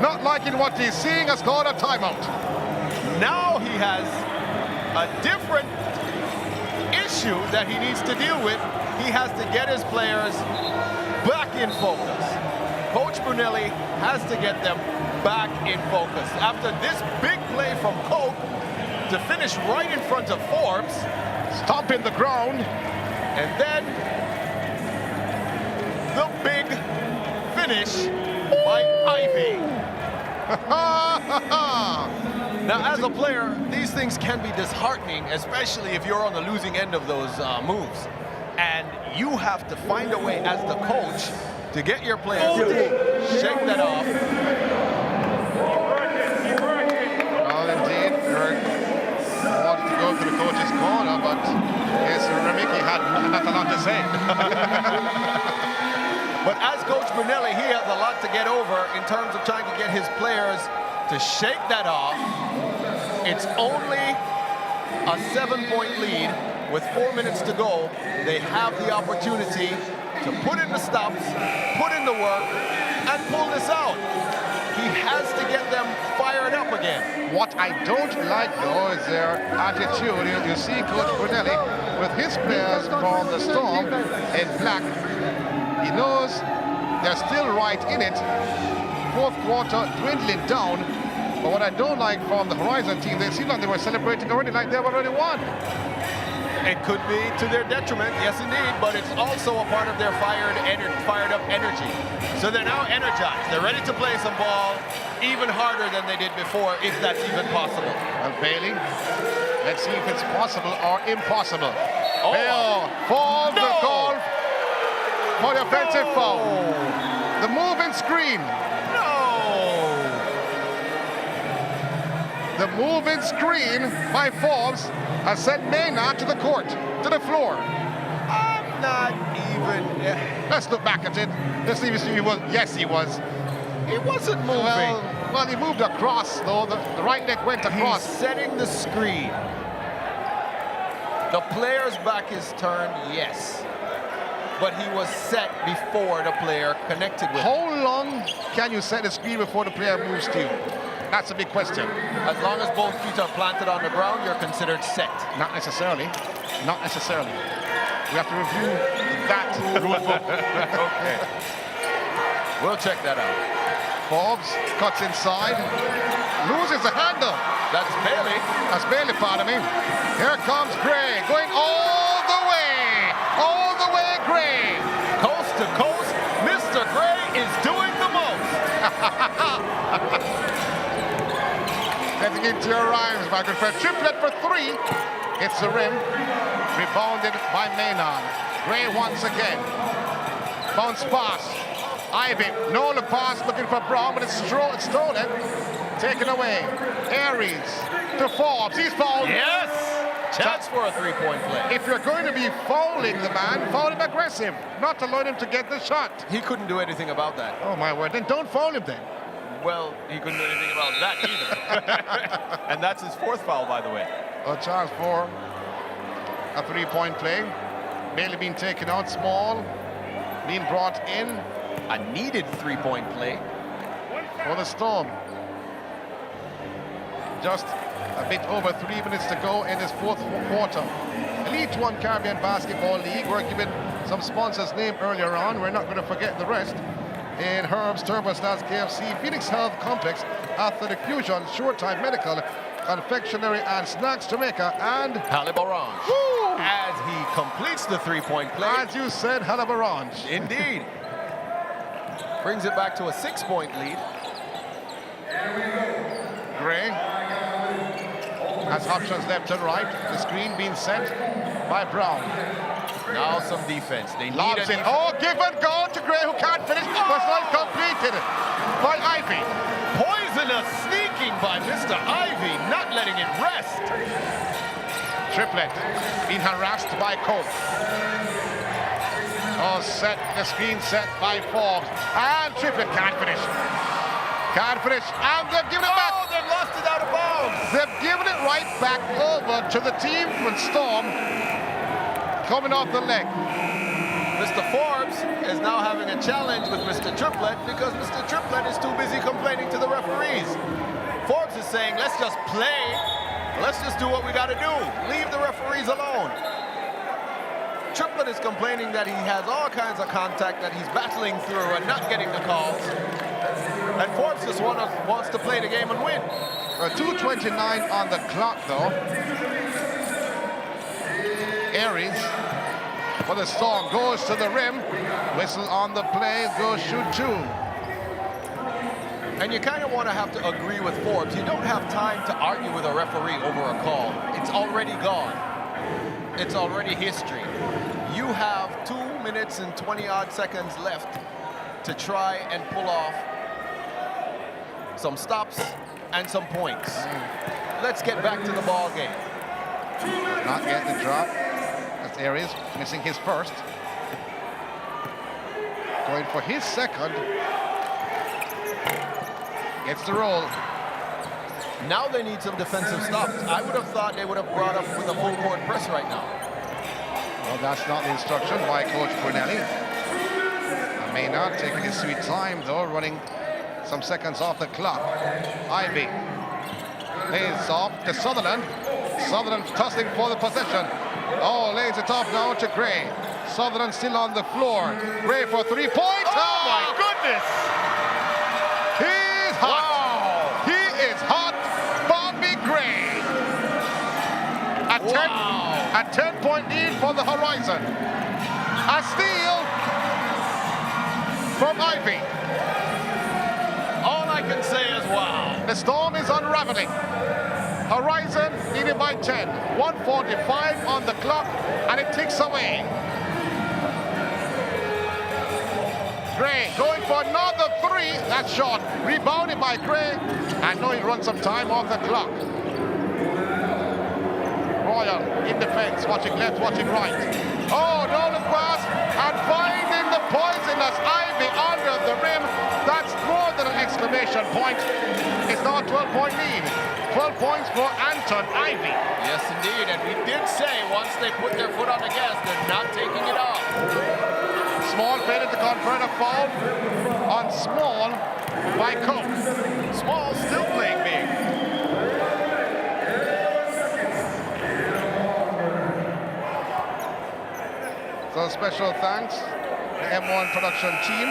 not liking what he's seeing, has called a timeout. Now he has a different issue that he needs to deal with. He has to get his players back in focus. Coach Brunelli has to get them back in focus. After this big play from Coke to finish right in front of Forbes, stomping the ground, and then the big finish by Ivy. Now, as a player, these things can be disheartening, especially if you're on the losing end of those moves. And you have to find a way as the coach to get your players to shake that off. Well, indeed, Eric wanted to go to the coach's corner, but yes, Remicki had not a lot to say. But as Coach Brunelli, he has a lot to get over in terms of trying to get his players to shake that off. It's only a 7-point lead with 4 minutes to go. They have the opportunity to put in the stops, put in the work, and pull this out. He has to get them fired up again. What I don't like, though, is their attitude. You see Coach Brunelli with his players from the Storm in black. He knows they're still right in it. Fourth quarter dwindling down. But what I don't like from the Horizon team, they seem like they were celebrating already like they've already won. It could be to their detriment, yes indeed, but it's also a part of their fired up energy. So they're now energized. They're ready to play some ball even harder than they did before, if that's even possible. Well, Bailey, let's see if it's possible or impossible. Oh, Bale falls the call for the offensive foul. The moving screen. The moving screen by Forbes has sent Maynard to the court, to the floor. I'm not even... Let's look back at it. Let's see if he was. Yes, he was. He wasn't moving. Well, he moved across, though. The right leg went across. He's setting the screen. The player's back is turned, yes. But he was set before the player connected with him. How long can you set the screen before the player moves to you? That's a big question. As long as both feet are planted on the ground, you're considered set. Not necessarily. Not necessarily. We have to review that rule book. Okay. We'll check that out. Forbes cuts inside. Loses the handle. That's Bailey. That's Bailey, pardon me. Here comes Gray. Going all the way. All the way, Gray. Coast to coast, Mr. Gray is doing the most. Getting into your rhymes, my good friend. Triplet for three. It's the rim. Rebounded by Maynard. Gray once again. Bounce pass. Ivy. No look pass looking for Brown, but it's stolen. Taken away. Aries to Forbes. He's fouled. Yes. Chance for a three-point play. If you're going to be fouling the man, foul him aggressive. Not allowing him to get the shot. He couldn't do anything about that. Oh, my word. Then don't foul him then. Well, he couldn't do anything about that either. And that's his fourth foul, by the way. A chance for a three-point play. Bailey being taken out small, being brought in. A needed three-point play for the Storm. Just a bit over 3 minutes to go in this fourth quarter. Elite One Caribbean Basketball League. We're given some sponsors' name earlier on. We're not going to forget the rest. In Herbs, Turbo Stars, KFC, Phoenix Health Complex, Athletic Fusion, Short Time Medical, Confectionery and Snacks Jamaica, and Halibarange. As he completes the three-point play. As you said, Halibarange. Indeed. Brings it back to a 6-point lead. Gray has options left and right. The screen being set by Brown. Now some defense. They need Lobs in. Oh, give and go to Gray, who can't finish. Was not completed by Ivy. Poisonous sneaking by Mr. Ivy, not letting it rest. Triplet being harassed by Coke. Oh, set, the screen set by Forbes. And Triplet can't finish. Can't finish. And they've given it back. Oh, they've lost it out of bounds. They've given it right back over to the team from Storm. Coming off the leg. Mr. Mr. Forbes is now having a challenge with Mr. Triplett because Mr. Triplett is too busy complaining to the referees. Forbes is saying, let's just play. Let's just do what we got to do. Leave the referees alone. Triplett is complaining that he has all kinds of contact that he's battling through and not getting the calls. And Forbes just wants to play the game and win. 2:29 on the clock, though. Aries for the Storm goes to the rim. Whistle on the play, goes shoot two. And you kind of want to have to agree with Forbes. You don't have time to argue with a referee over a call. It's already gone. It's already history. You have 2 minutes and 20-odd seconds left to try and pull off some stops and some points. Let's get back to the ball game. Not getting the drop. That's Aries missing his first. Going for his second. Gets the roll. Now they need some defensive stops. I would have thought they would have brought up with a full court press right now. Well, that's not the instruction by Coach Brunelli. Maynard taking his sweet time, though, running some seconds off the clock. Ivy lays off to Sutherland. Sutherland tussling for the possession. Oh, lays it off now to Gray. Sutherland still on the floor. Gray for 3 points. Oh my goodness! He's hot. Wow. He is hot. Bobby Gray. A 10-point lead for the Horizon. A steal from Ivy. All I can say is wow. The Storm is unraveling. Horizon leading by 10. 1:45 on the clock, and it ticks away. Gray going for another three. That's short. Rebounded by Gray. And now he runs some time off the clock. Royal in defense, watching left, watching right. Oh, Nolan pass and finding the poisonous Ivy under the rim. That's more than an exclamation point. It's now a 12-point lead. 12 points for Anton Ivy. Yes, indeed. And we did say once they put their foot on the gas, they're not taking it off. Small failed to convert a foul on Small by Cope. Small still playing big. So special thanks to M1 production team.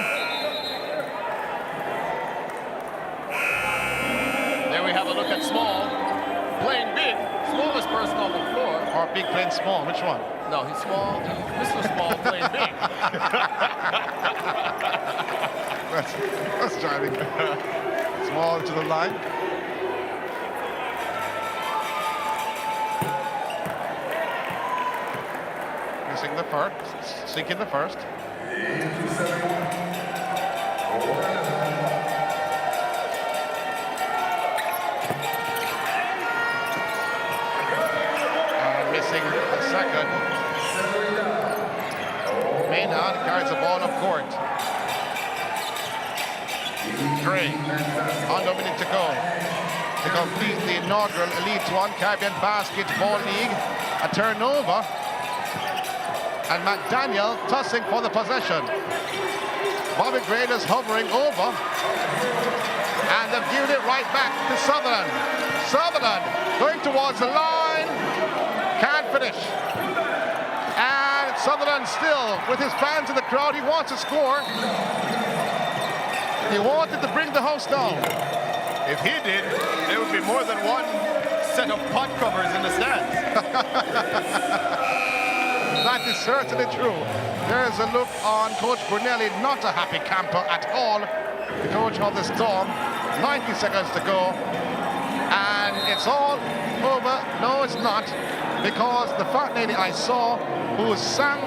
There we have a look at Small playing big. Smallest person on the floor. Or big playing small, which one? No, he's small. Mr. Small playing big. That's driving. Small to the line. Missing the first, sinking the first. Missing the second. Maynard carries the ball up court. Gray, under a minute to go to complete the inaugural Elite One Caribbean Basketball League. A turnover, and McDaniel tossing for the possession. Bobby Gray is hovering over, and they've given it right back to Sutherland. Sutherland going towards the line, can't finish. And Sutherland still with his fans in the crowd. He wants to score. He wanted to bring the house down. If he did, there would be more than one set of pot covers in the stands. That is certainly true. There's a look on Coach Brunelli, not a happy camper at all. The coach of the Storm, 90 seconds to go. And it's all over. No, it's not. Because the fat lady I saw who sang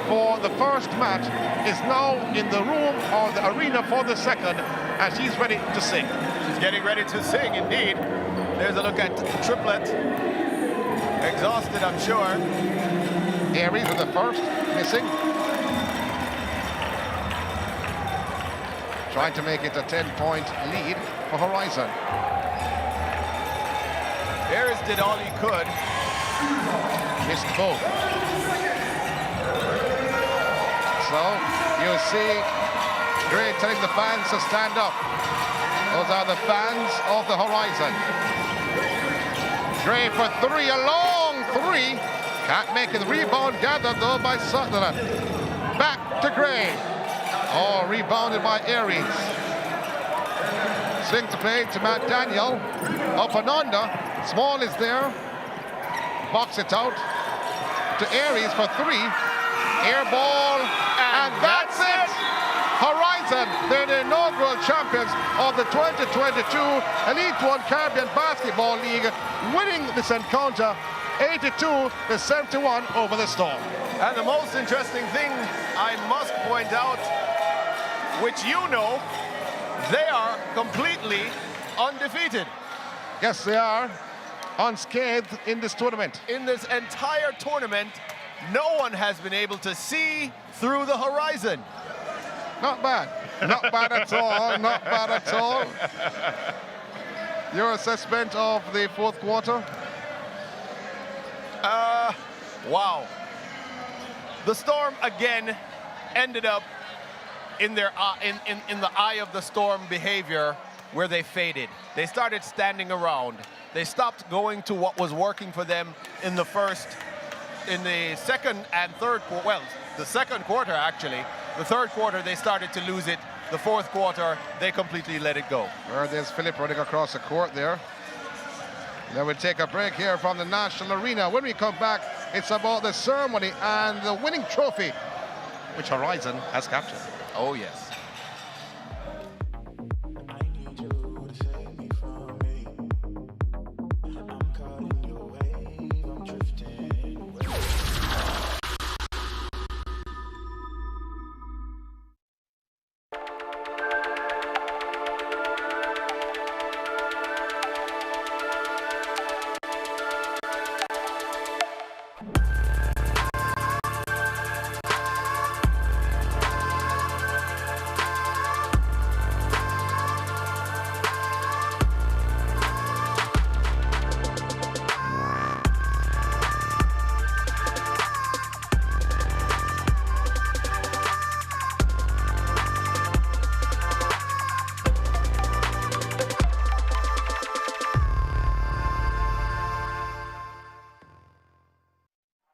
for the first match is now in the room or the arena for the second, and she's ready to sing. She's getting ready to sing, indeed. There's a look at Triplett. Exhausted, I'm sure. Aries with the first, missing. Trying to make it a 10-point lead for Horizon. Aries did all he could. Missed both. So you see Gray telling the fans to stand up. Those are the fans of the Horizon. Gray for three, a long three. Can't make it. Rebound gathered though by Sutherland. Back to Gray. Oh, rebounded by Aries. Swing to play to Matt Daniel. Up and under. Small is there. Box it out to Aries for three. Air ball. And that's it. Horizon, they're the inaugural champions of the 2022 Elite One Caribbean Basketball League, winning this encounter 82-71 over the Storm. And the most interesting thing I must point out, which you know, they are completely undefeated. Yes, they are unscathed in this tournament. In this entire tournament, no one has been able to see through the horizon. Not bad. Not bad at all. Not bad at all. Your assessment of the fourth quarter? Wow. The Storm again ended up in their in the eye of the Storm behavior where they faded. They started standing around. They stopped going to what was working for them in the second and third quarter. Well, the second quarter actually. The third quarter they started to lose it. The fourth quarter they completely let it go. Well, there's Philip running across the court there. Then we'll take a break here from the National Arena. When we come back, it's about the ceremony and the winning trophy, which Horizon has captured. Oh, yes.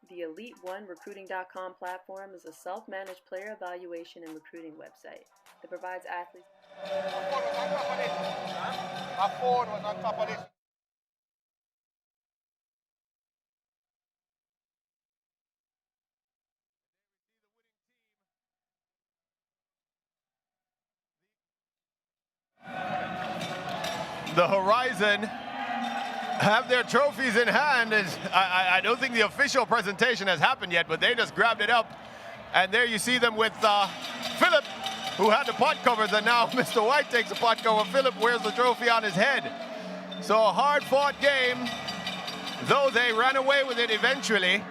The Elite One Recruiting.com platform is a self-managed player evaluation and recruiting website that provides athletes. A Ford was on top of this. The Horizon have their trophies in hand. I don't think the official presentation has happened yet, but they just grabbed it up. And there you see them with Philip, who had the pot covers, and now Mr. White takes the pot cover. Philip wears the trophy on his head. So a hard-fought game, though they ran away with it eventually.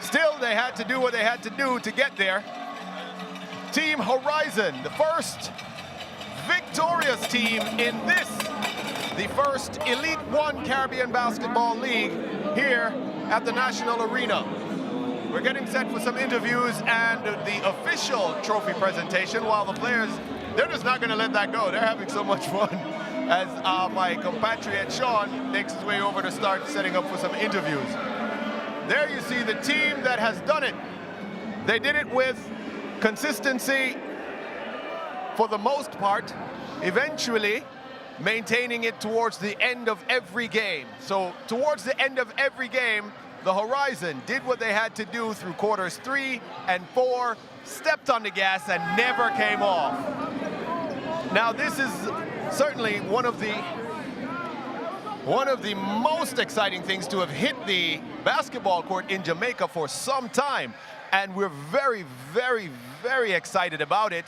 Still, they had to do what they had to do to get there. Team Horizon, the first victorious team in this, the first Elite One Caribbean Basketball League here at the National Arena. We're getting set for some interviews and the official trophy presentation, while the players, they're just not going to let that go. They're having so much fun as my compatriot Sean makes his way over to start setting up for some interviews. There you see the team that has done it. They did it with consistency for the most part, eventually maintaining it towards the end of every game. So towards the end of every game, the Horizon did what they had to do through quarters 3 and 4, stepped on the gas and never came off. Now this is certainly one of the most exciting things to have hit the basketball court in Jamaica for some time. And we're very, very, very excited about it.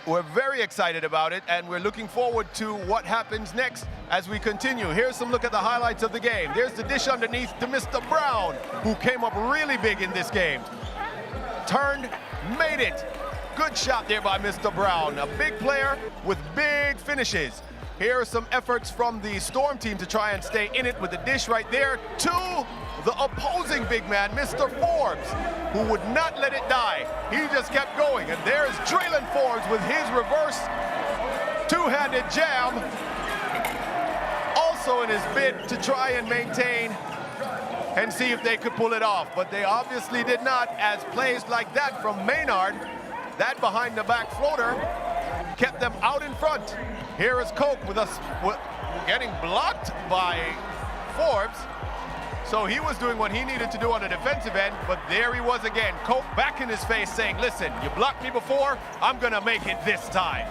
We're very excited about it, and we're looking forward to what happens next as we continue. Here's some look at the highlights of the game. There's the dish underneath to Mr. Brown, who came up really big in this game. Turned, made it. Good shot there by Mr. Brown, a big player with big finishes. Here are some efforts from the Storm team to try and stay in it with the dish right there to the opposing big man, Mr. Forbes, who would not let it die. He just kept going. And there's Draylon Forbes with his reverse two-handed jam, also in his bid to try and maintain and see if they could pull it off. But they obviously did not, as plays like that from Maynard, that behind the back floater, kept them out in front. Here is Coke with us getting blocked by Forbes. So he was doing what he needed to do on the defensive end, but there he was again. Coke back in his face saying, listen, you blocked me before, I'm gonna make it this time.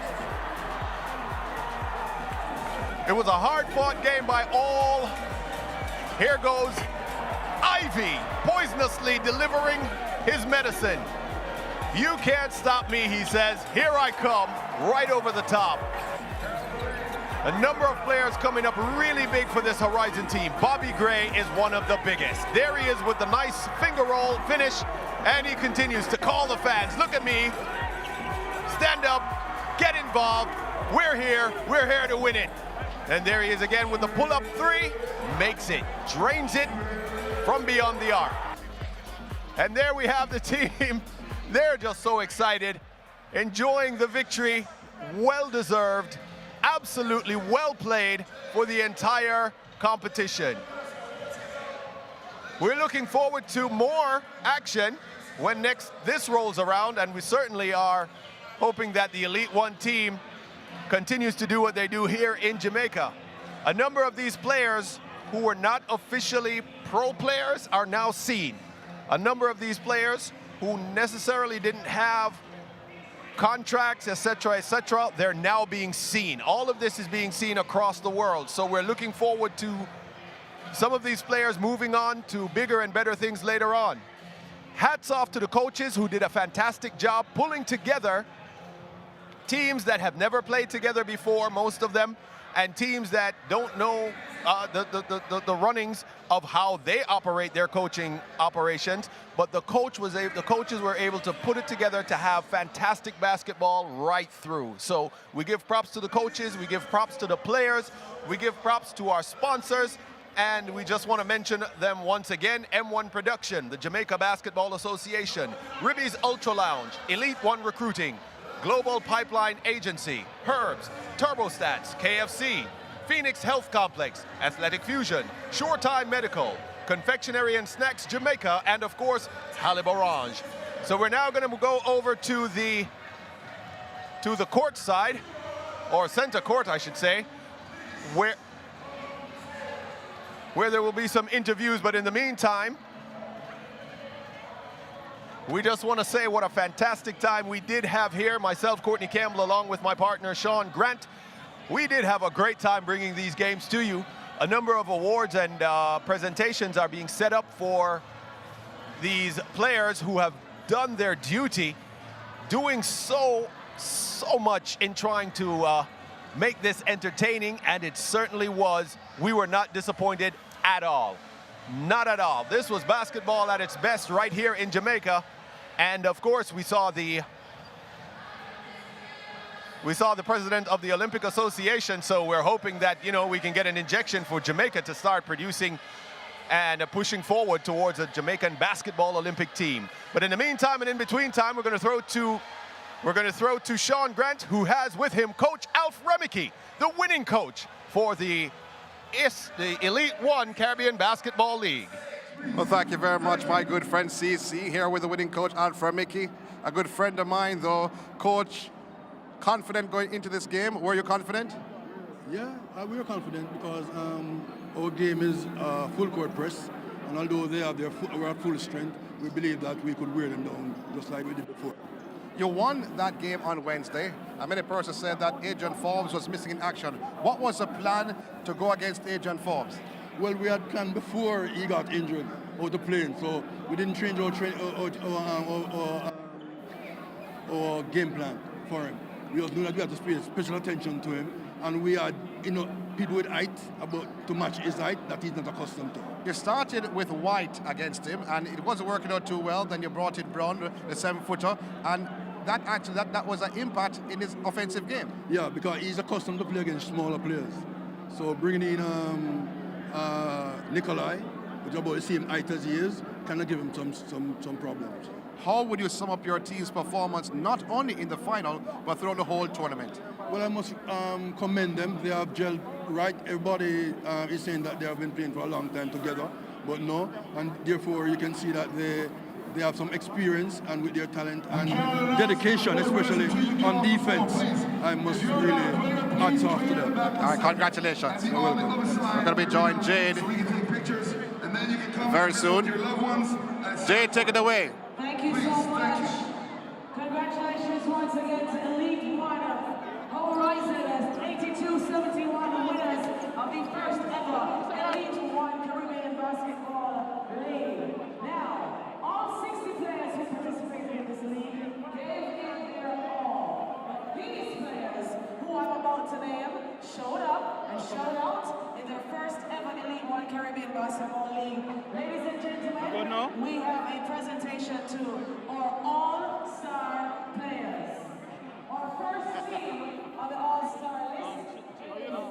It was a hard-fought game by all. Here goes Ivy, poisonously delivering his medicine. You can't stop me, he says. Here I come, right over the top. A number of players coming up really big for this Horizon team. Bobby Gray is one of the biggest. There he is with the nice finger roll finish, and he continues to call the fans. Look at me. Stand up, get involved. We're here to win it. And there he is again with the pull-up three. Makes it, drains it from beyond the arc. And there we have the team. They're just so excited, enjoying the victory. Well-deserved. Absolutely well played for the entire competition. We're looking forward to more action when next this rolls around, and we certainly are hoping that the Elite One team continues to do what they do here in Jamaica. A number of these players who were not officially pro players are now seen. A number of these players who necessarily didn't have contracts, etc., they're now being seen. All of this is being seen across the world. So we're looking forward to some of these players moving on to bigger and better things later on. Hats off to the coaches who did a fantastic job pulling together teams that have never played together before, most of them, and teams that don't know the runnings of how they operate their coaching operations. But the coaches were able to put it together to have fantastic basketball right through. So we give props to the coaches, we give props to the players, we give props to our sponsors, and we just want to mention them once again. M1 Production, the Jamaica Basketball Association, Ribby's Ultra Lounge, Elite One Recruiting, Global Pipeline Agency, Herbs, Turbostats, KFC, Phoenix Health Complex, Athletic Fusion, Shoretime Medical, Confectionery and Snacks Jamaica, and of course, Halib Orange. So we're now going to go over to the court side, or center court, I should say, where there will be some interviews. But in the meantime, we just want to say what a fantastic time we did have here. Myself, Courtney Campbell, along with my partner, Sean Grant. We did have a great time bringing these games to you. A number of awards and presentations are being set up for these players who have done their duty, doing so much in trying to make this entertaining, and it certainly was. We were not disappointed at all. Not at all. This was basketball at its best right here in Jamaica. And of course, we saw the president of the Olympic Association, so we're hoping that, we can get an injection for Jamaica to start producing and pushing forward towards a Jamaican basketball Olympic team. But in the meantime and in between time, we're going to throw to Sean Grant, who has with him Coach Alf Remicky, the winning coach for the Elite One Caribbean Basketball League. Well, thank you very much, my good friend CC, here with the winning coach, Alf Remicky. A good friend of mine, though. Coach, confident going into this game? Were you confident? Yeah, we were confident because our game is full court press, and although we're at full strength, we believe that we could wear them down just like we did before. You won that game on Wednesday. Many persons said that Adrian Forbes was missing in action. What was the plan to go against Adrian Forbes? Well, we had planned before he got injured out of playing, so we didn't change our game plan for him. We also knew that we had to pay special attention to him, and we had people with height to match his height that he's not accustomed to. You started with White against him, and it wasn't working out too well. Then you brought in Brown, the 7-footer, and that was an impact in his offensive game. Yeah, because he's accustomed to play against smaller players. So bringing in Nikolai which is about the same height as he is, kind of give him some problems. How would you sum up your team's performance, not only in the final, but throughout the whole tournament? Well, I must commend them. They have gelled right. Everybody is saying that they have been playing for a long time together, but no, and therefore you can see that they have some experience, and with their talent and dedication, especially on defense, I must really hats off to them. All right, congratulations. You're welcome. We're going to be joined Jade very soon. Jade, take it away. Thank you so much. Congratulations once again to Elite One Horizon as 82-71 winners of the first ever Elite One Caribbean Basketball League. Now, all 60 players who participated in this league gave in their all. But these players, who I'm about to name, showed up and showed out in their first ever Elite One Caribbean Basketball League. Ladies and gentlemen, we have a presentation to our all-star players. Our first team on the all-star list is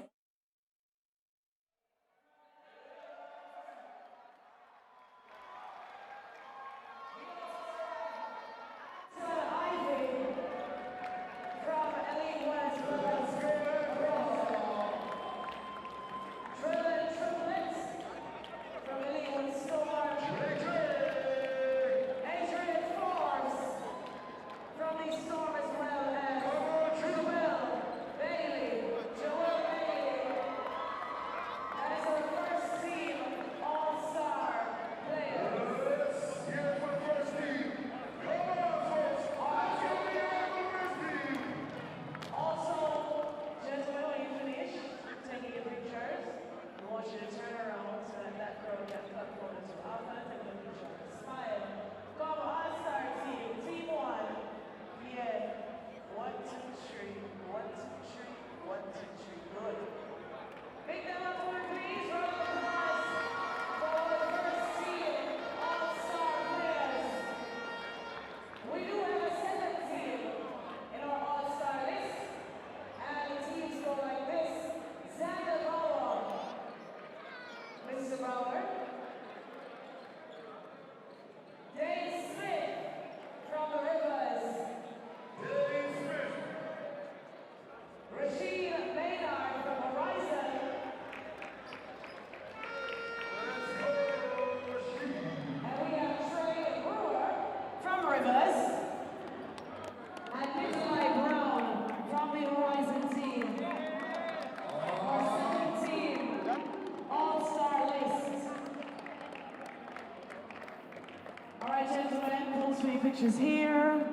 pictures here.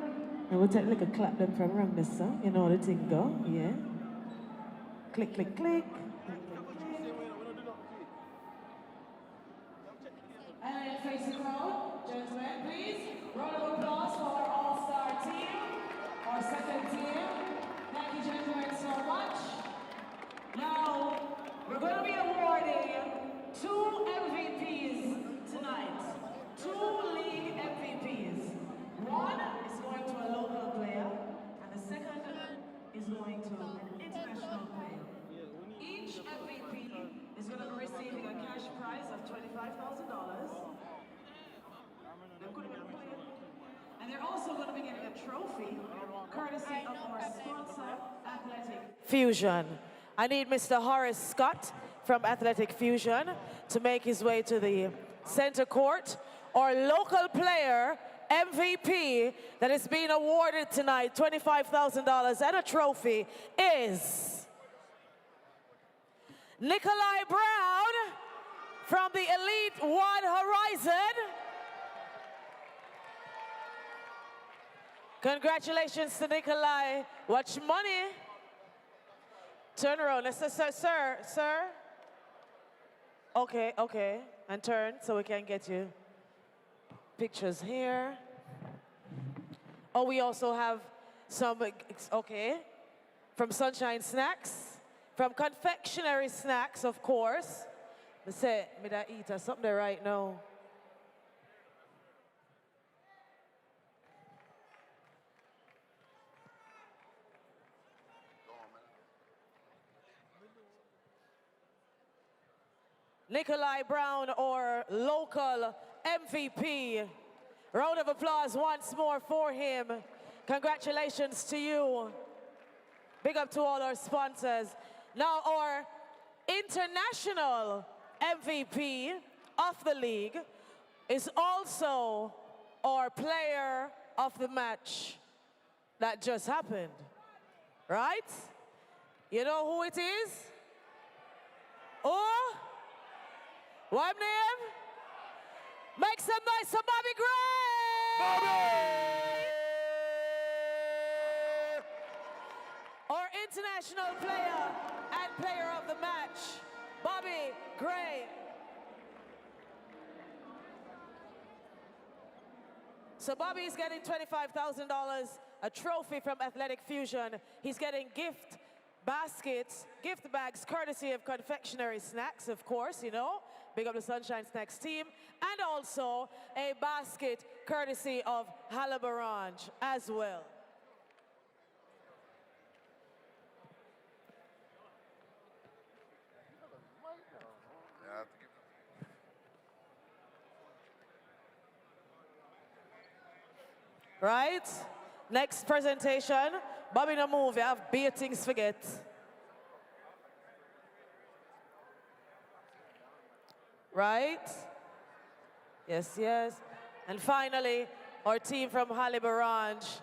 And we'll take like a clap them from around this song. You know how the thing go, yeah. Click, click, click. And then face the crowd, gentlemen, please. Round of applause for our all-star team, our second team. Thank you, gentlemen, so much. Now, we're going to be awarding 2 MVPs tonight. 2 league MVPs. One is going to a local player, and the second is going to an international player. Each MVP is going to be receiving a cash prize of $25,000. And they're also going to be getting a trophy, courtesy of our sponsor, Athletic Fusion. I need Mr. Horace Scott from Athletic Fusion to make his way to the center court. Our local player, MVP, that is being awarded tonight, $25,000 and a trophy, is Nikolai Brown from the Elite One Horizon. Congratulations to Nikolai. Watch money. Turn around. Sir. Okay. And turn so we can get you pictures here. Oh, we also have some, from Sunshine Snacks, from Confectionery Snacks, of course. I say, me da eat or something there right now. Nikolai Brown, our local MVP. Round of applause once more for him. Congratulations to you. Big up to all our sponsors. Now our international MVP of the league is also our player of the match that just happened, right? You know who it is? Oh, what name? Make some noise for Bobby Gray! Bobby! Our international player and player of the match, Bobby Gray. So Bobby's getting $25,000, a trophy from Athletic Fusion. He's getting gift baskets, gift bags, courtesy of Confectionery Snacks, of course, you know. Big up the Sunshine Snacks team. And also a basket courtesy of Halabarange as well. Right? Next presentation. Bobby, no move. You have beer things forget. Right? Yes, yes. And finally, our team from Halibarange.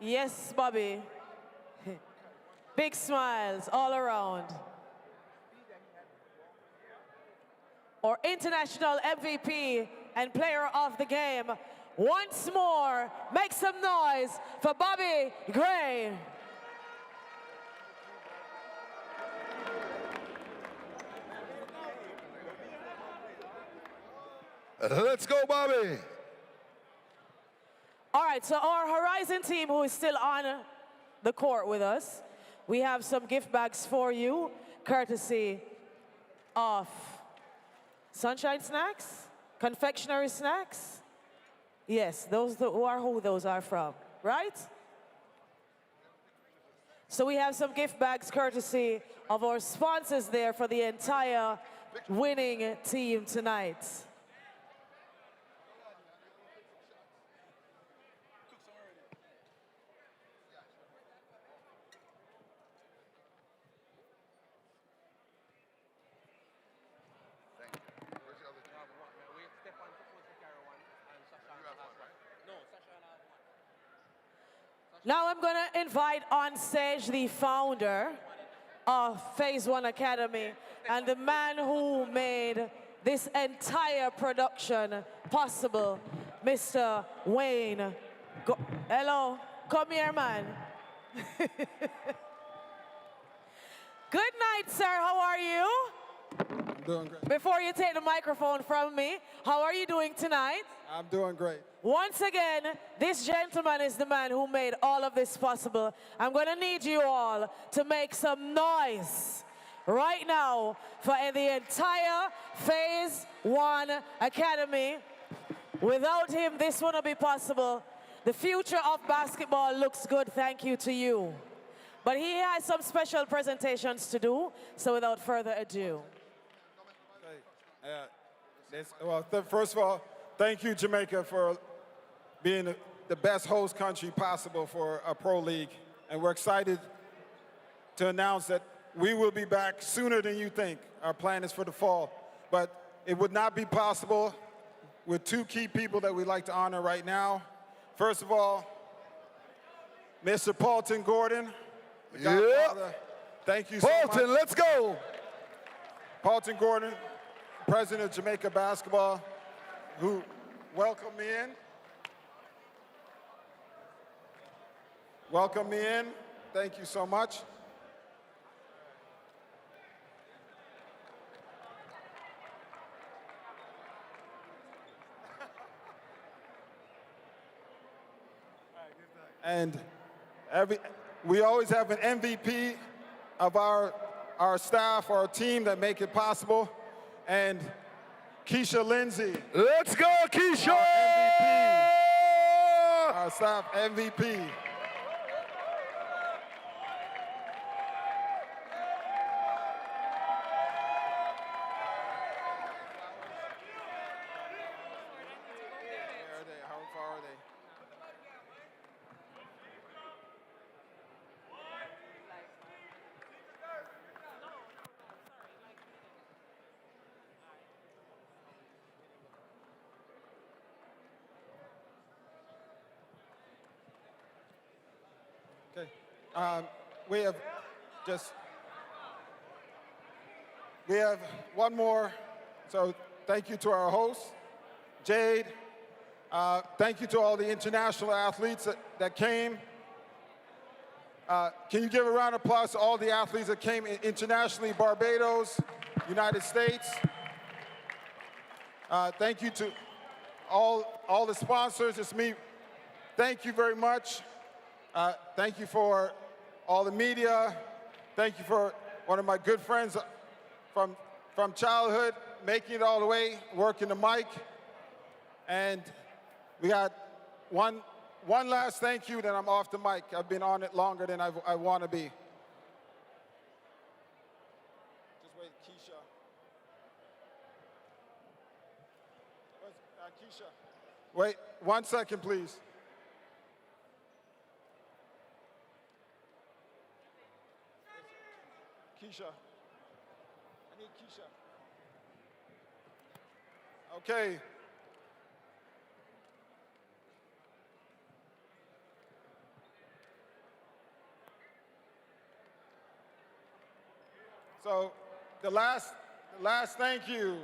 Yes, Bobby. Big smiles all around. Our international MVP and player of the game. Once more, make some noise for Bobby Gray. Let's go, Bobby. All right, so our Horizon team who is still on the court with us, we have some gift bags for you, courtesy of Sunshine Snacks, Confectionery Snacks. Yes, those are who those are from, right? So we have some gift bags courtesy of our sponsors there for the entire winning team tonight. Now I'm going to invite on stage the founder of Phase 1 Academy and the man who made this entire production possible, Mr. Wayne. Hello, come here, man. Good night, sir. How are you? I'm doing great. Before you take the microphone from me, how are you doing tonight? I'm doing great. Once again, this gentleman is the man who made all of this possible. I'm going to need you all to make some noise right now for the entire Phase 1 Academy. Without him, this wouldn't be possible. The future of basketball looks good, thank you to you. But he has some special presentations to do, so without further ado. First of all, thank you, Jamaica, for being the best host country possible for a pro league. And we're excited to announce that we will be back sooner than you think. Our plan is for the fall. But it would not be possible with two key people that we'd like to honor right now. First of all, Mr. Paulton Gordon. Yeah. Thank you so much. Paulton, let's go. Paulton Gordon, president of Jamaica Basketball, who welcomed me in. Welcome me in. Thank you so much. And we always have an MVP of our staff, our team that make it possible. And Keisha Lindsay. Let's go, Keisha! Our MVP. Our staff MVP. We have one more. So thank you to our host, Jade. Thank you to all the international athletes that came. Can you give a round of applause to all the athletes that came internationally, Barbados, United States. Thank you to all the sponsors. It's me. Thank you very much. Thank you for all the media. Thank you for one of my good friends from childhood, making it all the way, working the mic. And we got one last thank you, then I'm off the mic. I've been on it longer than I want to be. Just wait, Keisha. Keisha. Wait 1 second, please. Keisha. I need Keisha. Okay. So the last thank you.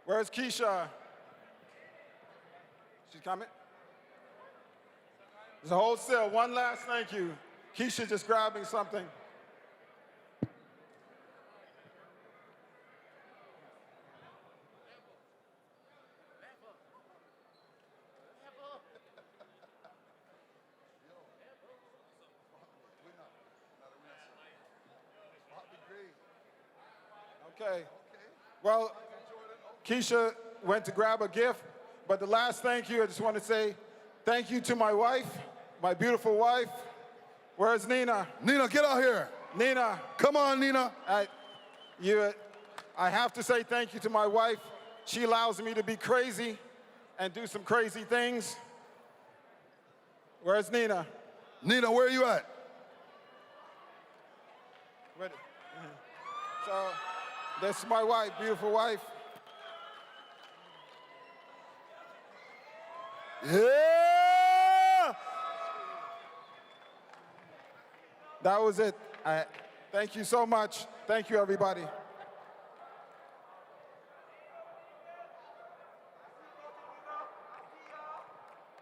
Where's Keisha? She's coming? There's a hold still. One last thank you. Keisha just grabbing something. Okay. Well, Keisha went to grab a gift, but the last thank you, I just want to say thank you to my wife, my beautiful wife. Where's Nina? Nina, get out here. Nina. Come on, Nina. I have to say thank you to my wife. She allows me to be crazy and do some crazy things. Where's Nina? Nina, where are you at? So, this is my wife, beautiful wife. Yeah! That was it. Thank you so much. Thank you, everybody.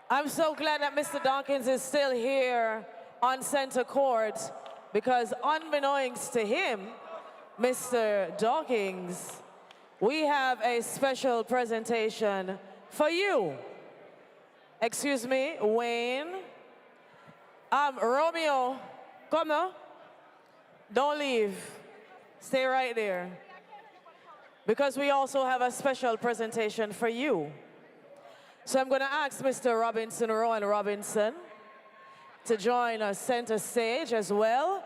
I'm so glad that Mr. Dawkins is still here on center court, because unbeknownst to him, Mr. Dawkins, we have a special presentation for you. Excuse me, Wayne. Romeo, come now. Don't leave. Stay right there. Because we also have a special presentation for you. So I'm going to ask Mr. Robinson, Rowan Robinson, to join us center stage as well.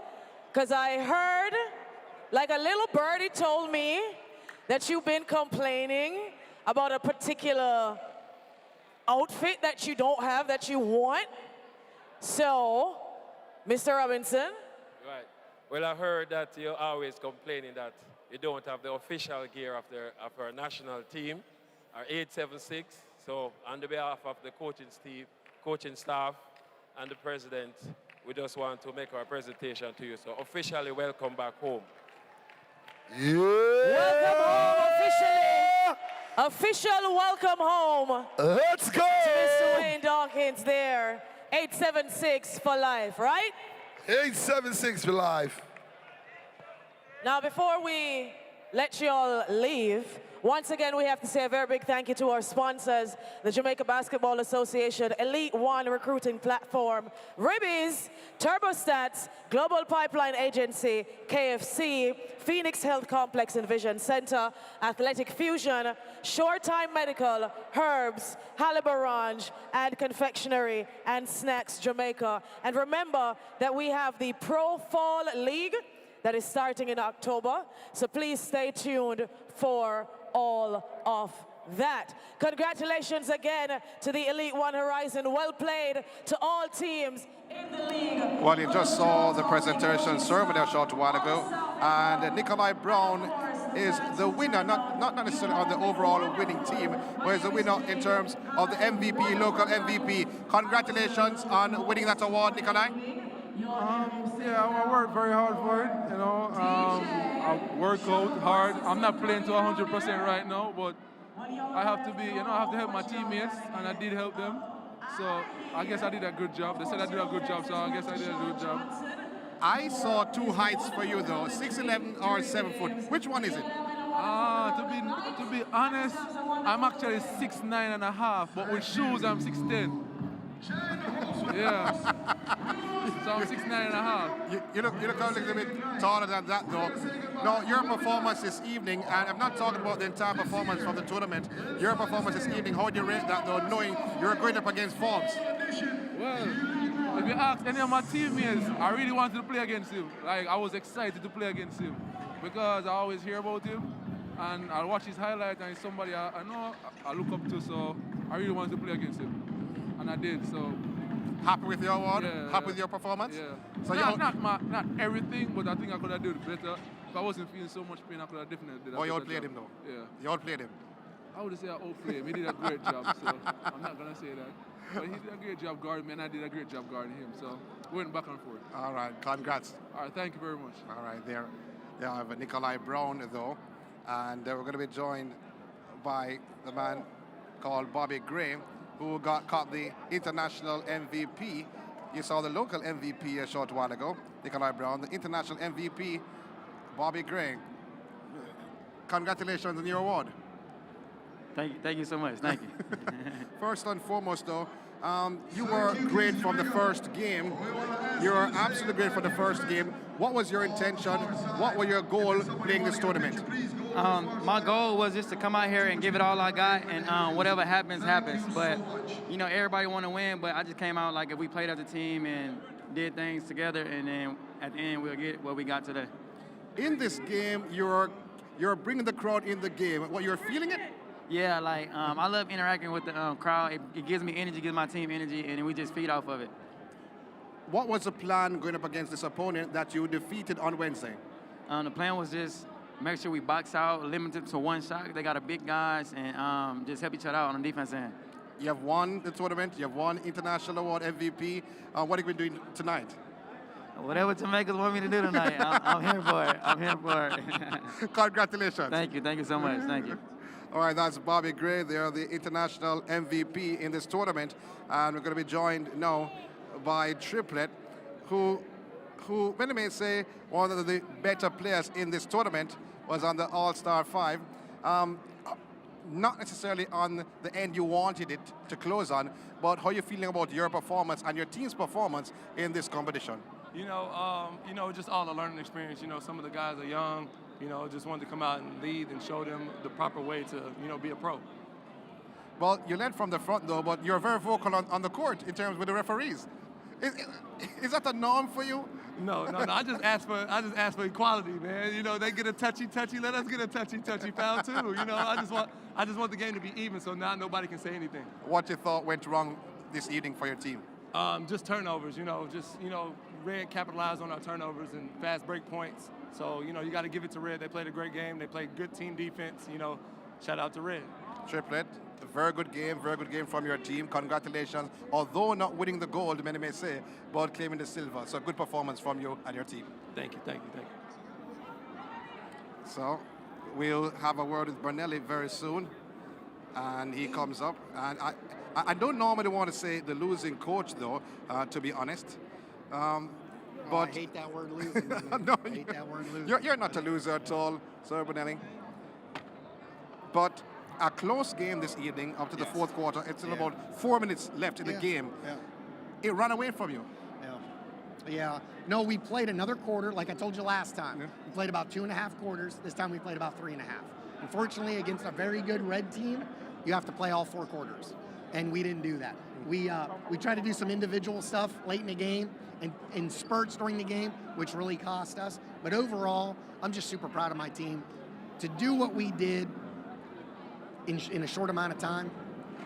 Because I heard, like a little birdie told me, that you've been complaining about a particular outfit that you don't have, that you want. So, Mr. Robinson. Right. Well, I heard that you're always complaining that you don't have the official gear of our national team, our 876. So, on the behalf of the coaching staff, and the president, we just want to make our presentation to you. So, officially welcome back home. Yeah! Welcome home, officially. Official welcome home. Let's go! To Mr. Wayne Dawkins there. 876 for life, right? 876 for life. Now, before we let you all leave, once again, we have to say a very big thank you to our sponsors, the Jamaica Basketball Association, Elite One Recruiting Platform, Ribbies, Turbostats, Global Pipeline Agency, KFC, Phoenix Health Complex and Vision Center, Athletic Fusion, Short Time Medical, Herbs, Halibarange, and Confectionery and Snacks Jamaica. And remember that we have the Pro Fall League that is starting in October, so please stay tuned for all of that. Congratulations again to the Elite One Horizon. Well played to all teams in the league. Well, you just saw the presentation ceremony a short while ago, and Nikolai Brown is the winner, not necessarily on the overall winning team, but is the winner in terms of the MVP, local MVP. Congratulations on winning that award, Nikolai. Yeah, I worked very hard for it, you know. I work out hard. I'm not playing to 100% right now, but I have to be, you know, I have to help my teammates, and I did help them. So I guess I did a good job. They said I did a good job, so I guess I did a good job. I saw two heights for you though, 6'11" or 7 foot. Which one is it? To be honest, I'm actually 6'9.5", but with shoes I'm 6'10". Yeah. So I'm 6'9.5". You look a little bit taller than that though. No, your performance this evening, and I'm not talking about the entire performance from the tournament, your performance this evening, how do you rate that though, knowing you're going up against Forbes? Well, if you ask any of my teammates, I really wanted to play against him. Like, I was excited to play against him because I always hear about him, and I watch his highlights, and he's somebody I know I look up to, so I really wanted to play against him, and I did. So happy with your award? Yeah, happy with your performance? Yeah. So not everything, but I think I could have done it better. If I wasn't feeling so much pain, I could have definitely did it. Oh, you outplayed him though? Yeah. You outplayed him? I would say I outplayed him. He did a great job, so I'm not going to say that. But he did a great job guarding me, and I did a great job guarding him. So we went back and forth. All right, congrats. All right, thank you very much. All right, there you have Nikolai Brown though, and we're going to be joined by the man called Bobby Gray, who caught the international MVP. You saw the local MVP a short while ago, Nikolai Brown, the international MVP, Bobby Gray. Congratulations on your award. Thank you so much. Thank you. First and foremost, though, you were great from the first game. You were absolutely great from the first game. What was your intention? What was your goal playing this tournament? My goal was just to come out here and give it all I got, and whatever happens, happens. But, you know, everybody want to win, but I just came out like if we played as a team and did things together, and then at the end we'll get what we got today. In this game, you're bringing the crowd in the game. What, you're feeling it? Yeah, like I love interacting with the crowd. It gives me energy, gives my team energy, and we just feed off of it. What was the plan going up against this opponent that you defeated on Wednesday? The plan was just make sure we box out, limit it to one shot. They got a big guys, and just help each other out on the defense end. You have won the tournament. You have won International Award MVP. What are you doing tonight? Whatever Jamaicans want me to do tonight, I'm here for it. I'm here for it. Congratulations. Thank you so much. Thank you. All right, that's Bobby Gray. They are the international MVP in this tournament. And we're going to be joined now by Triplet, who many may say one of the better players in this tournament, was on the All-Star 5. Not necessarily on the end you wanted it to close on, but how are you feeling about your performance and your team's performance in this competition? You know, just all the learning experience. You know, some of the guys are young. You know, just wanted to come out and lead and show them the proper way to, you know, be a pro. Well, you led from the front, though, but you're very vocal on the court in terms with the referees. Is that a norm for you? No. I just ask for equality, man. You know, they get a touchy. Let us get a touchy foul too. You know, I just want the game to be even, so now nobody can say anything. What you thought went wrong this evening for your team? Just turnovers. Red capitalized on our turnovers and fast break points. So, you know, you got to give it to Red. They played a great game. They played good team defense. You know, shout out to Red. Triplet, a very good game from your team. Congratulations. Although not winning the gold, many may say, but claiming the silver. So good performance from you and your team. Thank you. So we'll have a word with Bernelli very soon. And he comes up. And I don't normally want to say the losing coach, though, to be honest. But I hate that word losing. No, I hate that word losing. You're not a loser at all, Sir Bernelli. But a close game this evening up to the fourth quarter. It's still about 4 minutes left in the game. Yeah. It ran away from you. Yeah. No, we played another quarter, like I told you last time. We played about 2.5 quarters. This time we played about 3.5. Unfortunately, against a very good Red team, you have to play all 4 quarters. And we didn't do that. We tried to do some individual stuff late in the game and in spurts during the game, which really cost us. But overall, I'm just super proud of my team. To do what we did in a short amount of time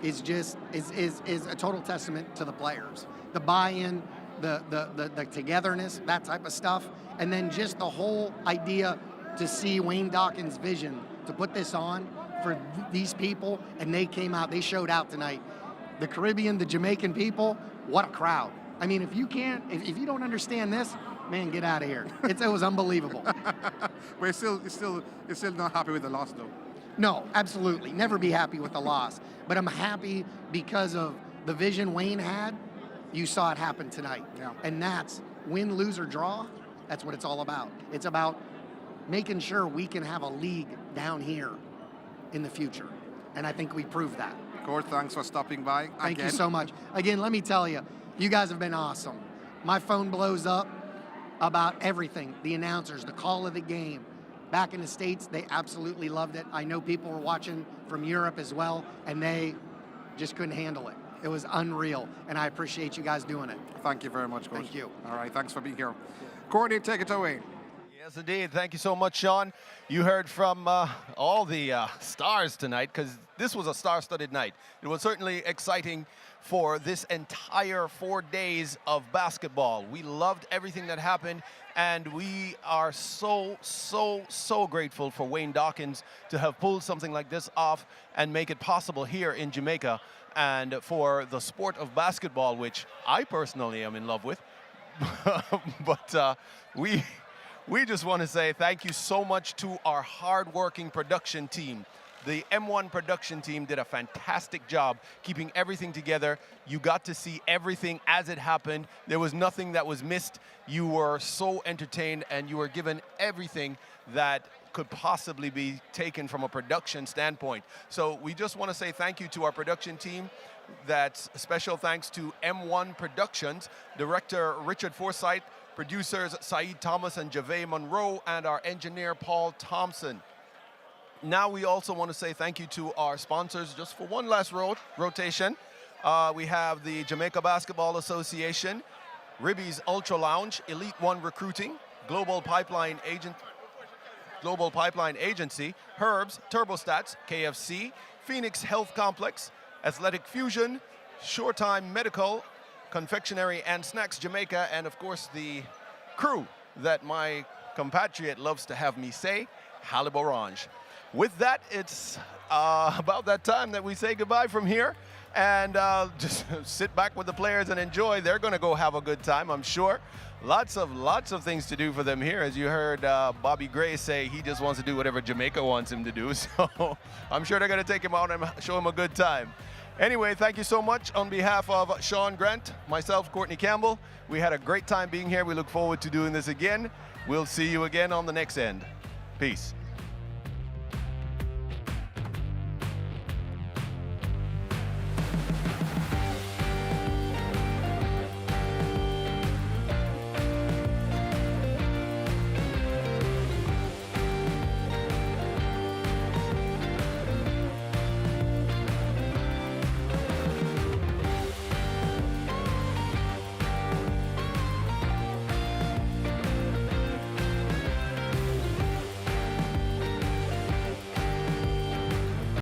is a total testament to the players. The buy-in, the togetherness, that type of stuff. And then just the whole idea to see Wayne Dawkins' vision to put this on for these people, and they came out, they showed out tonight. The Caribbean, the Jamaican people, what a crowd. I mean, if you don't understand this, man, get out of here. It was unbelievable. We're still not happy with the loss, though. No, absolutely. Never be happy with the loss. But I'm happy because of the vision Wayne had. You saw it happen tonight. Yeah. And that's win, lose, or draw. That's what it's all about. It's about making sure we can have a league down here in the future. And I think we proved that. Court, thanks for stopping by. Thank you so much. Again, let me tell you, you guys have been awesome. My phone blows up about everything. The announcers, the call of the game. Back in the States, they absolutely loved it. I know people were watching from Europe as well, and they just couldn't handle it. It was unreal, and I appreciate you guys doing it. Thank you very much, Coach. Thank you. All right, thanks for being here. Courtney, take it away. Yes, indeed. Thank you so much, Sean. You heard from all the stars tonight, because this was a star-studded night. It was certainly exciting for this entire 4 days of basketball. We loved everything that happened, and we are so grateful for Wayne Dawkins to have pulled something like this off and make it possible here in Jamaica, and for the sport of basketball, which I personally am in love with. But we just want to say thank you so much to our hard-working production team. The M1 production team did a fantastic job keeping everything together. You got to see everything as it happened. There was nothing that was missed. You were so entertained, and you were given everything that could possibly be taken from a production standpoint. So we just want to say thank you to our production team. That's special thanks to M1 Productions, Director Richard Forsyth, producers Saeed Thomas and Javay Monroe, and our engineer Paul Thompson. Now we also want to say thank you to our sponsors just for one last rotation. We have the Jamaica Basketball Association, Ribby's Ultra Lounge, Elite One Recruiting, Global Pipeline Agency, Herbs, Turbostats, KFC, Phoenix Health Complex, Athletic Fusion, Shoretime Medical, Confectionery and Snacks Jamaica, and of course the crew that my compatriot loves to have me say, Halib Orange. With that, it's about that time that we say goodbye from here, and just sit back with the players and enjoy. They're going to go have a good time, I'm sure. Lots of things to do for them here. As you heard Bobby Gray say, he just wants to do whatever Jamaica wants him to do. So I'm sure they're going to take him out and show him a good time. Anyway, thank you so much. On behalf of Sean Grant, myself, Courtney Campbell, we had a great time being here. We look forward to doing this again. We'll see you again on the next end. Peace.